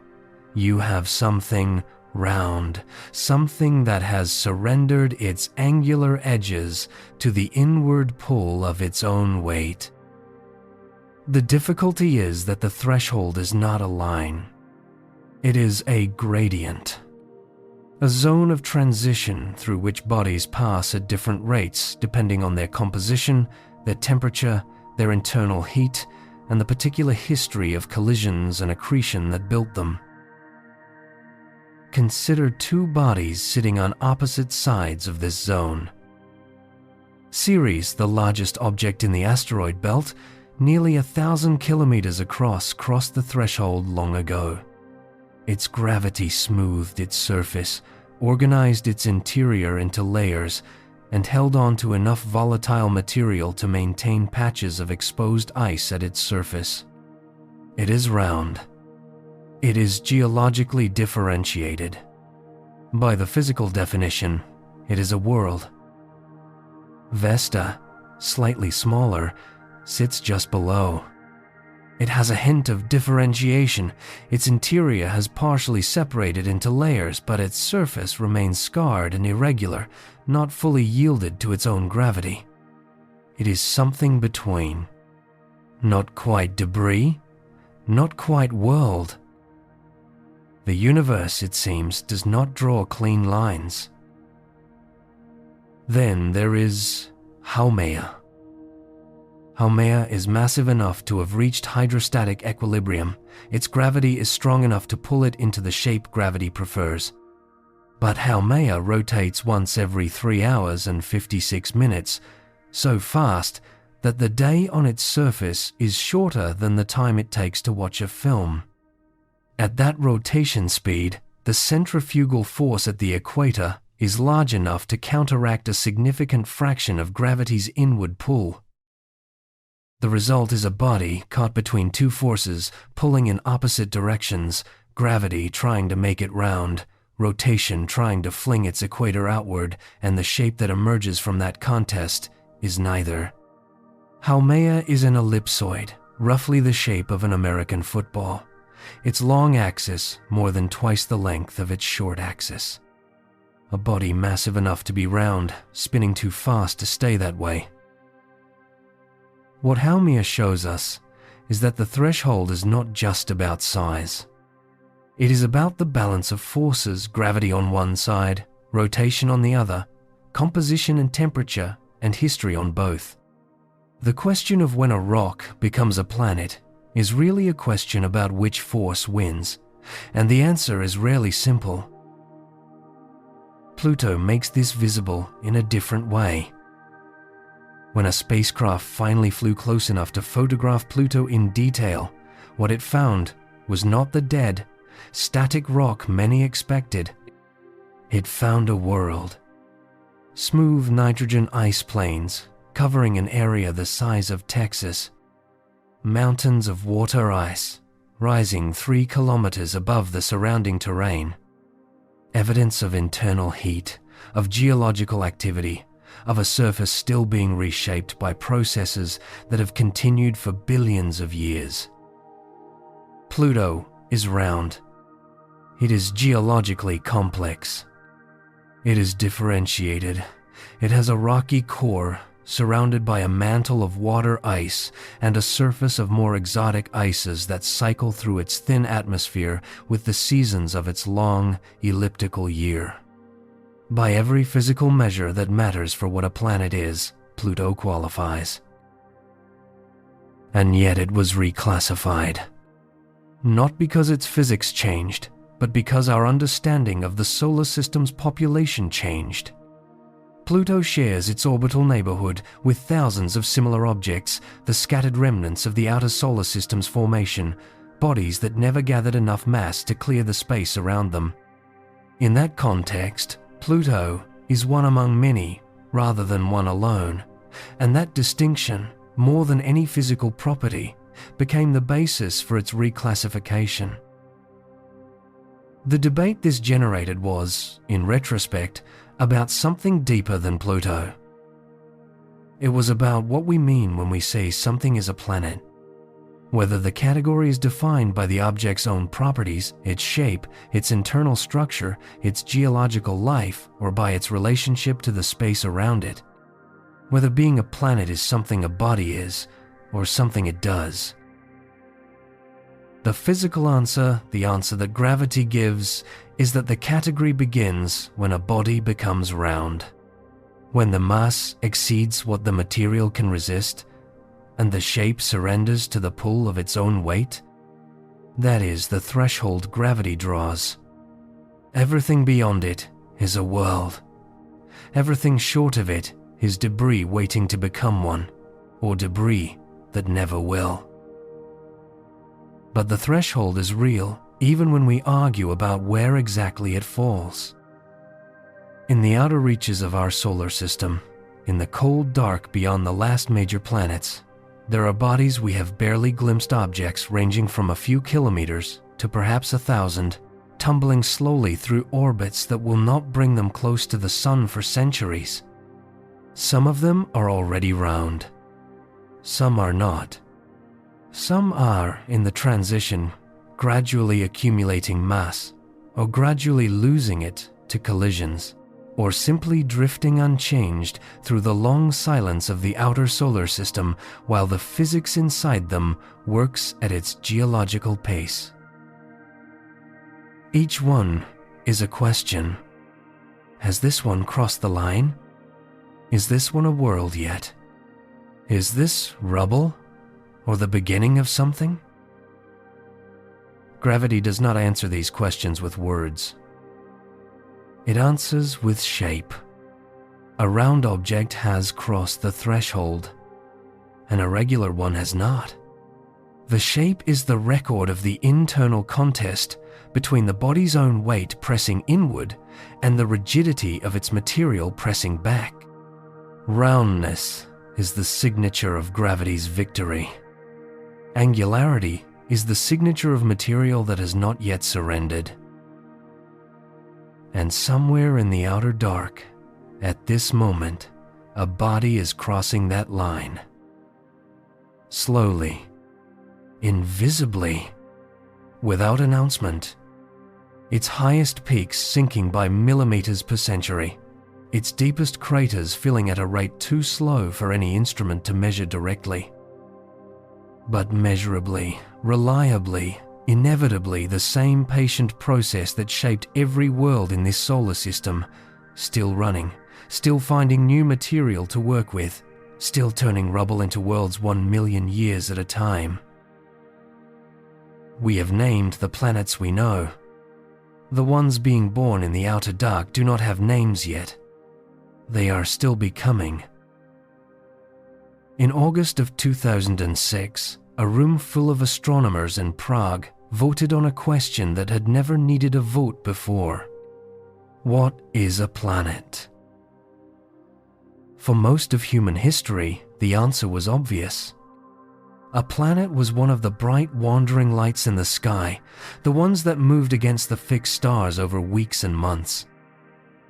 you have something round, something that has surrendered its angular edges to the inward pull of its own weight. The difficulty is that the threshold is not a line. It is a gradient, a zone of transition through which bodies pass at different rates depending on their composition, their temperature, their internal heat, and the particular history of collisions and accretion that built them. Consider two bodies sitting on opposite sides of this zone. Ceres, the largest object in the asteroid belt, nearly 1,000 kilometers across, crossed the threshold long ago. Its gravity smoothed its surface, organized its interior into layers, and held on to enough volatile material to maintain patches of exposed ice at its surface. It is round. It is geologically differentiated. By the physical definition, it is a world. Vesta, slightly smaller, sits just below. It has a hint of differentiation. Its interior has partially separated into layers, but its surface remains scarred and irregular, not fully yielded to its own gravity. It is something between. Not quite debris, not quite world. The universe, it seems, does not draw clean lines. Then there is Haumea. Haumea is massive enough to have reached hydrostatic equilibrium. Its gravity is strong enough to pull it into the shape gravity prefers. But Haumea rotates once every 3 hours and 56 minutes, so fast that the day on its surface is shorter than the time it takes to watch a film. At that rotation speed, the centrifugal force at the equator is large enough to counteract a significant fraction of gravity's inward pull. The result is a body caught between two forces pulling in opposite directions, gravity trying to make it round, rotation trying to fling its equator outward, and the shape that emerges from that contest is neither. Haumea is an ellipsoid, roughly the shape of an American football. Its long axis more than twice the length of its short axis. A body massive enough to be round, spinning too fast to stay that way. What Haumea shows us is that the threshold is not just about size. It is about the balance of forces, gravity on one side, rotation on the other, composition and temperature, and history on both. The question of when a rock becomes a planet is really a question about which force wins, and the answer is rarely simple. Pluto makes this visible in a different way. When a spacecraft finally flew close enough to photograph Pluto in detail, what it found was not the dead, static rock many expected. It found a world. Smooth nitrogen ice plains covering an area the size of Texas. Mountains of water ice rising 3 kilometers above the surrounding terrain. Evidence of internal heat, of geological activity, of a surface still being reshaped by processes that have continued for billions of years. Pluto is round. It is geologically complex. It is differentiated. It has a rocky core surrounded by a mantle of water ice and a surface of more exotic ices that cycle through its thin atmosphere with the seasons of its long, elliptical year. By every physical measure that matters for what a planet is, Pluto qualifies. And yet it was reclassified. Not because its physics changed, but because our understanding of the solar system's population changed. Pluto shares its orbital neighborhood with thousands of similar objects, the scattered remnants of the outer solar system's formation, bodies that never gathered enough mass to clear the space around them. In that context, Pluto is one among many, rather than one alone, and that distinction, more than any physical property, became the basis for its reclassification. The debate this generated was, in retrospect, about something deeper than Pluto. It was about what we mean when we say something is a planet. Whether the category is defined by the object's own properties, its shape, its internal structure, its geological life, or by its relationship to the space around it. Whether being a planet is something a body is, or something it does. The physical answer, the answer that gravity gives, is that the category begins when a body becomes round. When the mass exceeds what the material can resist, and the shape surrenders to the pull of its own weight. That is the threshold gravity draws. Everything beyond it is a world. Everything short of it is debris waiting to become one, or debris that never will. But the threshold is real, even when we argue about where exactly it falls. In the outer reaches of our solar system, in the cold dark beyond the last major planets, there are bodies we have barely glimpsed, objects ranging from a few kilometers to perhaps 1,000, tumbling slowly through orbits that will not bring them close to the sun for centuries. Some of them are already round. Some are not. Some are, in the transition, gradually accumulating mass, or gradually losing it to collisions, or simply drifting unchanged through the long silence of the outer solar system while the physics inside them works at its geological pace. Each one is a question. Has this one crossed the line? Is this one a world yet? Is this rubble or the beginning of something? Gravity does not answer these questions with words. It answers with shape. A round object has crossed the threshold. An irregular one has not. The shape is the record of the internal contest between the body's own weight pressing inward and the rigidity of its material pressing back. Roundness is the signature of gravity's victory. Angularity is the signature of material that has not yet surrendered. And somewhere in the outer dark, at this moment, a body is crossing that line. Slowly, invisibly, without announcement, its highest peaks sinking by millimeters per century, its deepest craters filling at a rate too slow for any instrument to measure directly. But measurably, reliably, inevitably the same patient process that shaped every world in this solar system, still running, still finding new material to work with, still turning rubble into worlds 1 million years at a time. We have named the planets we know. The ones being born in the outer dark do not have names yet. They are still becoming. In August of 2006, a room full of astronomers in Prague voted on a question that had never needed a vote before. What is a planet? For most of human history, the answer was obvious. A planet was one of the bright wandering lights in the sky, the ones that moved against the fixed stars over weeks and months.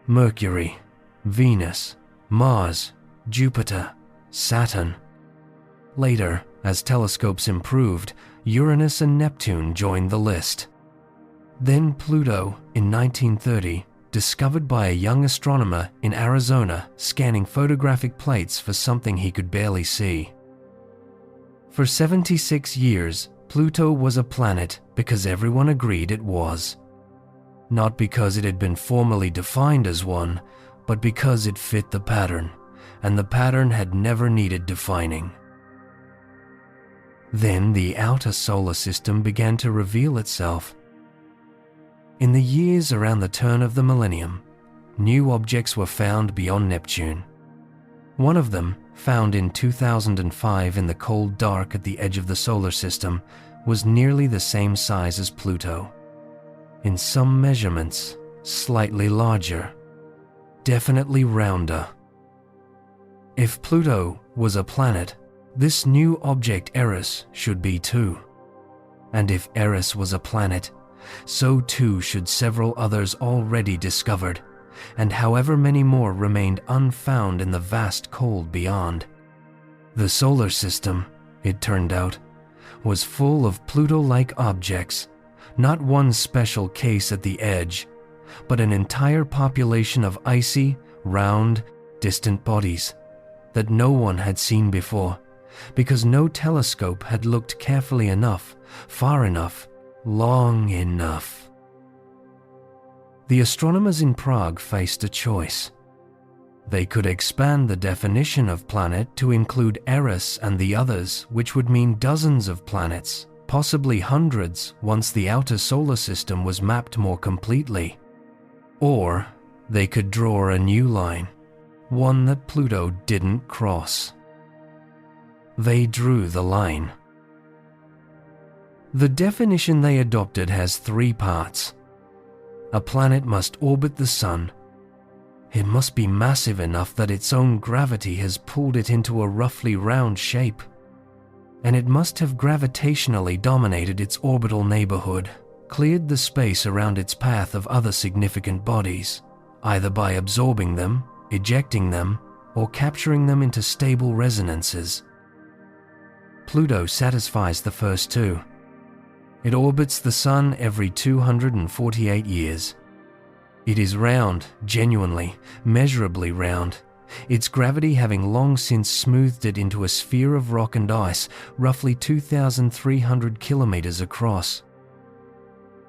Mercury, Venus, Mars, Jupiter, Saturn. Later, as telescopes improved, Uranus and Neptune joined the list. Then Pluto, in 1930, discovered by a young astronomer in Arizona scanning photographic plates for something he could barely see. For 76 years, Pluto was a planet because everyone agreed it was. Not because it had been formally defined as one, but because it fit the pattern, and the pattern had never needed defining. Then the outer solar system began to reveal itself. In the years around the turn of the millennium, new objects were found beyond Neptune. One of them, found in 2005 in the cold dark at the edge of the solar system, was nearly the same size as Pluto. In some measurements, slightly larger, definitely rounder. If Pluto was a planet, this new object Eris should be too. And if Eris was a planet, so too should several others already discovered, and however many more remained unfound in the vast cold beyond. The solar system, it turned out, was full of Pluto-like objects, not one special case at the edge, but an entire population of icy, round, distant bodies that no one had seen before, because no telescope had looked carefully enough, far enough, long enough. The astronomers in Prague faced a choice. They could expand the definition of planet to include Eris and the others, which would mean dozens of planets, possibly hundreds once the outer solar system was mapped more completely. Or they could draw a new line, one that Pluto didn't cross. They drew the line. The definition they adopted has 3 parts. A planet must orbit the Sun. It must be massive enough that its own gravity has pulled it into a roughly round shape. And it must have gravitationally dominated its orbital neighborhood, cleared the space around its path of other significant bodies, either by absorbing them, ejecting them, or capturing them into stable resonances. Pluto satisfies the first 2. It orbits the Sun every 248 years. It is round, genuinely, measurably round, its gravity having long since smoothed it into a sphere of rock and ice roughly 2,300 kilometers across.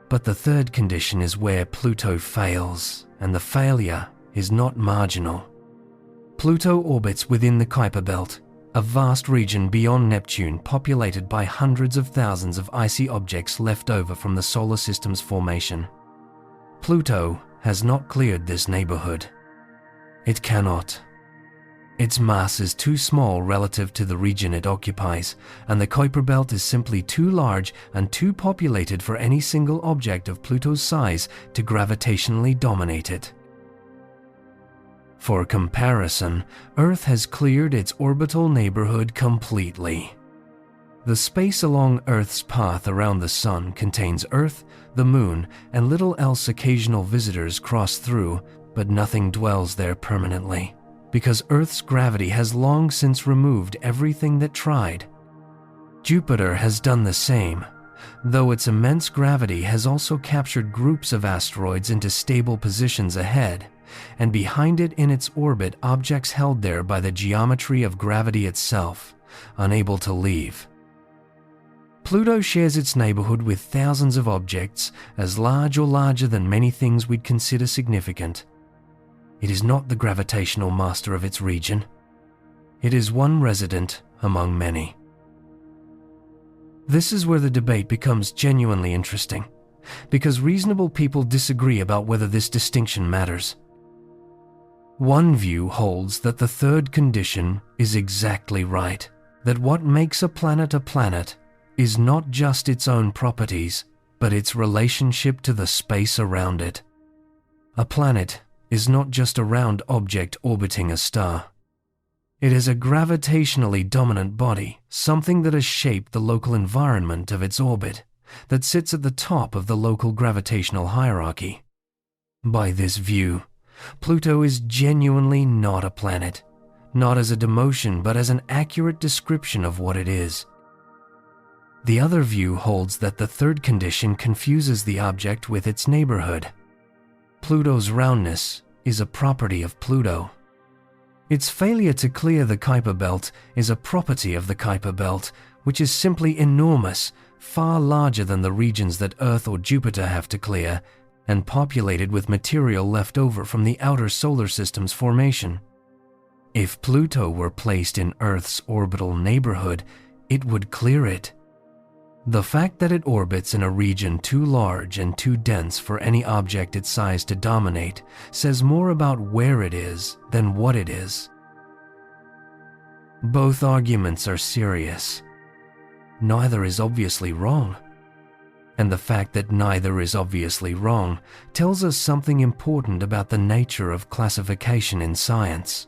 But the third condition is where Pluto fails, and the failure is not marginal. Pluto orbits within the Kuiper Belt, a vast region beyond Neptune populated by hundreds of thousands of icy objects left over from the solar system's formation. Pluto has not cleared this neighborhood. It cannot. Its mass is too small relative to the region it occupies, and the Kuiper Belt is simply too large and too populated for any single object of Pluto's size to gravitationally dominate it. For comparison, Earth has cleared its orbital neighborhood completely. The space along Earth's path around the Sun contains Earth, the Moon, and little else occasional visitors cross through, but nothing dwells there permanently, because Earth's gravity has long since removed everything that tried. Jupiter has done the same, though its immense gravity has also captured groups of asteroids into stable positions ahead, and behind it in its orbit objects held there by the geometry of gravity itself, unable to leave. Pluto shares its neighborhood with thousands of objects as large or larger than many things we'd consider significant. It is not the gravitational master of its region. It is one resident among many. This is where the debate becomes genuinely interesting, because reasonable people disagree about whether this distinction matters. One view holds that the third condition is exactly right, that what makes a planet is not just its own properties, but its relationship to the space around it. A planet is not just a round object orbiting a star. It is a gravitationally dominant body, something that has shaped the local environment of its orbit, that sits at the top of the local gravitational hierarchy. By this view, Pluto is genuinely not a planet, not as a demotion but as an accurate description of what it is. The other view holds that the third condition confuses the object with its neighborhood. Pluto's roundness is a property of Pluto. Its failure to clear the Kuiper Belt is a property of the Kuiper Belt, which is simply enormous, far larger than the regions that Earth or Jupiter have to clear, and populated with material left over from the outer solar system's formation. If Pluto were placed in Earth's orbital neighborhood, it would clear it. The fact that it orbits in a region too large and too dense for any object its size to dominate says more about where it is than what it is. Both arguments are serious. Neither is obviously wrong. And the fact that neither is obviously wrong tells us something important about the nature of classification in science.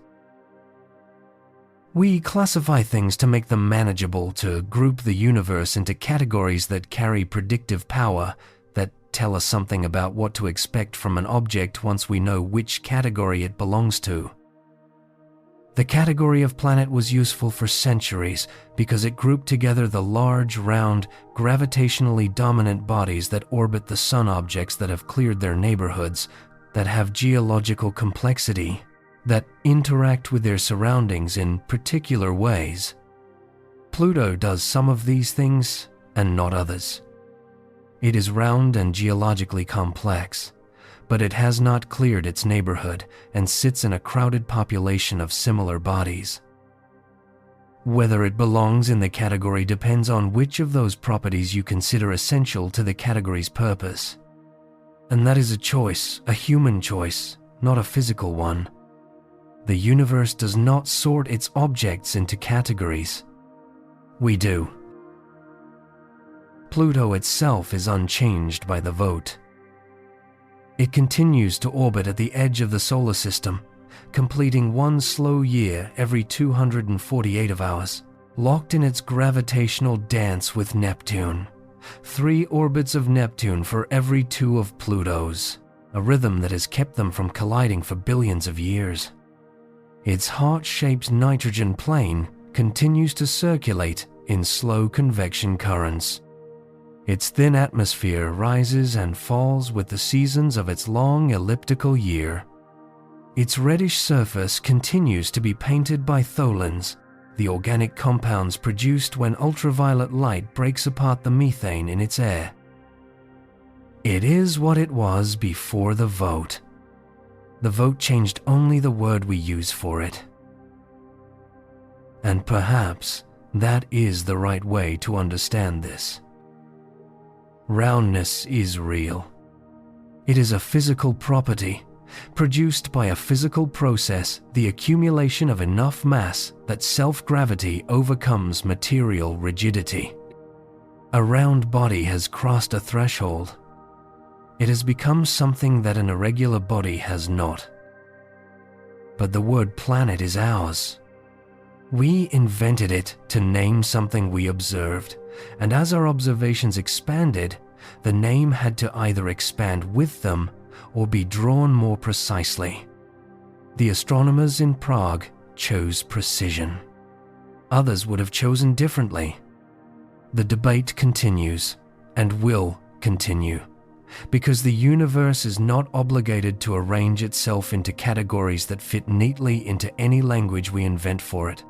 We classify things to make them manageable, to group the universe into categories that carry predictive power, that tell us something about what to expect from an object once we know which category it belongs to. The category of planet was useful for centuries because it grouped together the large, round, gravitationally dominant bodies that orbit the sun objects that have cleared their neighborhoods, that have geological complexity, that interact with their surroundings in particular ways. Pluto does some of these things and not others. It is round and geologically complex, but it has not cleared its neighborhood and sits in a crowded population of similar bodies. Whether it belongs in the category depends on which of those properties you consider essential to the category's purpose. And that is a choice, a human choice, not a physical one. The universe does not sort its objects into categories. We do. Pluto itself is unchanged by the vote. It continues to orbit at the edge of the solar system, completing one slow year every 248 of ours, locked in its gravitational dance with Neptune. 3 orbits of Neptune for every 2 of Pluto's, a rhythm that has kept them from colliding for billions of years. Its heart-shaped nitrogen plane continues to circulate in slow convection currents. Its thin atmosphere rises and falls with the seasons of its long elliptical year. Its reddish surface continues to be painted by tholins, the organic compounds produced when ultraviolet light breaks apart the methane in its air. It is what it was before the vote. The vote changed only the word we use for it. And perhaps that is the right way to understand this. Roundness is real. It is a physical property, produced by a physical process, the accumulation of enough mass that self-gravity overcomes material rigidity. A round body has crossed a threshold. It has become something that an irregular body has not. But the word planet is ours. We invented it to name something we observed, and as our observations expanded, the name had to either expand with them or be drawn more precisely. The astronomers in Prague chose precision. Others would have chosen differently. The debate continues, and will continue, because the universe is not obligated to arrange itself into categories that fit neatly into any language we invent for it.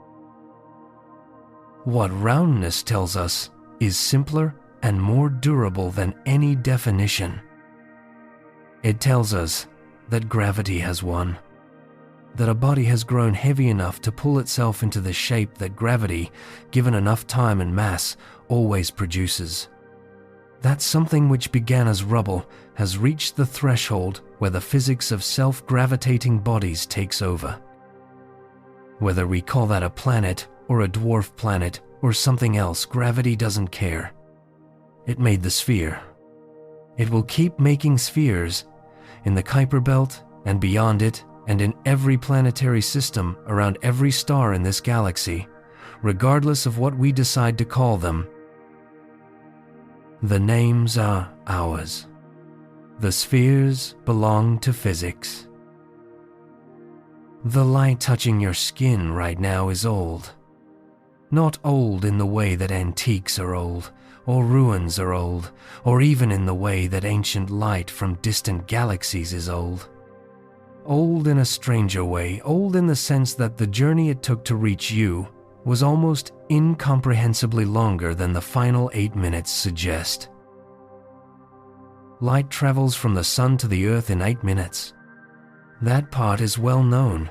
What roundness tells us is simpler and more durable than any definition. It tells us that gravity has won, that a body has grown heavy enough to pull itself into the shape that gravity, given enough time and mass, always produces. That something which began as rubble has reached the threshold where the physics of self-gravitating bodies takes over. Whether we call that a planet or a dwarf planet or something else, gravity doesn't care. It made the sphere. It will keep making spheres in the Kuiper belt and beyond it, and in every planetary system around every star in this galaxy, regardless of what we decide to call them. The names are ours. The spheres belong to physics. The light touching your skin right now is old. Not old in the way that antiques are old, or ruins are old, or even in the way that ancient light from distant galaxies is old. Old in a stranger way, old in the sense that the journey it took to reach you was almost incomprehensibly longer than the final 8 minutes suggest. Light travels from the sun to the earth in 8 minutes. That part is well known.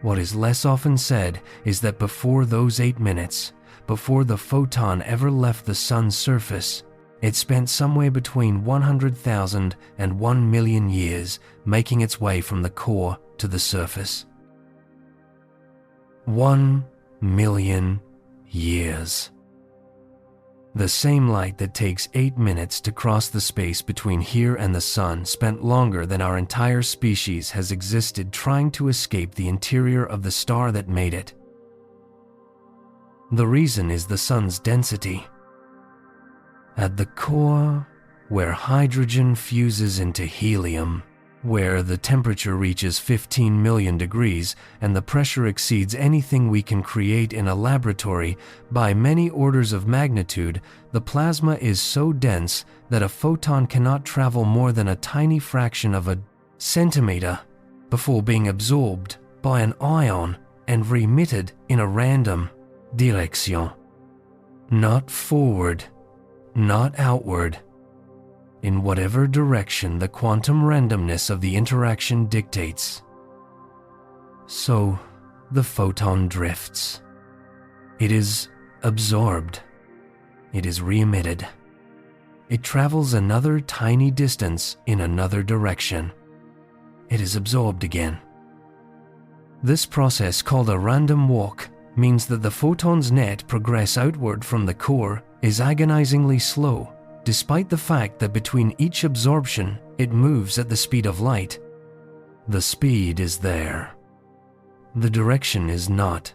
What is less often said is that before those 8 minutes, before the photon ever left the sun's surface, it spent somewhere between 100,000 and 1 million years making its way from the core to the surface. 1 million years. The same light that takes 8 minutes to cross the space between here and the sun spent longer than our entire species has existed trying to escape the interior of the star that made it. The reason is the sun's density. At the core, where hydrogen fuses into helium, where the temperature reaches 15 million degrees and the pressure exceeds anything we can create in a laboratory by many orders of magnitude, the plasma is so dense that a photon cannot travel more than a tiny fraction of a centimeter before being absorbed by an ion and remitted in a random direction. Not forward, not outward. In whatever direction the quantum randomness of the interaction dictates. So, the photon drifts. It is absorbed. It is re-emitted. It travels another tiny distance in another direction. It is absorbed again. This process, called a random walk, means that the photon's net progress outward from the core is agonizingly slow, despite the fact that between each absorption, it moves at the speed of light. The speed is there. The direction is not.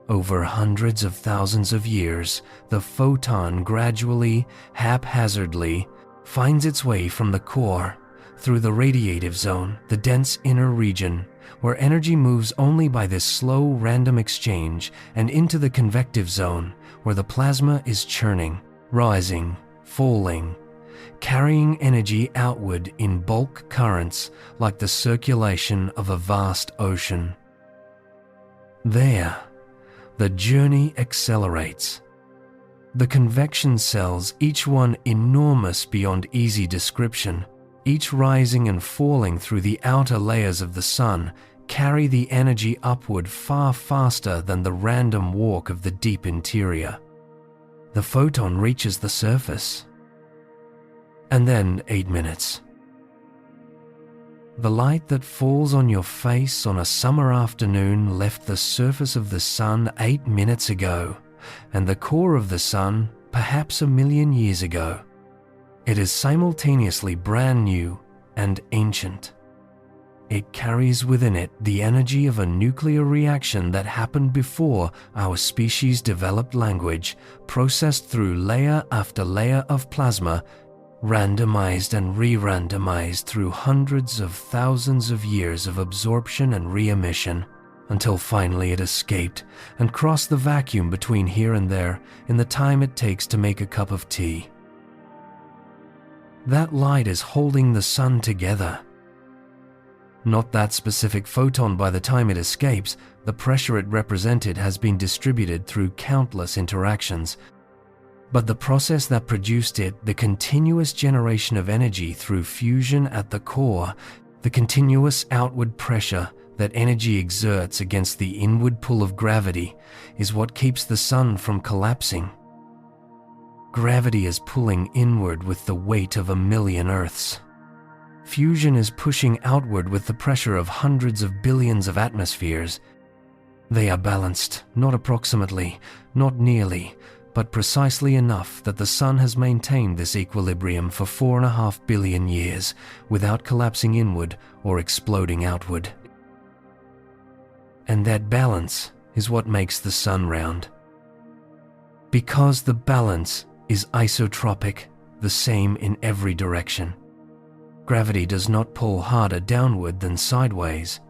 Over hundreds of thousands of years, the photon gradually, haphazardly, finds its way from the core, through the radiative zone, the dense inner region, where energy moves only by this slow, random exchange, and into the convective zone, where the plasma is churning, rising, falling, carrying energy outward in bulk currents like the circulation of a vast ocean. There, the journey accelerates. The convection cells, each one enormous beyond easy description, each rising and falling through the outer layers of the sun, carry the energy upward far faster than the random walk of the deep interior. The photon reaches the surface. And then 8 minutes. The light that falls on your face on a summer afternoon left the surface of the sun 8 minutes ago, and the core of the sun perhaps 1,000,000 years ago. It is simultaneously brand new and ancient. It carries within it the energy of a nuclear reaction that happened before our species developed language, processed through layer after layer of plasma, randomized and re-randomized through hundreds of thousands of years of absorption and re-emission, until finally it escaped and crossed the vacuum between here and there in the time it takes to make a cup of tea. That light is holding the sun together. Not that specific photon by the time it escapes. The pressure it represented has been distributed through countless interactions, but the process that produced it, the continuous generation of energy through fusion at the core, the continuous outward pressure that energy exerts against the inward pull of gravity, is what keeps the sun from collapsing. Gravity is pulling inward with the weight of 1,000,000 Earths. Fusion is pushing outward with the pressure of hundreds of billions of atmospheres. They are balanced, not approximately, not nearly, but precisely enough that the sun has maintained this equilibrium for 4.5 billion years without collapsing inward or exploding outward. And that balance is what makes the sun round. Because the balance is isotropic, the same in every direction. Gravity does not pull harder downward than sideways.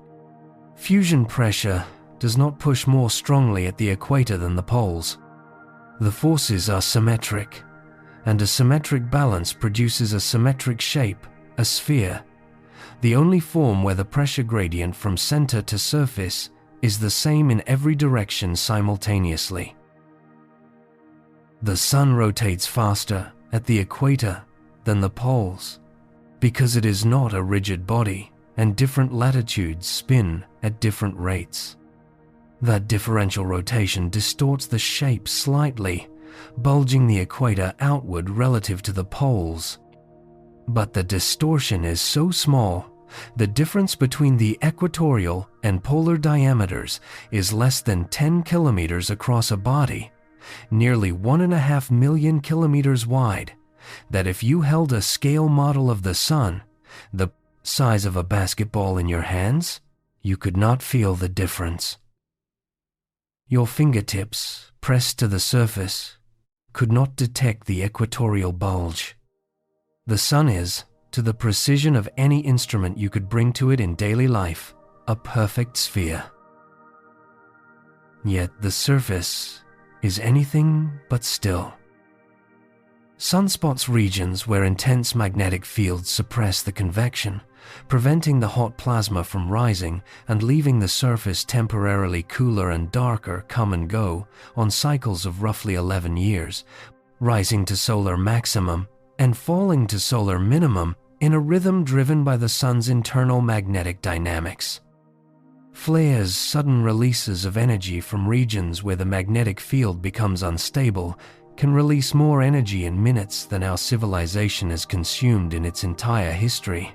Fusion pressure does not push more strongly at the equator than the poles. The forces are symmetric, and a symmetric balance produces a symmetric shape, a sphere, the only form where the pressure gradient from center to surface is the same in every direction simultaneously. The sun rotates faster at the equator than the poles, because it is not a rigid body, and different latitudes spin at different rates. That differential rotation distorts the shape slightly, bulging the equator outward relative to the poles. But the distortion is so small, the difference between the equatorial and polar diameters is less than 10 kilometers across a body, nearly 1.5 million kilometers wide, that if you held a scale model of the sun, the size of a basketball in your hands, you could not feel the difference. Your fingertips, pressed to the surface, could not detect the equatorial bulge. The sun is, to the precision of any instrument you could bring to it in daily life, a perfect sphere. Yet the surface is anything but still. Sunspots regions where intense magnetic fields suppress the convection, preventing the hot plasma from rising and leaving the surface temporarily cooler and darker, come and go on cycles of roughly 11 years, rising to solar maximum and falling to solar minimum in a rhythm driven by the sun's internal magnetic dynamics. Flares, sudden releases of energy from regions where the magnetic field becomes unstable, can release more energy in minutes than our civilization has consumed in its entire history.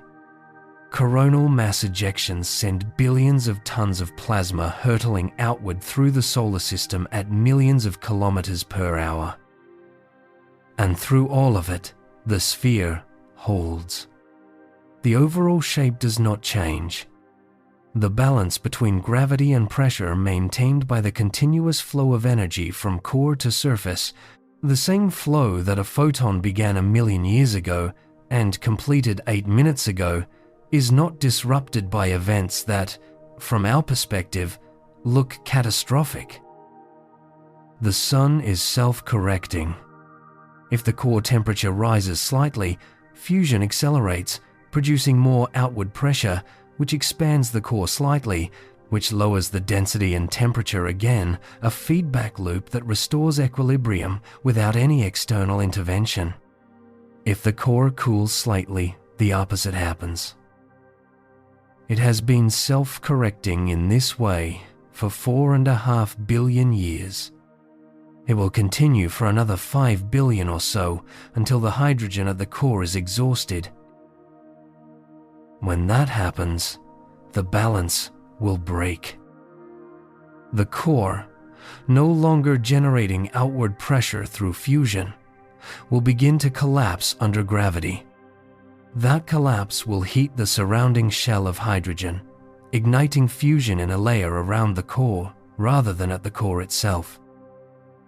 Coronal mass ejections send billions of tons of plasma hurtling outward through the solar system at millions of kilometers per hour. And through all of it, the sphere holds. The overall shape does not change. The balance between gravity and pressure maintained by the continuous flow of energy from core to surface, the same flow that a photon began 1,000,000 years ago, and completed 8 minutes ago is not disrupted by events that, from our perspective, look catastrophic. The sun is self-correcting. If the core temperature rises slightly, fusion accelerates, producing more outward pressure, which expands the core slightly, which lowers the density and temperature again, a feedback loop that restores equilibrium without any external intervention. If the core cools slightly, the opposite happens. It has been self-correcting in this way for 4.5 billion years. It will continue for another 5 billion or so until the hydrogen at the core is exhausted. When that happens, the balance will break. The core, no longer generating outward pressure through fusion, will begin to collapse under gravity. That collapse will heat the surrounding shell of hydrogen, igniting fusion in a layer around the core rather than at the core itself.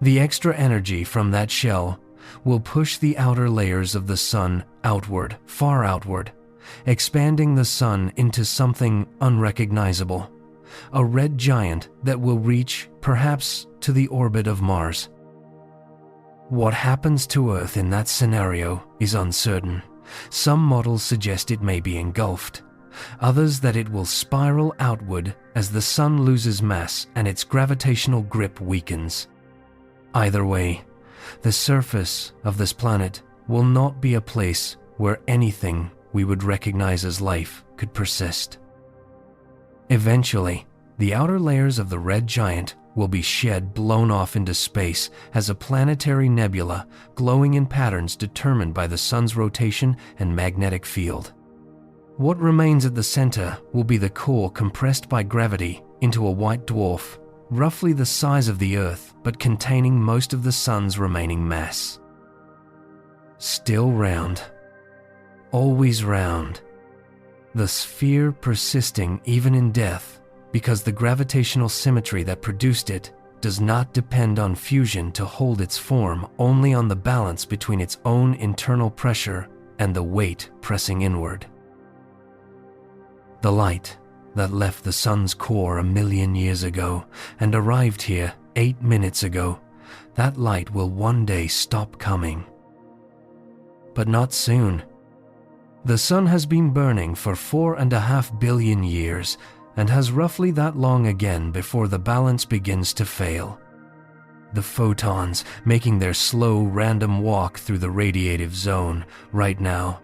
The extra energy from that shell will push the outer layers of the sun outward, far outward, expanding the sun into something unrecognizable, a red giant that will reach, perhaps, to the orbit of Mars. What happens to Earth in that scenario is uncertain. Some models suggest it may be engulfed, others that it will spiral outward as the sun loses mass and its gravitational grip weakens. Either way, the surface of this planet will not be a place where anything we would recognize as life could persist. Eventually, the outer layers of the red giant will be blown off into space as a planetary nebula glowing in patterns determined by the sun's rotation and magnetic field. What remains at the center will be the core compressed by gravity into a white dwarf, roughly the size of the Earth but containing most of the sun's remaining mass. Still round. Always round. The sphere persisting even in death because the gravitational symmetry that produced it does not depend on fusion to hold its form, only on the balance between its own internal pressure and the weight pressing inward. The light that left the sun's core 1 million years ago and arrived here 8 minutes ago, that light will one day stop coming. But not soon. The sun has been burning for 4.5 billion years and has roughly that long again before the balance begins to fail. The photons, making their slow, random walk through the radiative zone right now,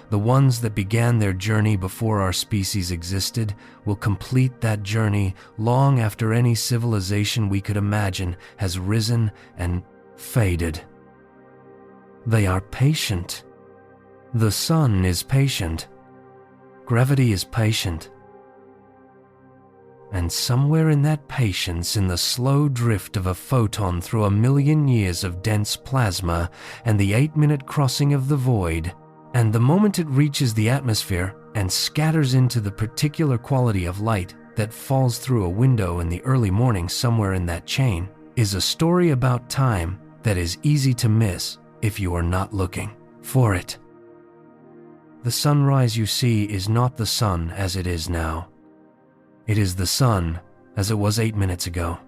the ones that began their journey before our species existed, will complete that journey long after any civilization we could imagine has risen and faded. They are patient. The sun is patient. Gravity is patient. And somewhere in that patience, in the slow drift of a photon through 1 million years of dense plasma and the 8-minute crossing of the void, and the moment it reaches the atmosphere and scatters into the particular quality of light that falls through a window in the early morning somewhere in that chain, is a story about time that is easy to miss if you are not looking for it. The sunrise you see is not the sun as it is now. It is the sun as it was 8 minutes ago.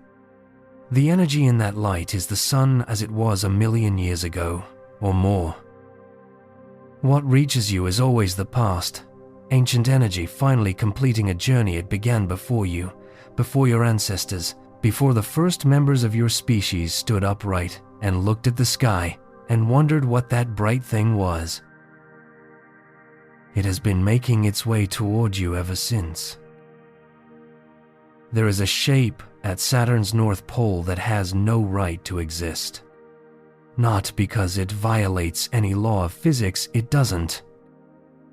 The energy in that light is the sun as it was 1 million years ago, or more. What reaches you is always the past, ancient energy finally completing a journey it began before you, before your ancestors, before the first members of your species stood upright and looked at the sky and wondered what that bright thing was. It has been making its way toward you ever since. There is a shape at Saturn's North Pole that has no right to exist. Not because it violates any law of physics, it doesn't.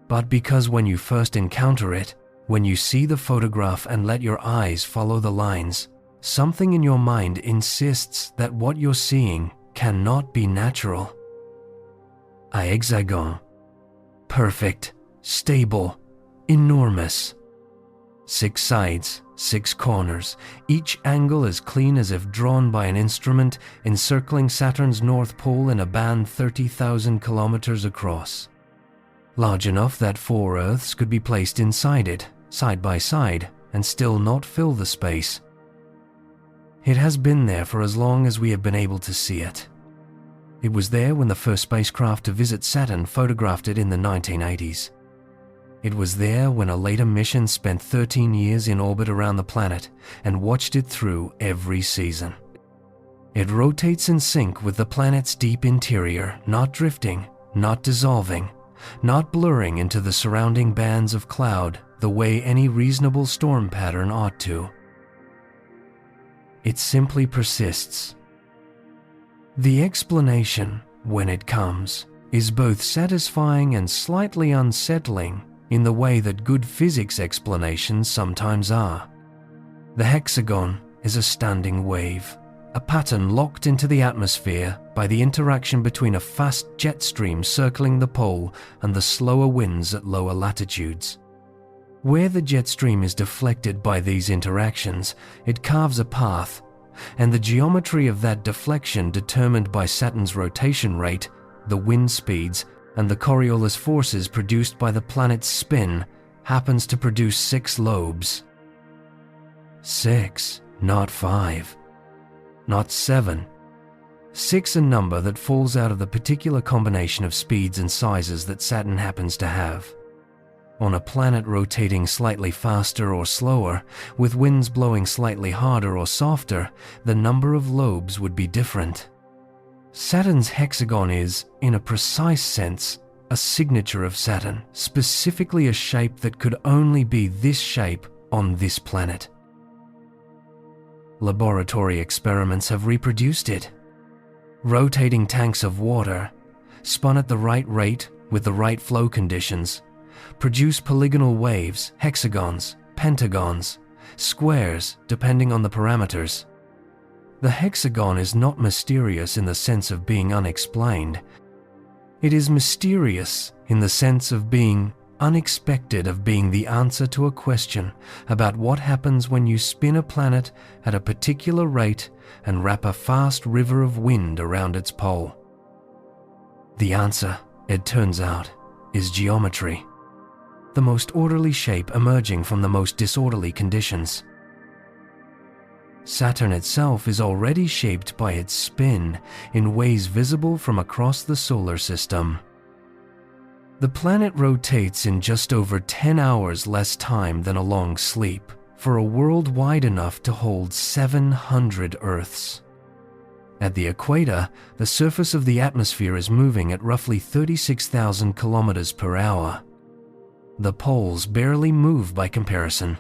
But because when you first encounter it, when you see the photograph and let your eyes follow the lines, something in your mind insists that what you're seeing cannot be natural. A hexagon. Perfect, stable, enormous. 6 sides, 6 corners, each angle as clean as if drawn by an instrument, encircling Saturn's North Pole in a band 30,000 kilometers across. large enough that 4 Earths could be placed inside it, side by side, and still not fill the space. It has been there for as long as we have been able to see it. It was there when the first spacecraft to visit Saturn photographed it in the 1980s. It was there when a later mission spent 13 years in orbit around the planet and watched it through every season. It rotates in sync with the planet's deep interior, not drifting, not dissolving, not blurring into the surrounding bands of cloud the way any reasonable storm pattern ought to. It simply persists. The explanation, when it comes, is both satisfying and slightly unsettling in the way that good physics explanations sometimes are. The hexagon is a standing wave, a pattern locked into the atmosphere by the interaction between a fast jet stream circling the pole and the slower winds at lower latitudes. Where the jet stream is deflected by these interactions, it carves a path, and the geometry of that deflection determined by Saturn's rotation rate, the wind speeds, and the Coriolis forces produced by the planet's spin happens to produce 6 lobes. 6, not 5. Not 7. 6 a number that falls out of the particular combination of speeds and sizes that Saturn happens to have. On a planet rotating slightly faster or slower, with winds blowing slightly harder or softer, the number of lobes would be different. Saturn's hexagon is, in a precise sense, a signature of Saturn, specifically a shape that could only be this shape on this planet. Laboratory experiments have reproduced it. Rotating tanks of water, spun at the right rate with the right flow conditions, produce polygonal waves, hexagons, pentagons, squares, depending on the parameters. The hexagon is not mysterious in the sense of being unexplained. It is mysterious in the sense of being unexpected, of being the answer to a question about what happens when you spin a planet at a particular rate and wrap a fast river of wind around its pole. The answer, it turns out, is geometry, the most orderly shape emerging from the most disorderly conditions. Saturn itself is already shaped by its spin in ways visible from across the solar system. The planet rotates in just over 10 hours less time than a long sleep for a world wide enough to hold 700 Earths. At the equator, the surface of the atmosphere is moving at roughly 36,000 kilometers per hour. The poles barely move by comparison.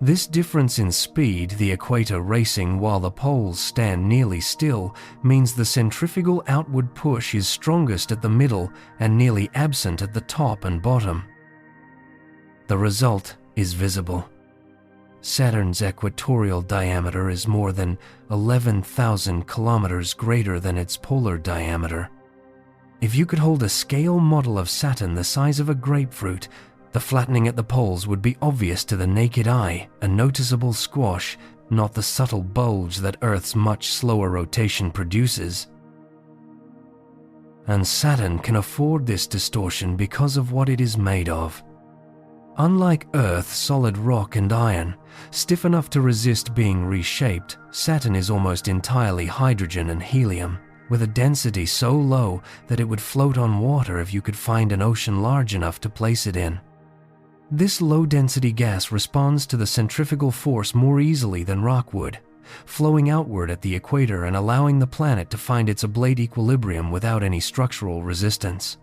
This difference in speed, the equator racing while the poles stand nearly still, means the centrifugal outward push is strongest at the middle and nearly absent at the top and bottom. The result is visible. Saturn's equatorial diameter is more than 11,000 kilometers greater than its polar diameter. If you could hold a scale model of Saturn the size of a grapefruit, the flattening at the poles would be obvious to the naked eye, a noticeable squash, not the subtle bulge that Earth's much slower rotation produces. And Saturn can afford this distortion because of what it is made of. Unlike Earth, solid rock and iron, stiff enough to resist being reshaped, Saturn is almost entirely hydrogen and helium, with a density so low that it would float on water if you could find an ocean large enough to place it in. This low-density gas responds to the centrifugal force more easily than rock would, flowing outward at the equator and allowing the planet to find its oblate equilibrium without any structural resistance.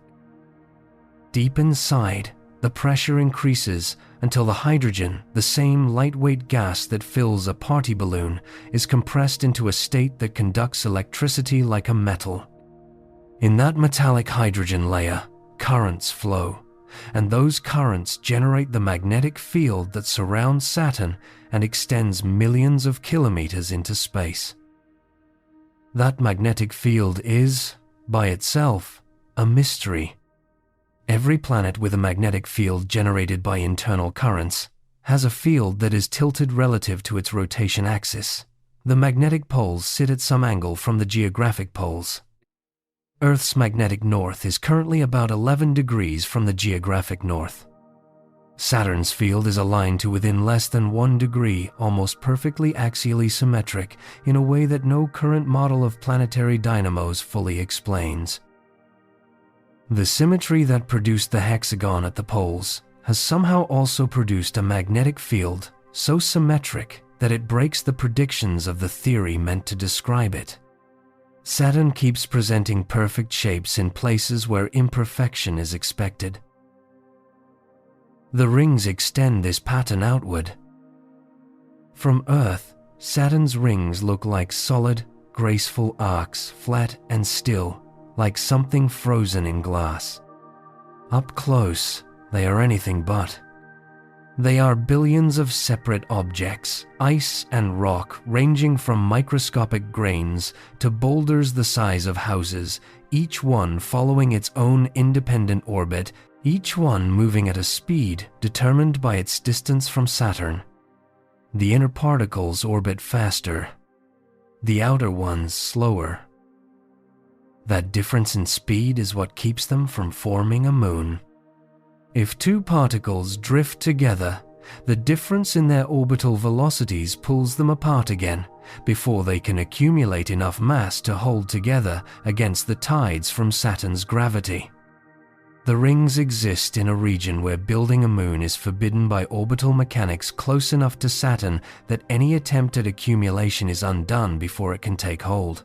Deep inside, the pressure increases until the hydrogen, the same lightweight gas that fills a party balloon, is compressed into a state that conducts electricity like a metal. In that metallic hydrogen layer, currents flow, and those currents generate the magnetic field that surrounds Saturn and extends millions of kilometers into space. That magnetic field is, by itself, a mystery. Every planet with a magnetic field generated by internal currents has a field that is tilted relative to its rotation axis. The magnetic poles sit at some angle from the geographic poles. Earth's magnetic north is currently about 11 degrees from the geographic north. Saturn's field is aligned to within less than 1 degree, almost perfectly axially symmetric in a way that no current model of planetary dynamos fully explains. The symmetry that produced the hexagon at the poles has somehow also produced a magnetic field so symmetric that it breaks the predictions of the theory meant to describe it. Saturn keeps presenting perfect shapes in places where imperfection is expected. The rings extend this pattern outward. From Earth, Saturn's rings look like solid, graceful arcs, flat and still, like something frozen in glass. Up close, they are anything but. They are billions of separate objects, ice and rock, ranging from microscopic grains to boulders the size of houses, each one following its own independent orbit, each one moving at a speed determined by its distance from Saturn. The inner particles orbit faster, the outer ones slower. That difference in speed is what keeps them from forming a moon. If two particles drift together, the difference in their orbital velocities pulls them apart again before they can accumulate enough mass to hold together against the tides from Saturn's gravity. The rings exist in a region where building a moon is forbidden by orbital mechanics close enough to Saturn that any attempt at accumulation is undone before it can take hold.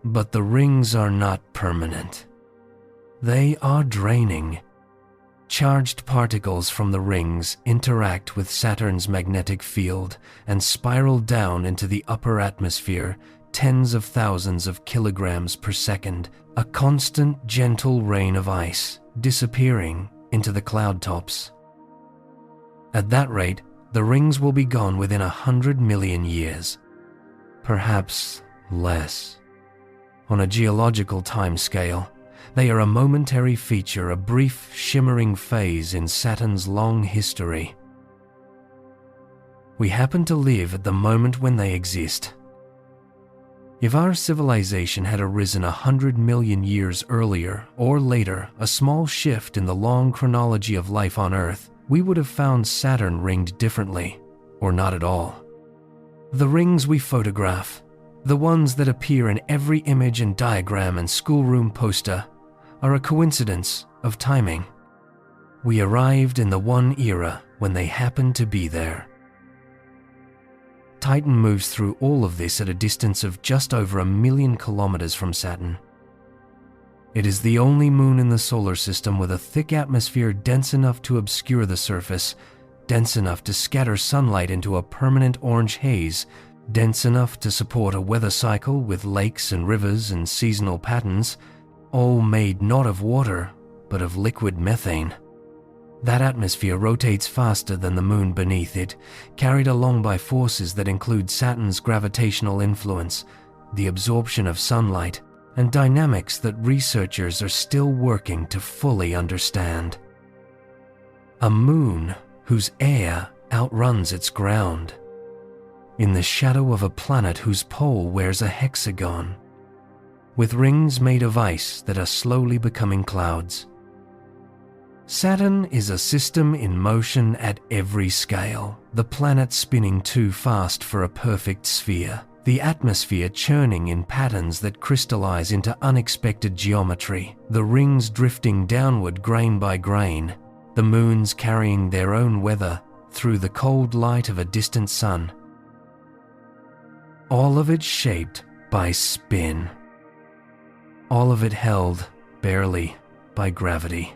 But the rings are not permanent. They are draining. Charged particles from the rings interact with Saturn's magnetic field and spiral down into the upper atmosphere, tens of thousands of kilograms per second, a constant, gentle rain of ice, disappearing into the cloud tops. At that rate, the rings will be gone within 100 million years. Perhaps less. On a geological timescale, they are a momentary feature, a brief, shimmering phase in Saturn's long history. We happen to live at the moment when they exist. If our civilization had arisen 100 million years earlier or later, a small shift in the long chronology of life on Earth, we would have found Saturn ringed differently, or not at all. The rings we photograph, the ones that appear in every image and diagram and schoolroom poster, are a coincidence of timing. We arrived in the one era when they happened to be there. Titan moves through all of this at a distance of just over 1 million kilometers from Saturn. It is the only moon in the solar system with a thick atmosphere dense enough to obscure the surface, dense enough to scatter sunlight into a permanent orange haze, dense enough to support a weather cycle with lakes and rivers and seasonal patterns, all made not of water, but of liquid methane. That atmosphere rotates faster than the moon beneath it, carried along by forces that include Saturn's gravitational influence, the absorption of sunlight, and dynamics that researchers are still working to fully understand. A moon whose air outruns its ground. In the shadow of a planet whose pole wears a hexagon, with rings made of ice that are slowly becoming clouds. Saturn is a system in motion at every scale, the planet spinning too fast for a perfect sphere, the atmosphere churning in patterns that crystallize into unexpected geometry, the rings drifting downward grain by grain, the moons carrying their own weather through the cold light of a distant sun. All of it shaped by spin. All of it held, barely, by gravity.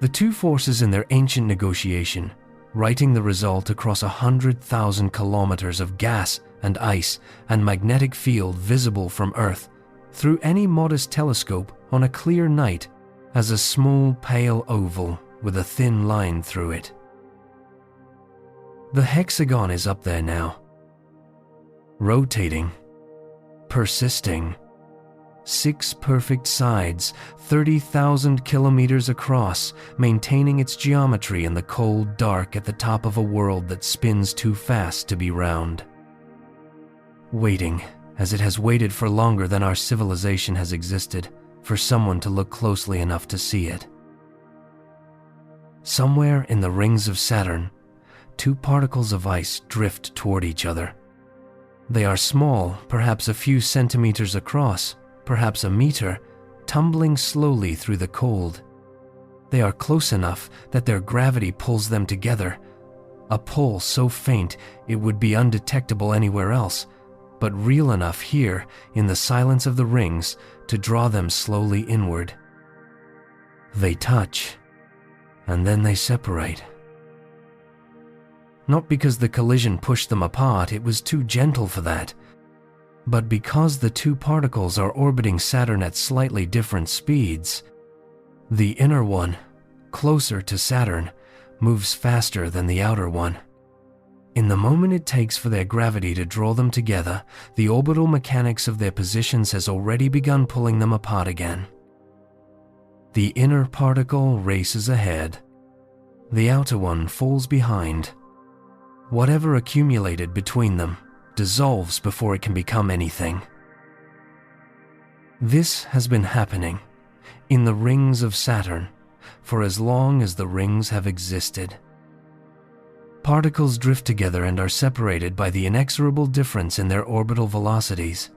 The two forces in their ancient negotiation, writing the result across 100,000 kilometers of gas and ice and magnetic field visible from Earth, through any modest telescope on a clear night, as a small pale oval with a thin line through it. The hexagon is up there now, rotating, persisting. 6 perfect sides, 30,000 kilometers across, maintaining its geometry in the cold dark at the top of a world that spins too fast to be round. Waiting as it has waited for longer than our civilization has existed for someone to look closely enough to see it. Somewhere in the rings of Saturn, two particles of ice drift toward each other. They are small, perhaps a few centimeters across, perhaps a meter, tumbling slowly through the cold. They are close enough that their gravity pulls them together, a pull so faint it would be undetectable anywhere else, but real enough here in the silence of the rings to draw them slowly inward. They touch, and then they separate. Not because the collision pushed them apart, it was too gentle for that, but because the two particles are orbiting Saturn at slightly different speeds. The inner one, closer to Saturn, moves faster than the outer one. In the moment it takes for their gravity to draw them together, the orbital mechanics of their positions has already begun pulling them apart again. The inner particle races ahead. The outer one falls behind. Whatever accumulated between them dissolves before it can become anything. This has been happening in the rings of Saturn for as long as the rings have existed. Particles drift together and are separated by the inexorable difference in their orbital velocities.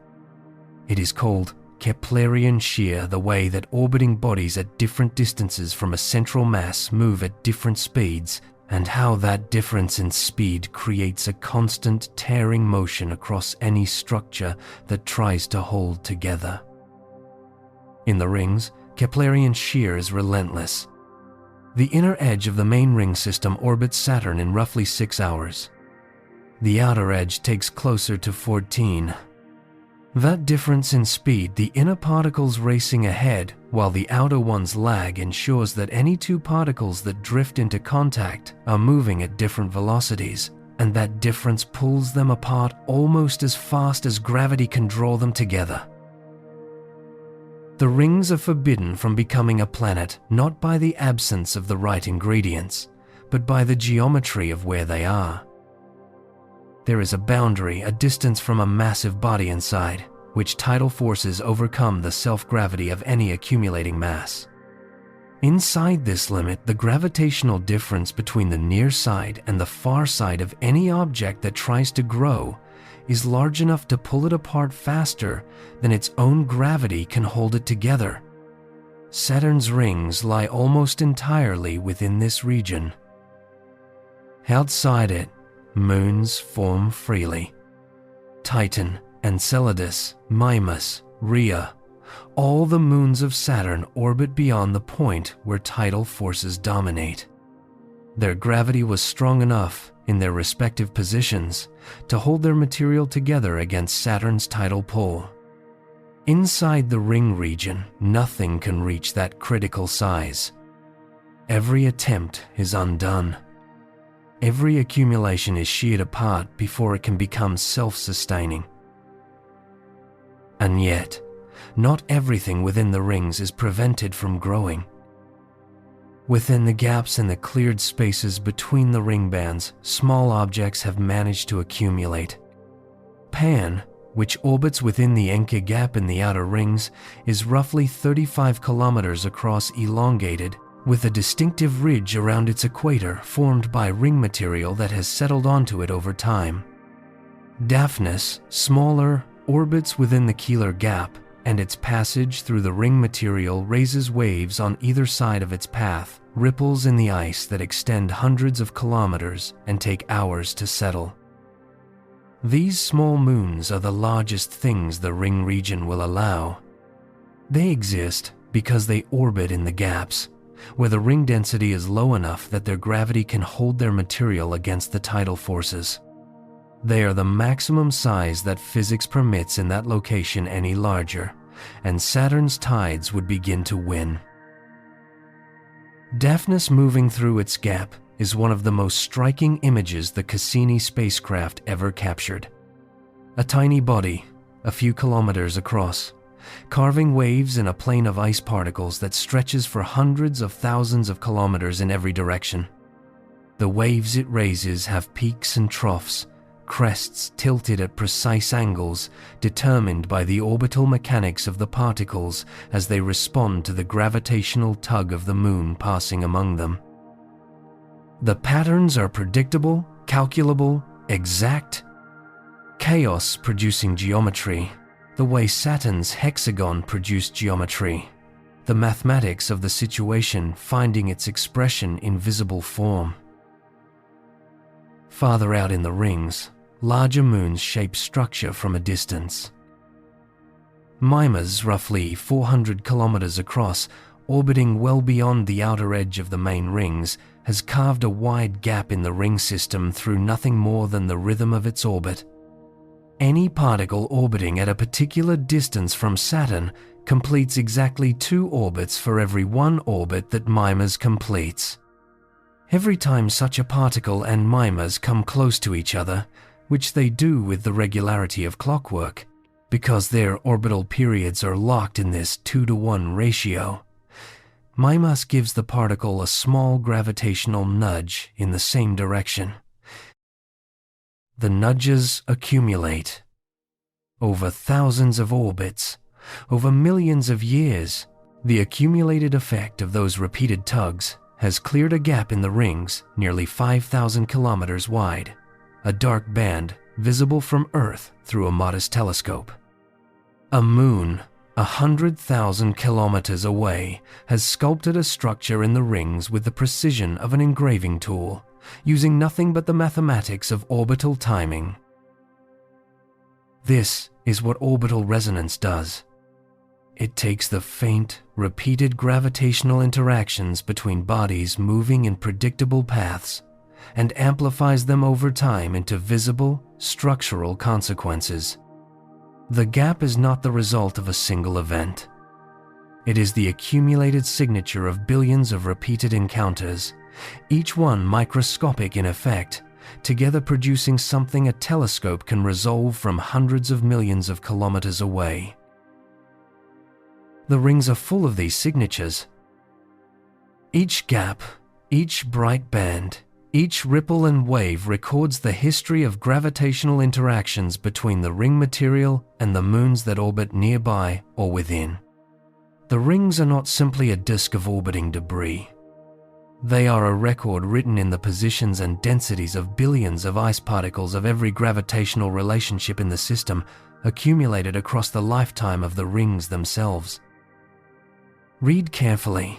It is called Keplerian shear, the way that orbiting bodies at different distances from a central mass move at different speeds, and how that difference in speed creates a constant tearing motion across any structure that tries to hold together. In the rings, Keplerian shear is relentless. The inner edge of the main ring system orbits Saturn in roughly 6 hours. The outer edge takes closer to 14. That difference in speed, the inner particles racing ahead while the outer ones lag, ensures that any two particles that drift into contact are moving at different velocities, and that difference pulls them apart almost as fast as gravity can draw them together. The rings are forbidden from becoming a planet not by the absence of the right ingredients, but by the geometry of where they are. There is a boundary, a distance from a massive body inside, which tidal forces overcome the self-gravity of any accumulating mass. Inside this limit, the gravitational difference between the near side and the far side of any object that tries to grow is large enough to pull it apart faster than its own gravity can hold it together. Saturn's rings lie almost entirely within this region. Outside it, moons form freely. Titan, Enceladus, Mimas, Rhea, all the moons of Saturn orbit beyond the point where tidal forces dominate. Their gravity was strong enough in their respective positions to hold their material together against Saturn's tidal pull. Inside the ring region, nothing can reach that critical size. Every attempt is undone. Every accumulation is sheared apart before it can become self-sustaining. And yet, not everything within the rings is prevented from growing. Within the gaps in the cleared spaces between the ring bands, small objects have managed to accumulate. Pan, which orbits within the Encke gap in the outer rings, is roughly 35 kilometers across, elongated, with a distinctive ridge around its equator formed by ring material that has settled onto it over time. Daphnis, smaller, orbits within the Keeler gap, and its passage through the ring material raises waves on either side of its path, ripples in the ice that extend hundreds of kilometers and take hours to settle. These small moons are the largest things the ring region will allow. They exist because they orbit in the gaps, where the ring density is low enough that their gravity can hold their material against the tidal forces. They are the maximum size that physics permits in that location any larger, and Saturn's tides would begin to win. Daphnis moving through its gap is one of the most striking images the Cassini spacecraft ever captured. A tiny body, a few kilometers across, carving waves in a plane of ice particles that stretches for hundreds of thousands of kilometers in every direction. The waves it raises have peaks and troughs, crests tilted at precise angles determined by the orbital mechanics of the particles as they respond to the gravitational tug of the moon passing among them. The patterns are predictable, calculable, exact. Chaos producing geometry, the way Saturn's hexagon produced geometry. The mathematics of the situation finding its expression in visible form. Farther out in the rings, larger moons shape structure from a distance. Mimas, roughly 400 kilometers across, orbiting well beyond the outer edge of the main rings, has carved a wide gap in the ring system through nothing more than the rhythm of its orbit. Any particle orbiting at a particular distance from Saturn completes exactly 2 orbits for every 1 orbit that Mimas completes. Every time such a particle and Mimas come close to each other, which they do with the regularity of clockwork, because their orbital periods are locked in this 2-to-1 ratio, Mimas gives the particle a small gravitational nudge in the same direction. The nudges accumulate. Over thousands of orbits, over millions of years, the accumulated effect of those repeated tugs has cleared a gap in the rings nearly 5,000 kilometers wide, a dark band visible from Earth through a modest telescope. A moon 100,000 kilometers away has sculpted a structure in the rings with the precision of an engraving tool, using nothing but the mathematics of orbital timing. This is what orbital resonance does. It takes the faint, repeated gravitational interactions between bodies moving in predictable paths and amplifies them over time into visible, structural consequences. The gap is not the result of a single event. It is the accumulated signature of billions of repeated encounters, each one microscopic in effect, together producing something a telescope can resolve from hundreds of millions of kilometers away. The rings are full of these signatures. Each gap, each bright band, each ripple and wave records the history of gravitational interactions between the ring material and the moons that orbit nearby or within. The rings are not simply a disk of orbiting debris. They are a record written in the positions and densities of billions of ice particles of every gravitational relationship in the system, accumulated across the lifetime of the rings themselves. Read carefully.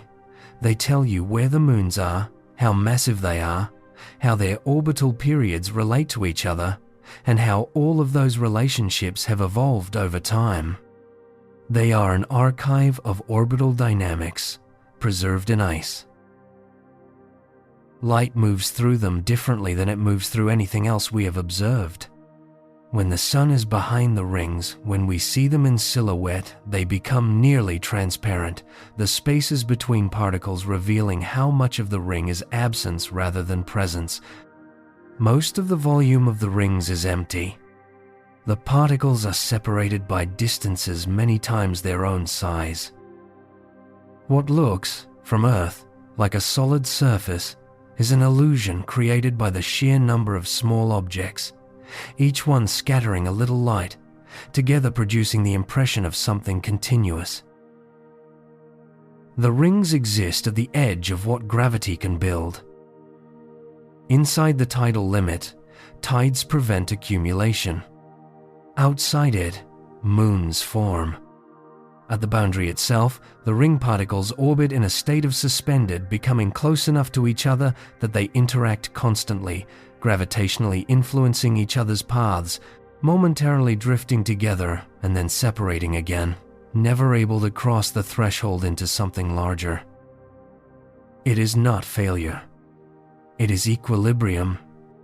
They tell you where the moons are, how massive they are, how their orbital periods relate to each other, and how all of those relationships have evolved over time. They are an archive of orbital dynamics, preserved in ice. Light moves through them differently than it moves through anything else we have observed. When the sun is behind the rings, when we see them in silhouette, they become nearly transparent, the spaces between particles revealing how much of the ring is absence rather than presence. Most of the volume of the rings is empty. The particles are separated by distances many times their own size. What looks, from Earth, like a solid surface is an illusion created by the sheer number of small objects, each one scattering a little light, together producing the impression of something continuous. The rings exist at the edge of what gravity can build. Inside the tidal limit, tides prevent accumulation. Outside it, moons form. At the boundary itself, the ring particles orbit in a state of suspended, becoming close enough to each other that they interact constantly, gravitationally influencing each other's paths, momentarily drifting together and then separating again, never able to cross the threshold into something larger. It is not failure. It is equilibrium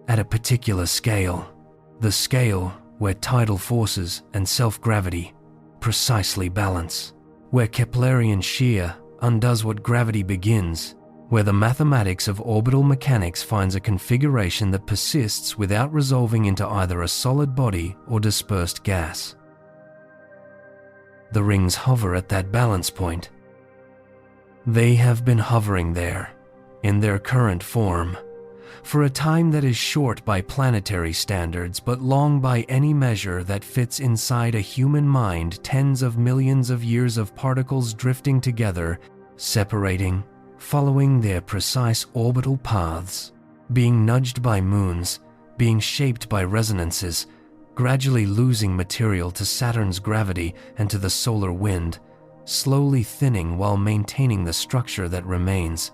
at a particular scale, the scale where tidal forces and self-gravity precisely balance, where Keplerian shear undoes what gravity begins, where the mathematics of orbital mechanics finds a configuration that persists without resolving into either a solid body or dispersed gas. The rings hover at that balance point. They have been hovering there, in their current form, For a time that is short by planetary standards, but long by any measure that fits inside a human mind, tens of millions of years of particles drifting together, separating, following their precise orbital paths, being nudged by moons, being shaped by resonances, gradually losing material to Saturn's gravity and to the solar wind, slowly thinning while maintaining the structure that remains.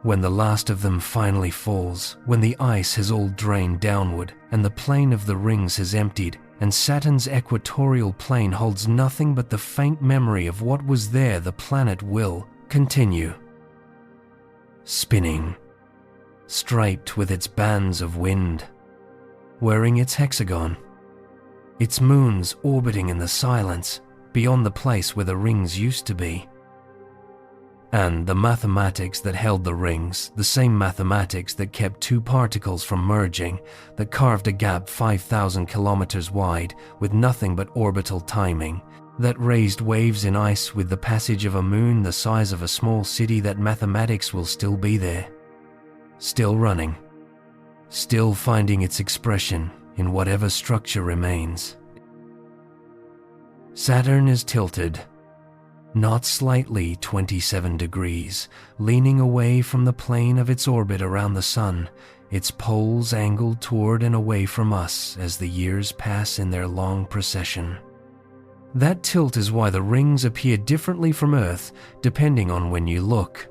When the last of them finally falls, when the ice has all drained downward and the plane of the rings has emptied, and Saturn's equatorial plane holds nothing but the faint memory of what was there, the planet will continue spinning, striped with its bands of wind, wearing its hexagon, its moons orbiting in the silence beyond the place where the rings used to be. And the mathematics that held the rings, the same mathematics that kept two particles from merging, that carved a gap 5,000 kilometers wide with nothing but orbital timing, that raised waves in ice with the passage of a moon the size of a small city, that mathematics will still be there, still running, still finding its expression in whatever structure remains. Saturn is tilted, not slightly 27 degrees, leaning away from the plane of its orbit around the Sun, its poles angled toward and away from us as the years pass in their long procession. That tilt is why the rings appear differently from Earth depending on when you look.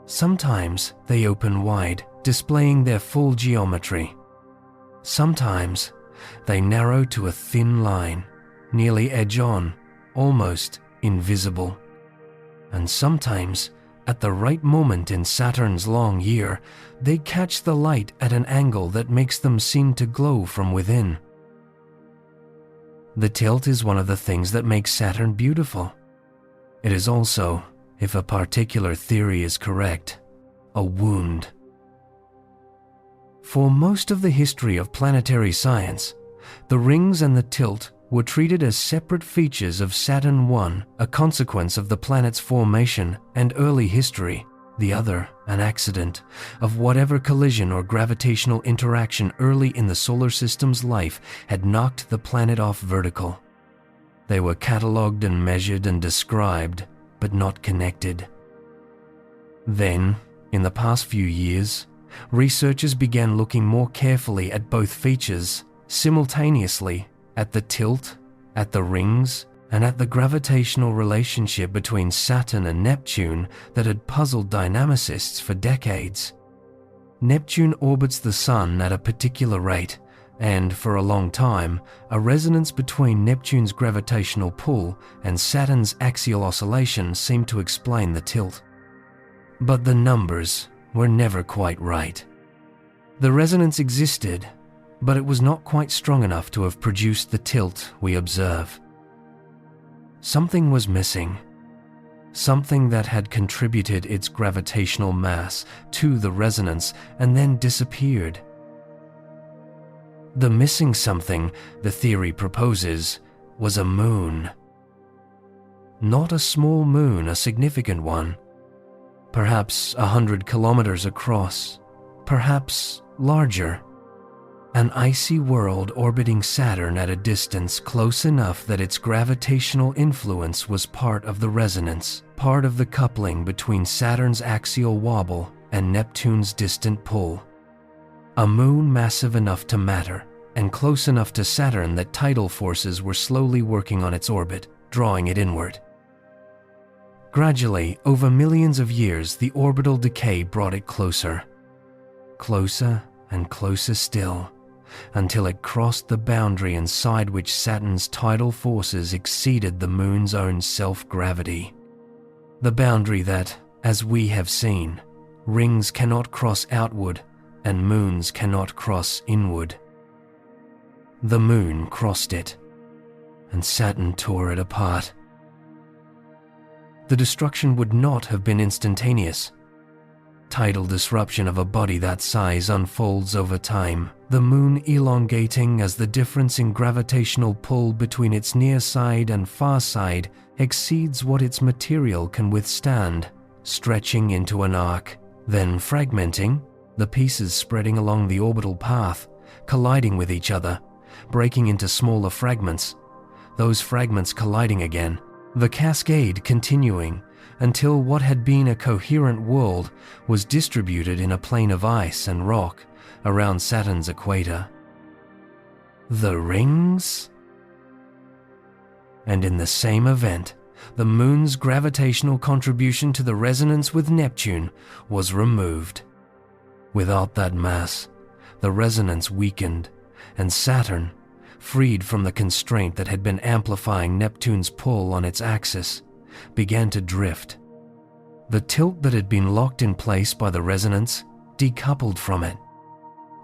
Sometimes they open wide, displaying their full geometry. Sometimes they narrow to a thin line, nearly edge-on, almost invisible. And sometimes, at the right moment in Saturn's long year, they catch the light at an angle that makes them seem to glow from within. The tilt is one of the things that makes Saturn beautiful. It is also, if a particular theory is correct, a wound. For most of the history of planetary science, the rings and the tilt were treated as separate features of Saturn I, a consequence of the planet's formation and early history, the other an accident of whatever collision or gravitational interaction early in the solar system's life had knocked the planet off vertical. They were catalogued and measured and described, but not connected. Then, in the past few years, researchers began looking more carefully at both features, simultaneously, at the tilt, at the rings, and at the gravitational relationship between Saturn and Neptune that had puzzled dynamicists for decades. Neptune orbits the Sun at a particular rate, and for a long time, a resonance between Neptune's gravitational pull and Saturn's axial oscillation seemed to explain the tilt. But the numbers were never quite right. The resonance existed, but it was not quite strong enough to have produced the tilt we observe. Something was missing, something that had contributed its gravitational mass to the resonance and then disappeared. The missing something, the theory proposes, was a moon. Not a small moon, a significant one. Perhaps 100 kilometers across, perhaps larger. An icy world orbiting Saturn at a distance close enough that its gravitational influence was part of the resonance, part of the coupling between Saturn's axial wobble and Neptune's distant pull. A moon massive enough to matter, and close enough to Saturn that tidal forces were slowly working on its orbit, drawing it inward. Gradually, over millions of years, the orbital decay brought it closer. Closer and closer still, until it crossed the boundary inside which Saturn's tidal forces exceeded the moon's own self-gravity. The boundary that, as we have seen, rings cannot cross outward and moons cannot cross inward. The moon crossed it, and Saturn tore it apart. The destruction would not have been instantaneous. Tidal disruption of a body that size unfolds over time, the moon elongating as the difference in gravitational pull between its near side and far side exceeds what its material can withstand, stretching into an arc, then fragmenting, the pieces spreading along the orbital path, colliding with each other, breaking into smaller fragments, those fragments colliding again, the cascade continuing until what had been a coherent world was distributed in a plain of ice and rock around Saturn's equator. The rings? And in the same event, the Moon's gravitational contribution to the resonance with Neptune was removed. Without that mass, the resonance weakened, and Saturn, freed from the constraint that had been amplifying Neptune's pull on its axis, began to drift. The tilt that had been locked in place by the resonance decoupled from it.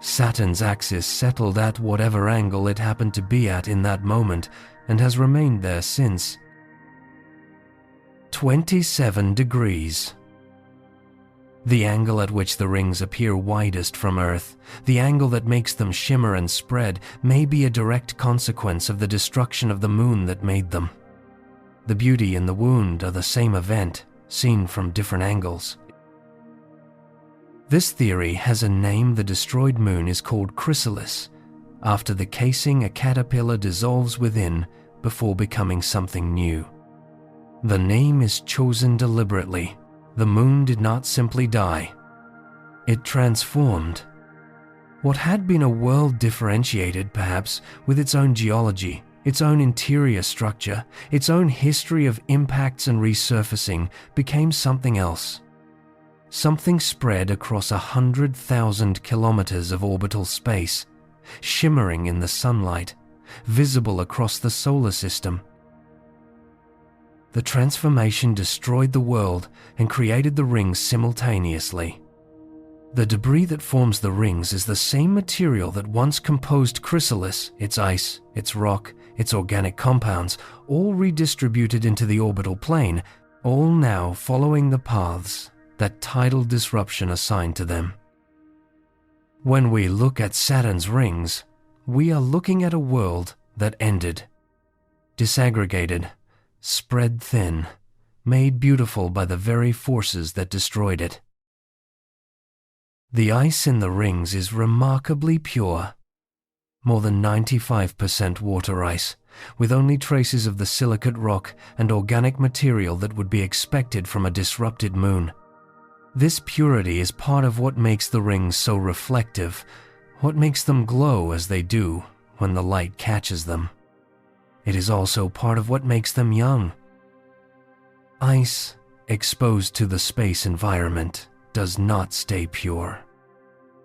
Saturn's axis settled at whatever angle it happened to be at in that moment and has remained there since. 27 degrees. The angle at which the rings appear widest from Earth, the angle that makes them shimmer and spread, may be a direct consequence of the destruction of the Moon that made them. The beauty and the wound are the same event, seen from different angles. This theory has a name. The destroyed Moon is called chrysalis, after the casing a caterpillar dissolves within before becoming something new. The name is chosen deliberately. The Moon did not simply die. It transformed. What had been a world differentiated, perhaps, with its own geology, its own interior structure, its own history of impacts and resurfacing, became something else. Something spread across 100,000 kilometers of orbital space, shimmering in the sunlight, visible across the solar system. The transformation destroyed the world and created the rings simultaneously. The debris that forms the rings is the same material that once composed chrysalis, its ice, its rock, its organic compounds, all redistributed into the orbital plane, all now following the paths that tidal disruption assigned to them. When we look at Saturn's rings, we are looking at a world that ended, disaggregated, spread thin, made beautiful by the very forces that destroyed it. The ice in the rings is remarkably pure, more than 95% water ice, with only traces of the silicate rock and organic material that would be expected from a disrupted moon. This purity is part of what makes the rings so reflective, what makes them glow as they do when the light catches them. It is also part of what makes them young. Ice, exposed to the space environment, does not stay pure.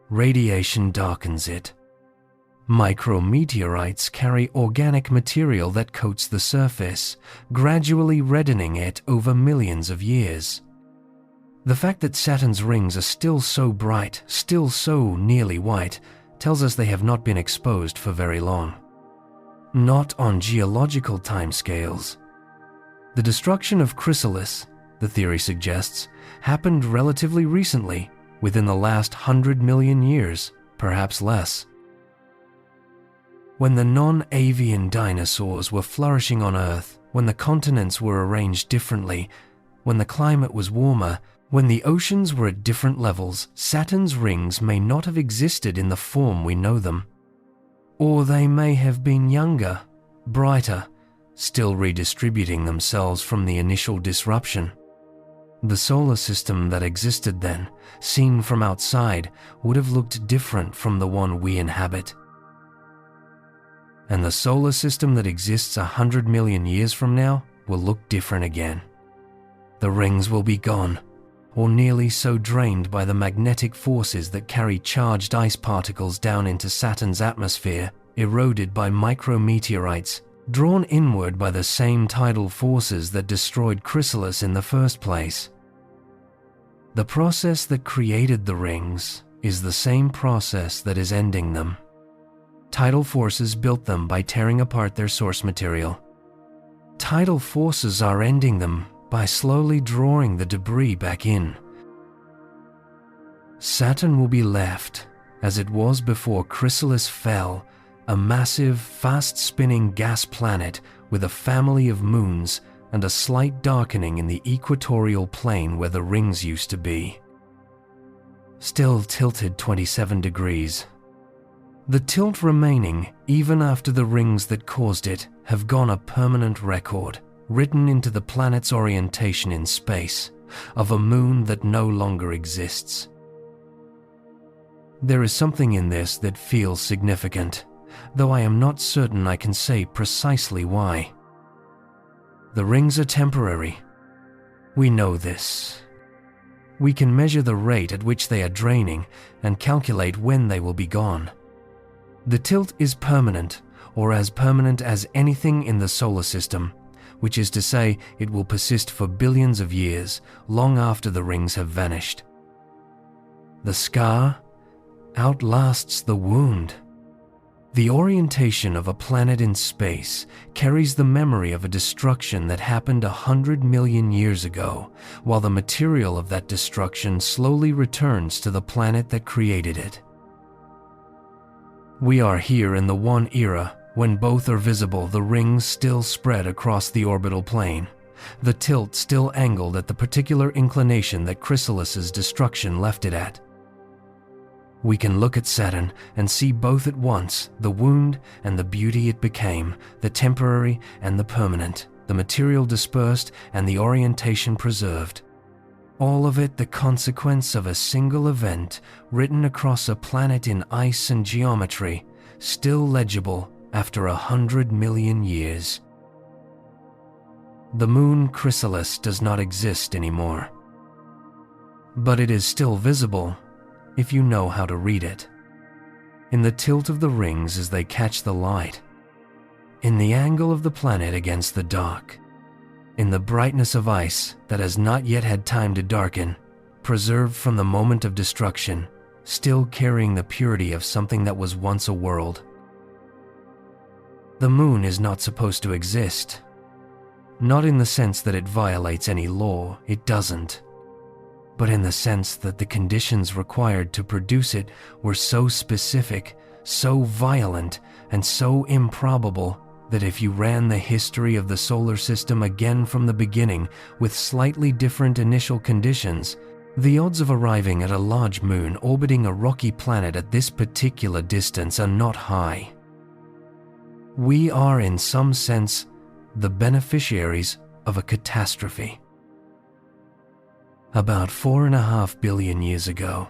Radiation darkens it. Micrometeorites carry organic material that coats the surface, gradually reddening it over millions of years. The fact that Saturn's rings are still so bright, still so nearly white, tells us they have not been exposed for very long. Not on geological timescales. The destruction of chrysalis, the theory suggests, happened relatively recently, within the last 100 million years, perhaps less. When the non-avian dinosaurs were flourishing on Earth, when the continents were arranged differently, when the climate was warmer, when the oceans were at different levels, Saturn's rings may not have existed in the form we know them. Or they may have been younger, brighter, still redistributing themselves from the initial disruption. The solar system that existed then, seen from outside, would have looked different from the one we inhabit. And the solar system that exists 100 million years from now will look different again. The rings will be gone, or nearly so, drained by the magnetic forces that carry charged ice particles down into Saturn's atmosphere, eroded by micrometeorites, drawn inward by the same tidal forces that destroyed chrysalis in the first place. The process that created the rings is the same process that is ending them. Tidal forces built them by tearing apart their source material. Tidal forces are ending them by slowly drawing the debris back in. Saturn will be left, as it was before chrysalis fell, a massive, fast-spinning gas planet with a family of moons and a slight darkening in the equatorial plane where the rings used to be. still tilted 27 degrees. The tilt remaining, even after the rings that caused it have gone a permanent record, written into the planet's orientation in space, of a moon that no longer exists. There is something in this that feels significant, though I am not certain I can say precisely why. The rings are temporary. We know this. We can measure the rate at which they are draining and calculate when they will be gone. The tilt is permanent, or as permanent as anything in the solar system, which is to say it will persist for billions of years, long after the rings have vanished. The scar outlasts the wound. The orientation of a planet in space carries the memory of a destruction that happened 100 million years ago, while the material of that destruction slowly returns to the planet that created it. We are here in the one era when both are visible, the rings still spread across the orbital plane, the tilt still angled at the particular inclination that Chrysalis's destruction left it at. We can look at Saturn and see both at once the wound and the beauty it became, the temporary and the permanent, the material dispersed and the orientation preserved. All of it the consequence of a single event written across a planet in ice and geometry, still legible after 100 million years. The moon chrysalis does not exist anymore. But it is still visible if you know how to read it. In the tilt of the rings as they catch the light, in the angle of the planet against the dark, in the brightness of ice that has not yet had time to darken, preserved from the moment of destruction, still carrying the purity of something that was once a world. The moon is not supposed to exist. Not in the sense that it violates any law, it doesn't. But in the sense that the conditions required to produce it were so specific, so violent, and so improbable that if you ran the history of the solar system again from the beginning with slightly different initial conditions, the odds of arriving at a large moon orbiting a rocky planet at this particular distance are not high. We are, in some sense, the beneficiaries of a catastrophe. About 4.5 billion years ago,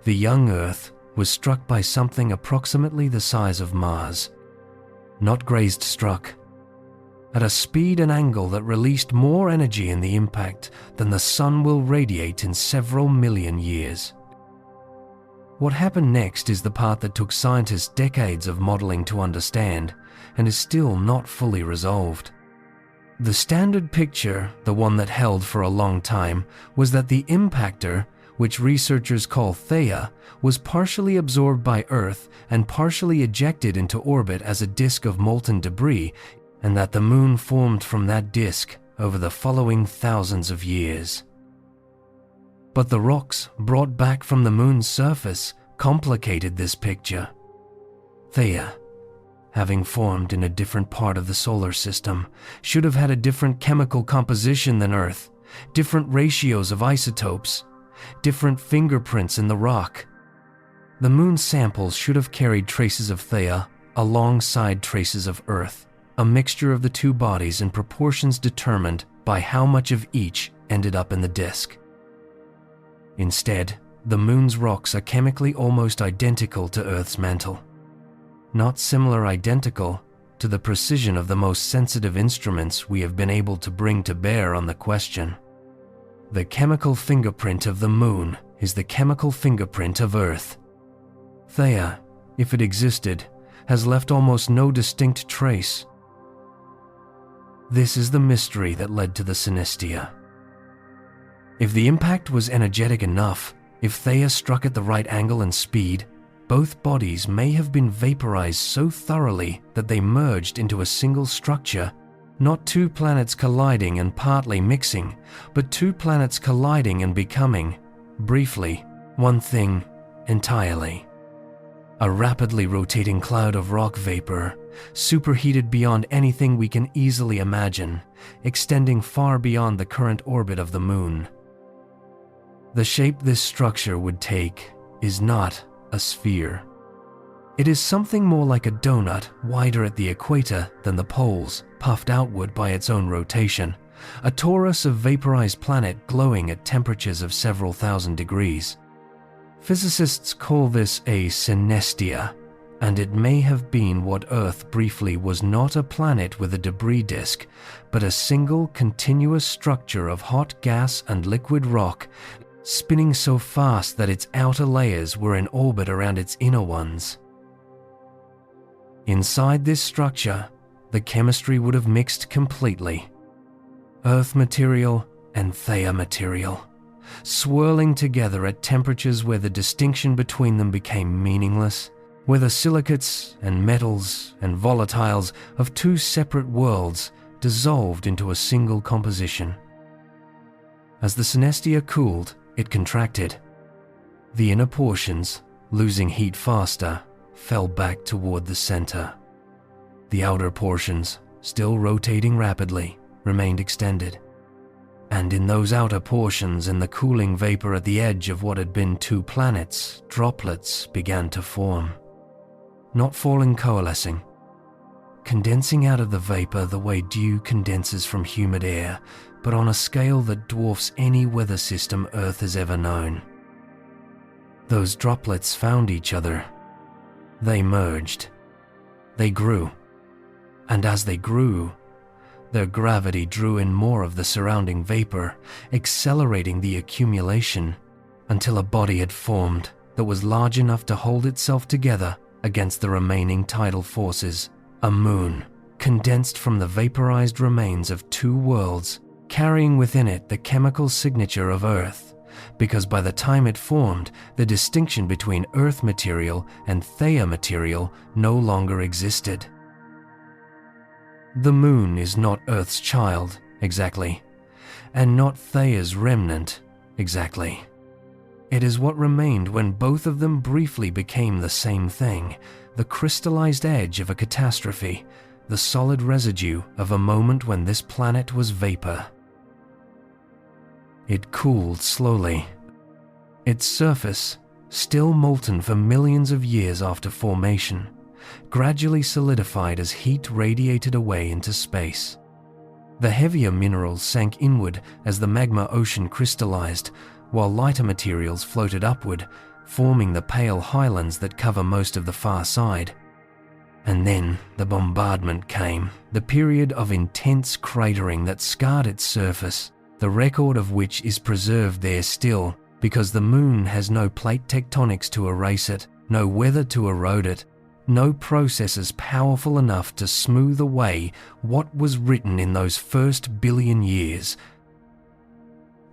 the young Earth was struck by something approximately the size of Mars. Not grazed, struck. At a speed and angle that released more energy in the impact than the sun will radiate in several million years. What happened next is the part that took scientists decades of modeling to understand and is still not fully resolved. The standard picture, the one that held for a long time, was that the impactor, which researchers call Theia, was partially absorbed by Earth and partially ejected into orbit as a disk of molten debris, and that the moon formed from that disk over the following thousands of years. But the rocks brought back from the moon's surface complicated this picture. Theia, having formed in a different part of the solar system, should have had a different chemical composition than Earth, different ratios of isotopes, different fingerprints in the rock. The moon's samples should have carried traces of Theia alongside traces of Earth, a mixture of the two bodies in proportions determined by how much of each ended up in the disk. Instead, the moon's rocks are chemically almost identical to Earth's mantle. Not similar identical to the precision of the most sensitive instruments we have been able to bring to bear on the question. The chemical fingerprint of the moon is the chemical fingerprint of Earth. Theia, if it existed, has left almost no distinct trace. This is the mystery that led to the sinestia. If the impact was energetic enough, if Theia struck at the right angle and speed, both bodies may have been vaporized so thoroughly that they merged into a single structure, not two planets colliding and partly mixing, but two planets colliding and becoming, briefly, one thing entirely. A rapidly rotating cloud of rock vapor, superheated beyond anything we can easily imagine, extending far beyond the current orbit of the moon. The shape this structure would take is not a sphere. It is something more like a donut, wider at the equator than the poles, puffed outward by its own rotation, a torus of vaporized planet glowing at temperatures of several thousand degrees. Physicists call this a sinestia, and it may have been what Earth briefly was, not a planet with a debris disk, but a single continuous structure of hot gas and liquid rock, spinning so fast that its outer layers were in orbit around its inner ones. Inside this structure, the chemistry would have mixed completely. Earth material and Theia material, swirling together at temperatures where the distinction between them became meaningless, where the silicates and metals and volatiles of two separate worlds dissolved into a single composition. As the synestia cooled, it contracted. The inner portions, losing heat faster, fell back toward the center. The outer portions, still rotating rapidly, remained extended. And in those outer portions, in the cooling vapor at the edge of what had been two planets, droplets began to form. Not falling, coalescing, condensing out of the vapor the way dew condenses from humid air, but on a scale that dwarfs any weather system Earth has ever known. Those droplets found each other. They merged. They grew. And as they grew, their gravity drew in more of the surrounding vapor, accelerating the accumulation until a body had formed that was large enough to hold itself together against the remaining tidal forces, a moon, condensed from the vaporized remains of two worlds, carrying within it the chemical signature of Earth, because by the time it formed, the distinction between Earth material and Theia material no longer existed. The moon is not Earth's child, exactly, and not Theia's remnant, exactly. It is what remained when both of them briefly became the same thing, the crystallized edge of a catastrophe, the solid residue of a moment when this planet was vapor. It cooled slowly. Its surface, still molten for millions of years after formation, gradually solidified as heat radiated away into space. The heavier minerals sank inward as the magma ocean crystallized, while lighter materials floated upward, forming the pale highlands that cover most of the far side. And then the bombardment came, the period of intense cratering that scarred its surface, the record of which is preserved there still, because the moon has no plate tectonics to erase it, no weather to erode it, no processes powerful enough to smooth away what was written in those first billion years.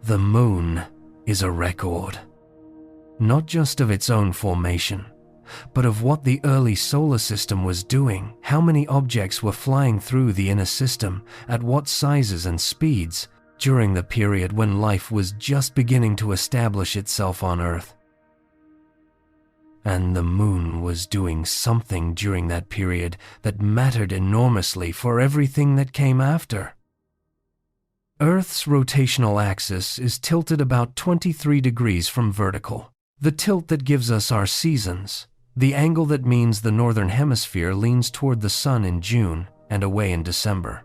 The moon is a record, not just of its own formation, but of what the early solar system was doing, how many objects were flying through the inner system, at what sizes and speeds, during the period when life was just beginning to establish itself on Earth. And the moon was doing something during that period that mattered enormously for everything that came after. Earth's rotational axis is tilted about 23 degrees from vertical, the tilt that gives us our seasons, the angle that means the northern hemisphere leans toward the sun in June and away in December.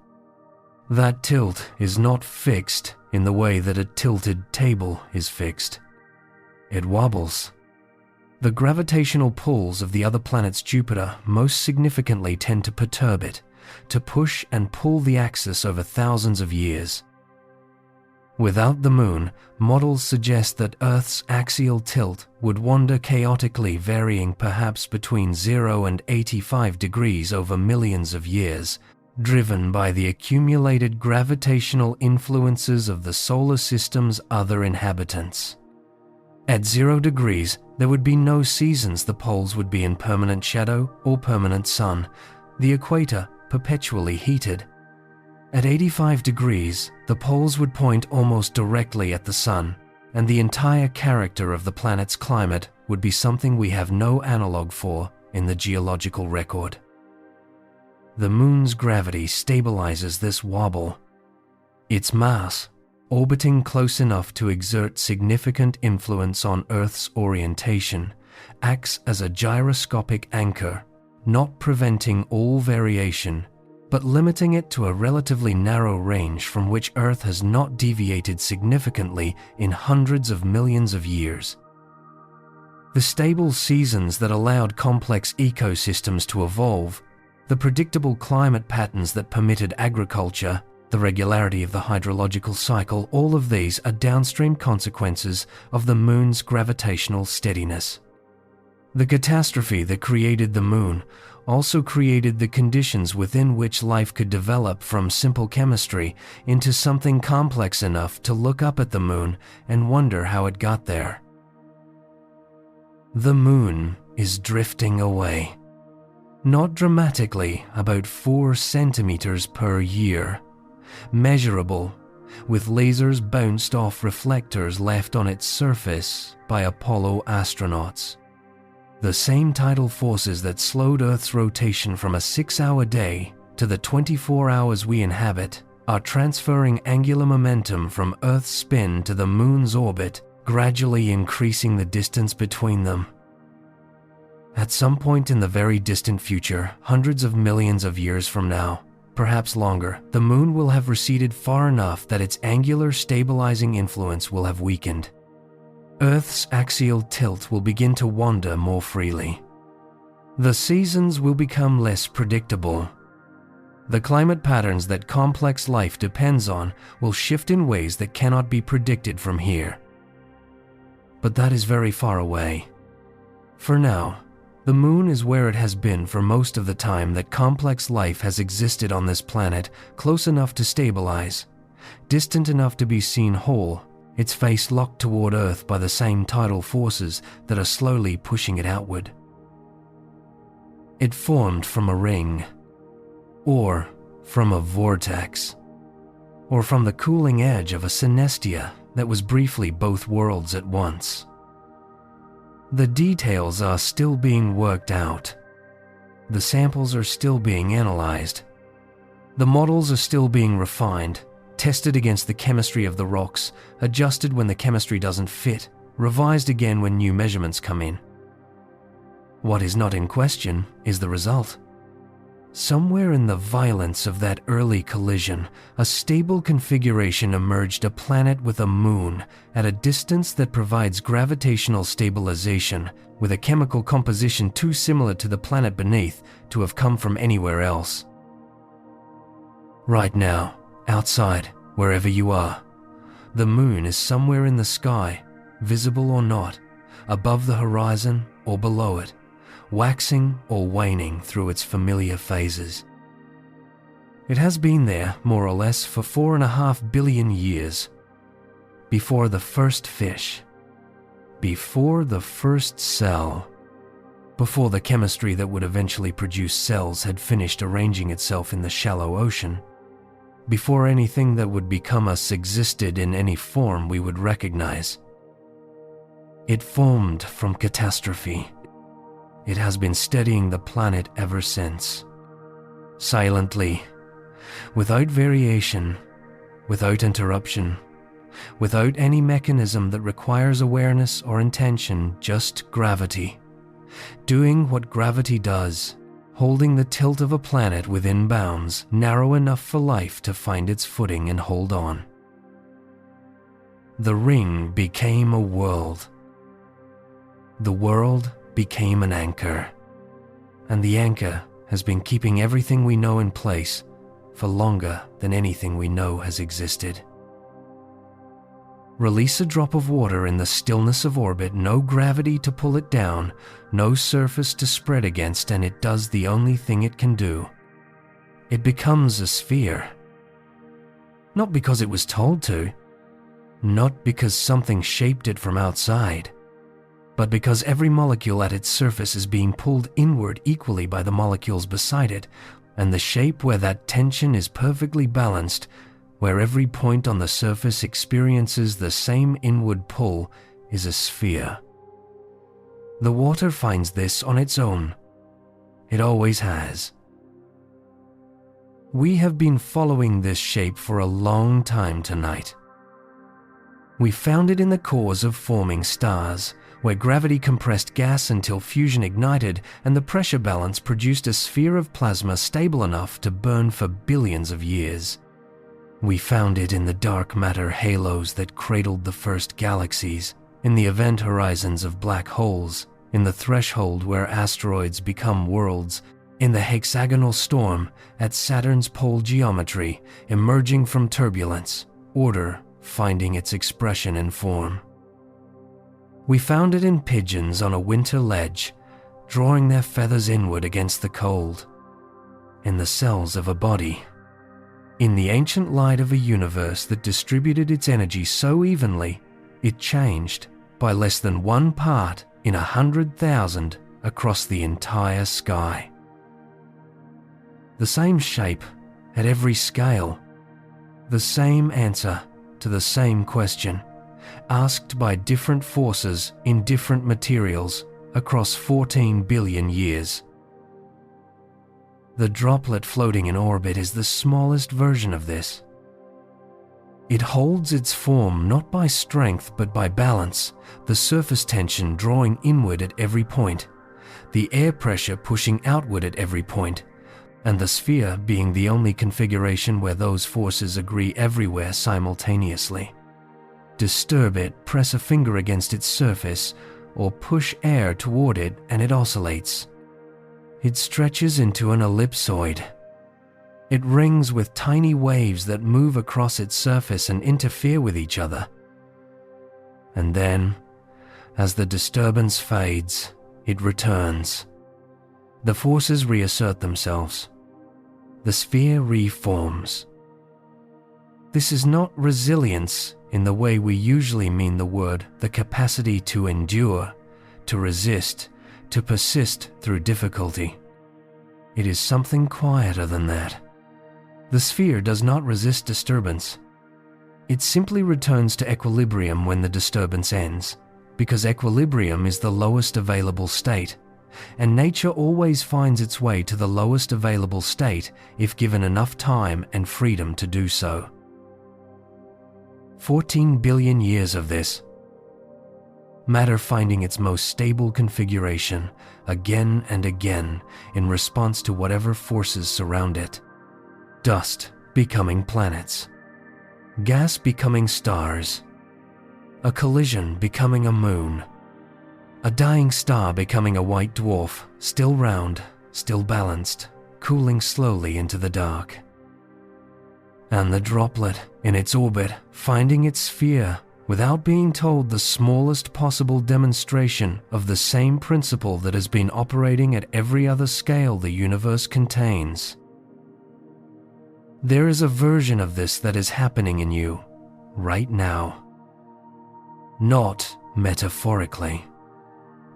That tilt is not fixed in the way that a tilted table is fixed. It wobbles. The gravitational pulls of the other planet's Jupiter most significantly tend to perturb it, to push and pull the axis over thousands of years. Without the moon, models suggest that Earth's axial tilt would wander chaotically, varying perhaps between 0 and 85 degrees over millions of years, driven by the accumulated gravitational influences of the solar system's other inhabitants. At 0 degrees, there would be no seasons. The poles would be in permanent shadow or permanent sun, the equator perpetually heated. At 85 degrees, the poles would point almost directly at the sun, and the entire character of the planet's climate would be something we have no analog for in the geological record. The moon's gravity stabilizes this wobble. Its mass, orbiting close enough to exert significant influence on Earth's orientation, acts as a gyroscopic anchor, not preventing all variation, but limiting it to a relatively narrow range from which Earth has not deviated significantly in hundreds of millions of years. The stable seasons that allowed complex ecosystems to evolve, the predictable climate patterns that permitted agriculture, the regularity of the hydrological cycle, all of these are downstream consequences of the Moon's gravitational steadiness. The catastrophe that created the Moon also created the conditions within which life could develop from simple chemistry into something complex enough to look up at the Moon and wonder how it got there. The Moon is drifting away. Not dramatically, about 4 centimeters per year. Measurable, with lasers bounced off reflectors left on its surface by Apollo astronauts. The same tidal forces that slowed Earth's rotation from a 6-hour day to the 24 hours we inhabit are transferring angular momentum from Earth's spin to the Moon's orbit, gradually increasing the distance between them. At some point in the very distant future, hundreds of millions of years from now, perhaps longer, the Moon will have receded far enough that its angular stabilizing influence will have weakened. Earth's axial tilt will begin to wander more freely. The seasons will become less predictable. The climate patterns that complex life depends on will shift in ways that cannot be predicted from here. But that is very far away. For now, the Moon is where it has been for most of the time that complex life has existed on this planet, close enough to stabilize, distant enough to be seen whole, its face locked toward Earth by the same tidal forces that are slowly pushing it outward. It formed from a ring, or from a vortex, or from the cooling edge of a sinestia that was briefly both worlds at once. The details are still being worked out. The samples are still being analyzed. The models are still being refined, tested against the chemistry of the rocks, adjusted when the chemistry doesn't fit, revised again when new measurements come in. What is not in question is the result. Somewhere in the violence of that early collision, a stable configuration emerged, a planet with a moon at a distance that provides gravitational stabilization, with a chemical composition too similar to the planet beneath to have come from anywhere else. Right now, outside, wherever you are, the Moon is somewhere in the sky, visible or not, above the horizon or below it, waxing or waning through its familiar phases. It has been there, more or less, for 4.5 billion years. Before the first fish, before the first cell, before the chemistry that would eventually produce cells had finished arranging itself in the shallow ocean, before anything that would become us existed in any form we would recognize. It formed from catastrophe. It has been steadying the planet ever since. Silently, without variation, without interruption, without any mechanism that requires awareness or intention, just gravity. Doing what gravity does, holding the tilt of a planet within bounds, narrow enough for life to find its footing and hold on. The ring became a world. The world became an anchor, and the anchor has been keeping everything we know in place for longer than anything we know has existed. Release a drop of water in the stillness of orbit, no gravity to pull it down, no surface to spread against, and it does the only thing it can do. It becomes a sphere. Not because it was told to, not because something shaped it from outside, but because every molecule at its surface is being pulled inward equally by the molecules beside it, and the shape where that tension is perfectly balanced, where every point on the surface experiences the same inward pull, is a sphere. The water finds this on its own. It always has. We have been following this shape for a long time tonight. We found it in the cores of forming stars, where gravity compressed gas until fusion ignited and the pressure balance produced a sphere of plasma stable enough to burn for billions of years. We found it in the dark matter halos that cradled the first galaxies, in the event horizons of black holes, in the threshold where asteroids become worlds, in the hexagonal storm at Saturn's pole geometry, emerging from turbulence, order finding its expression in form. We found it in pigeons on a winter ledge, drawing their feathers inward against the cold, in the cells of a body, in the ancient light of a universe that distributed its energy so evenly it changed by less than 1 part in 100,000 across the entire sky. The same shape at every scale, the same answer to the same question, asked by different forces in different materials across 14 billion years. The droplet floating in orbit is the smallest version of this. It holds its form not by strength but by balance, the surface tension drawing inward at every point, the air pressure pushing outward at every point, and the sphere being the only configuration where those forces agree everywhere simultaneously. Disturb it, press a finger against its surface, or push air toward it and it oscillates. It stretches into an ellipsoid. It rings with tiny waves that move across its surface and interfere with each other. And then, as the disturbance fades, it returns. The forces reassert themselves. The sphere reforms. This is not resilience in the way we usually mean the word, the capacity to endure, to resist, to persist through difficulty. It is something quieter than that. The sphere does not resist disturbance. It simply returns to equilibrium when the disturbance ends, because equilibrium is the lowest available state, and nature always finds its way to the lowest available state if given enough time and freedom to do so. 14 billion years of this. Matter finding its most stable configuration again and again in response to whatever forces surround it. Dust becoming planets. Gas becoming stars. A collision becoming a moon. A dying star becoming a white dwarf, still round, still balanced, cooling slowly into the dark. And the droplet, in its orbit, finding its sphere, without being told the smallest possible demonstration of the same principle that has been operating at every other scale the universe contains. There is a version of this that is happening in you, right now. Not metaphorically.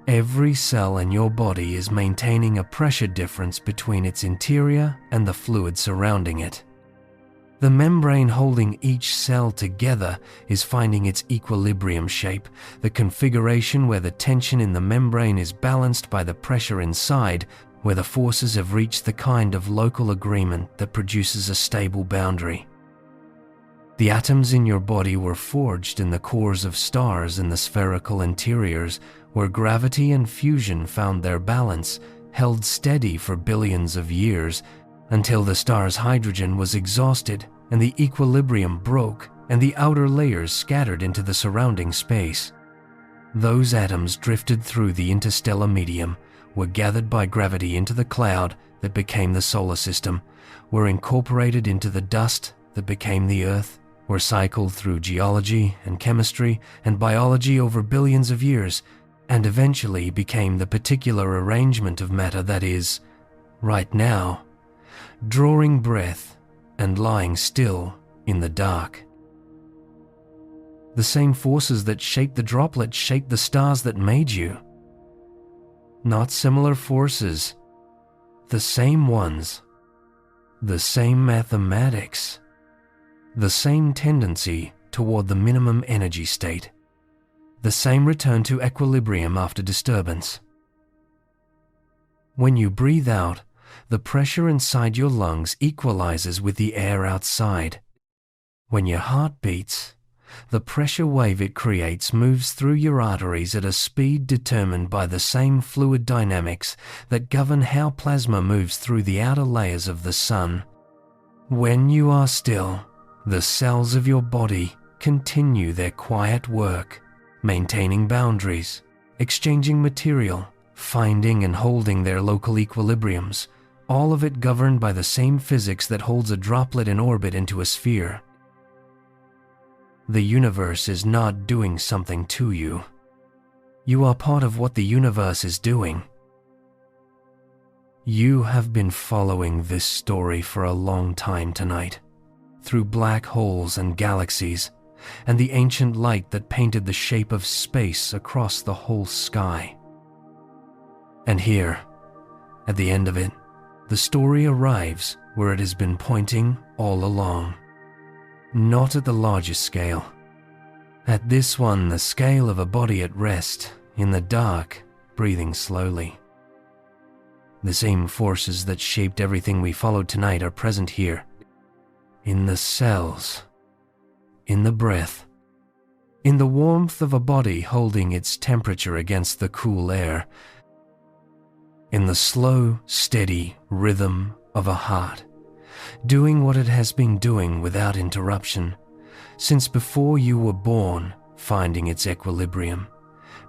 Every cell in your body is maintaining a pressure difference between its interior and the fluid surrounding it. The membrane holding each cell together is finding its equilibrium shape, the configuration where the tension in the membrane is balanced by the pressure inside, where the forces have reached the kind of local agreement that produces a stable boundary. The atoms in your body were forged in the cores of stars in the spherical interiors, where gravity and fusion found their balance, held steady for billions of years, until the star's hydrogen was exhausted and the equilibrium broke and the outer layers scattered into the surrounding space. Those atoms drifted through the interstellar medium, were gathered by gravity into the cloud that became the solar system, were incorporated into the dust that became the Earth, were cycled through geology and chemistry and biology over billions of years, and eventually became the particular arrangement of matter that is, right now, drawing breath and lying still in the dark. The same forces that shaped the droplet shaped the stars that made you. Not similar forces, the same ones, the same mathematics, the same tendency toward the minimum energy state, the same return to equilibrium after disturbance. When you breathe out, the pressure inside your lungs equalizes with the air outside. When your heart beats, The pressure wave it creates moves through your arteries at a speed determined by the same fluid dynamics that govern how plasma moves through the outer layers of the sun. When you are still, the cells of your body continue their quiet work, maintaining boundaries, exchanging material, finding and holding their local equilibriums, all of it governed by the same physics that holds a droplet in orbit into a sphere. The universe is not doing something to you. You are part of what the universe is doing. You have been following this story for a long time tonight, through black holes and galaxies, and the ancient light that painted the shape of space across the whole sky. And here, at the end of it, the story arrives where it has been pointing all along. Not at the largest scale. At this one, the scale of a body at rest, in the dark, breathing slowly. The same forces that shaped everything we followed tonight are present here. In the cells, in the breath, in the warmth of a body holding its temperature against the cool air, in the slow, steady rhythm of a heart, doing what it has been doing without interruption, since before you were born, finding its equilibrium,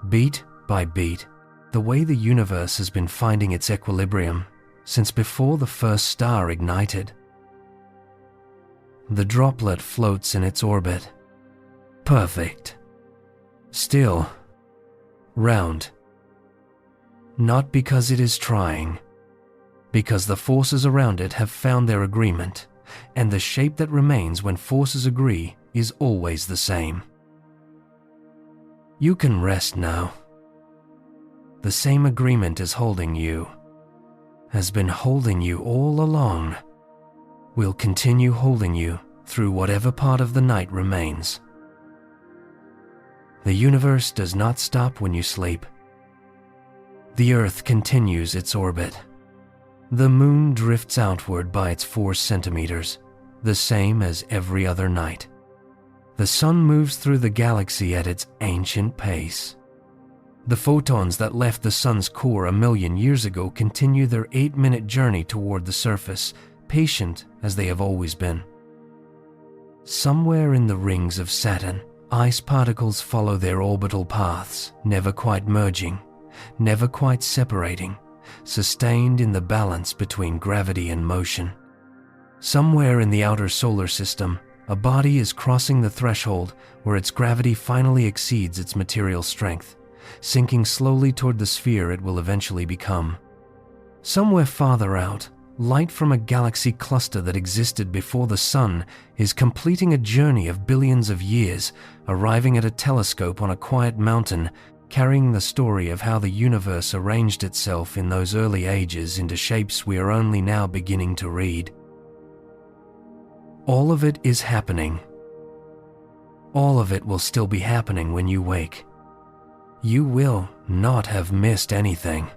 beat by beat, the way the universe has been finding its equilibrium since before the first star ignited. The droplet floats in its orbit. Perfect. Still. Round. Not because it is trying, because the forces around it have found their agreement, and the shape that remains when forces agree is always the same. You can rest now. The same agreement is holding you, has been holding you all along, will continue holding you through whatever part of the night remains. The universe does not stop when you sleep. The Earth continues its orbit. The moon drifts outward by its 4 centimeters, the same as every other night. The sun moves through the galaxy at its ancient pace. The photons that left the sun's core 1 million years ago continue their 8-minute journey toward the surface, patient as they have always been. Somewhere in the rings of Saturn, ice particles follow their orbital paths, never quite merging, never quite separating, sustained in the balance between gravity and motion. Somewhere in the outer solar system, a body is crossing the threshold where its gravity finally exceeds its material strength, sinking slowly toward the sphere it will eventually become. Somewhere farther out, light from a galaxy cluster that existed before the sun is completing a journey of billions of years, arriving at a telescope on a quiet mountain, carrying the story of how the universe arranged itself in those early ages into shapes we are only now beginning to read. All of it is happening. All of it will still be happening when you wake. You will not have missed anything.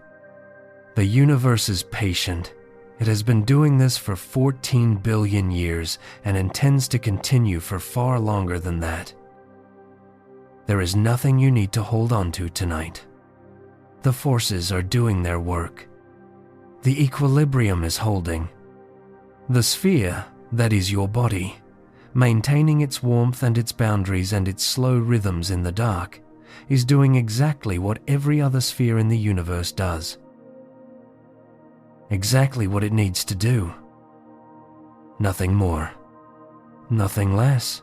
The universe is patient. It has been doing this for 14 billion years and intends to continue for far longer than that. There is nothing you need to hold on to tonight. The forces are doing their work. The equilibrium is holding. The sphere, that is your body, maintaining its warmth and its boundaries and its slow rhythms in the dark, is doing exactly what every other sphere in the universe does. Exactly what it needs to do. Nothing more. Nothing less.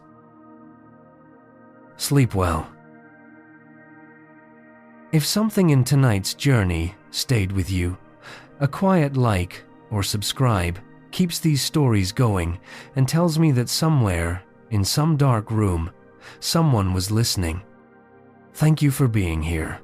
Sleep well. If something in tonight's journey stayed with you, a quiet like or subscribe keeps these stories going and tells me that somewhere, in some dark room, someone was listening. Thank you for being here.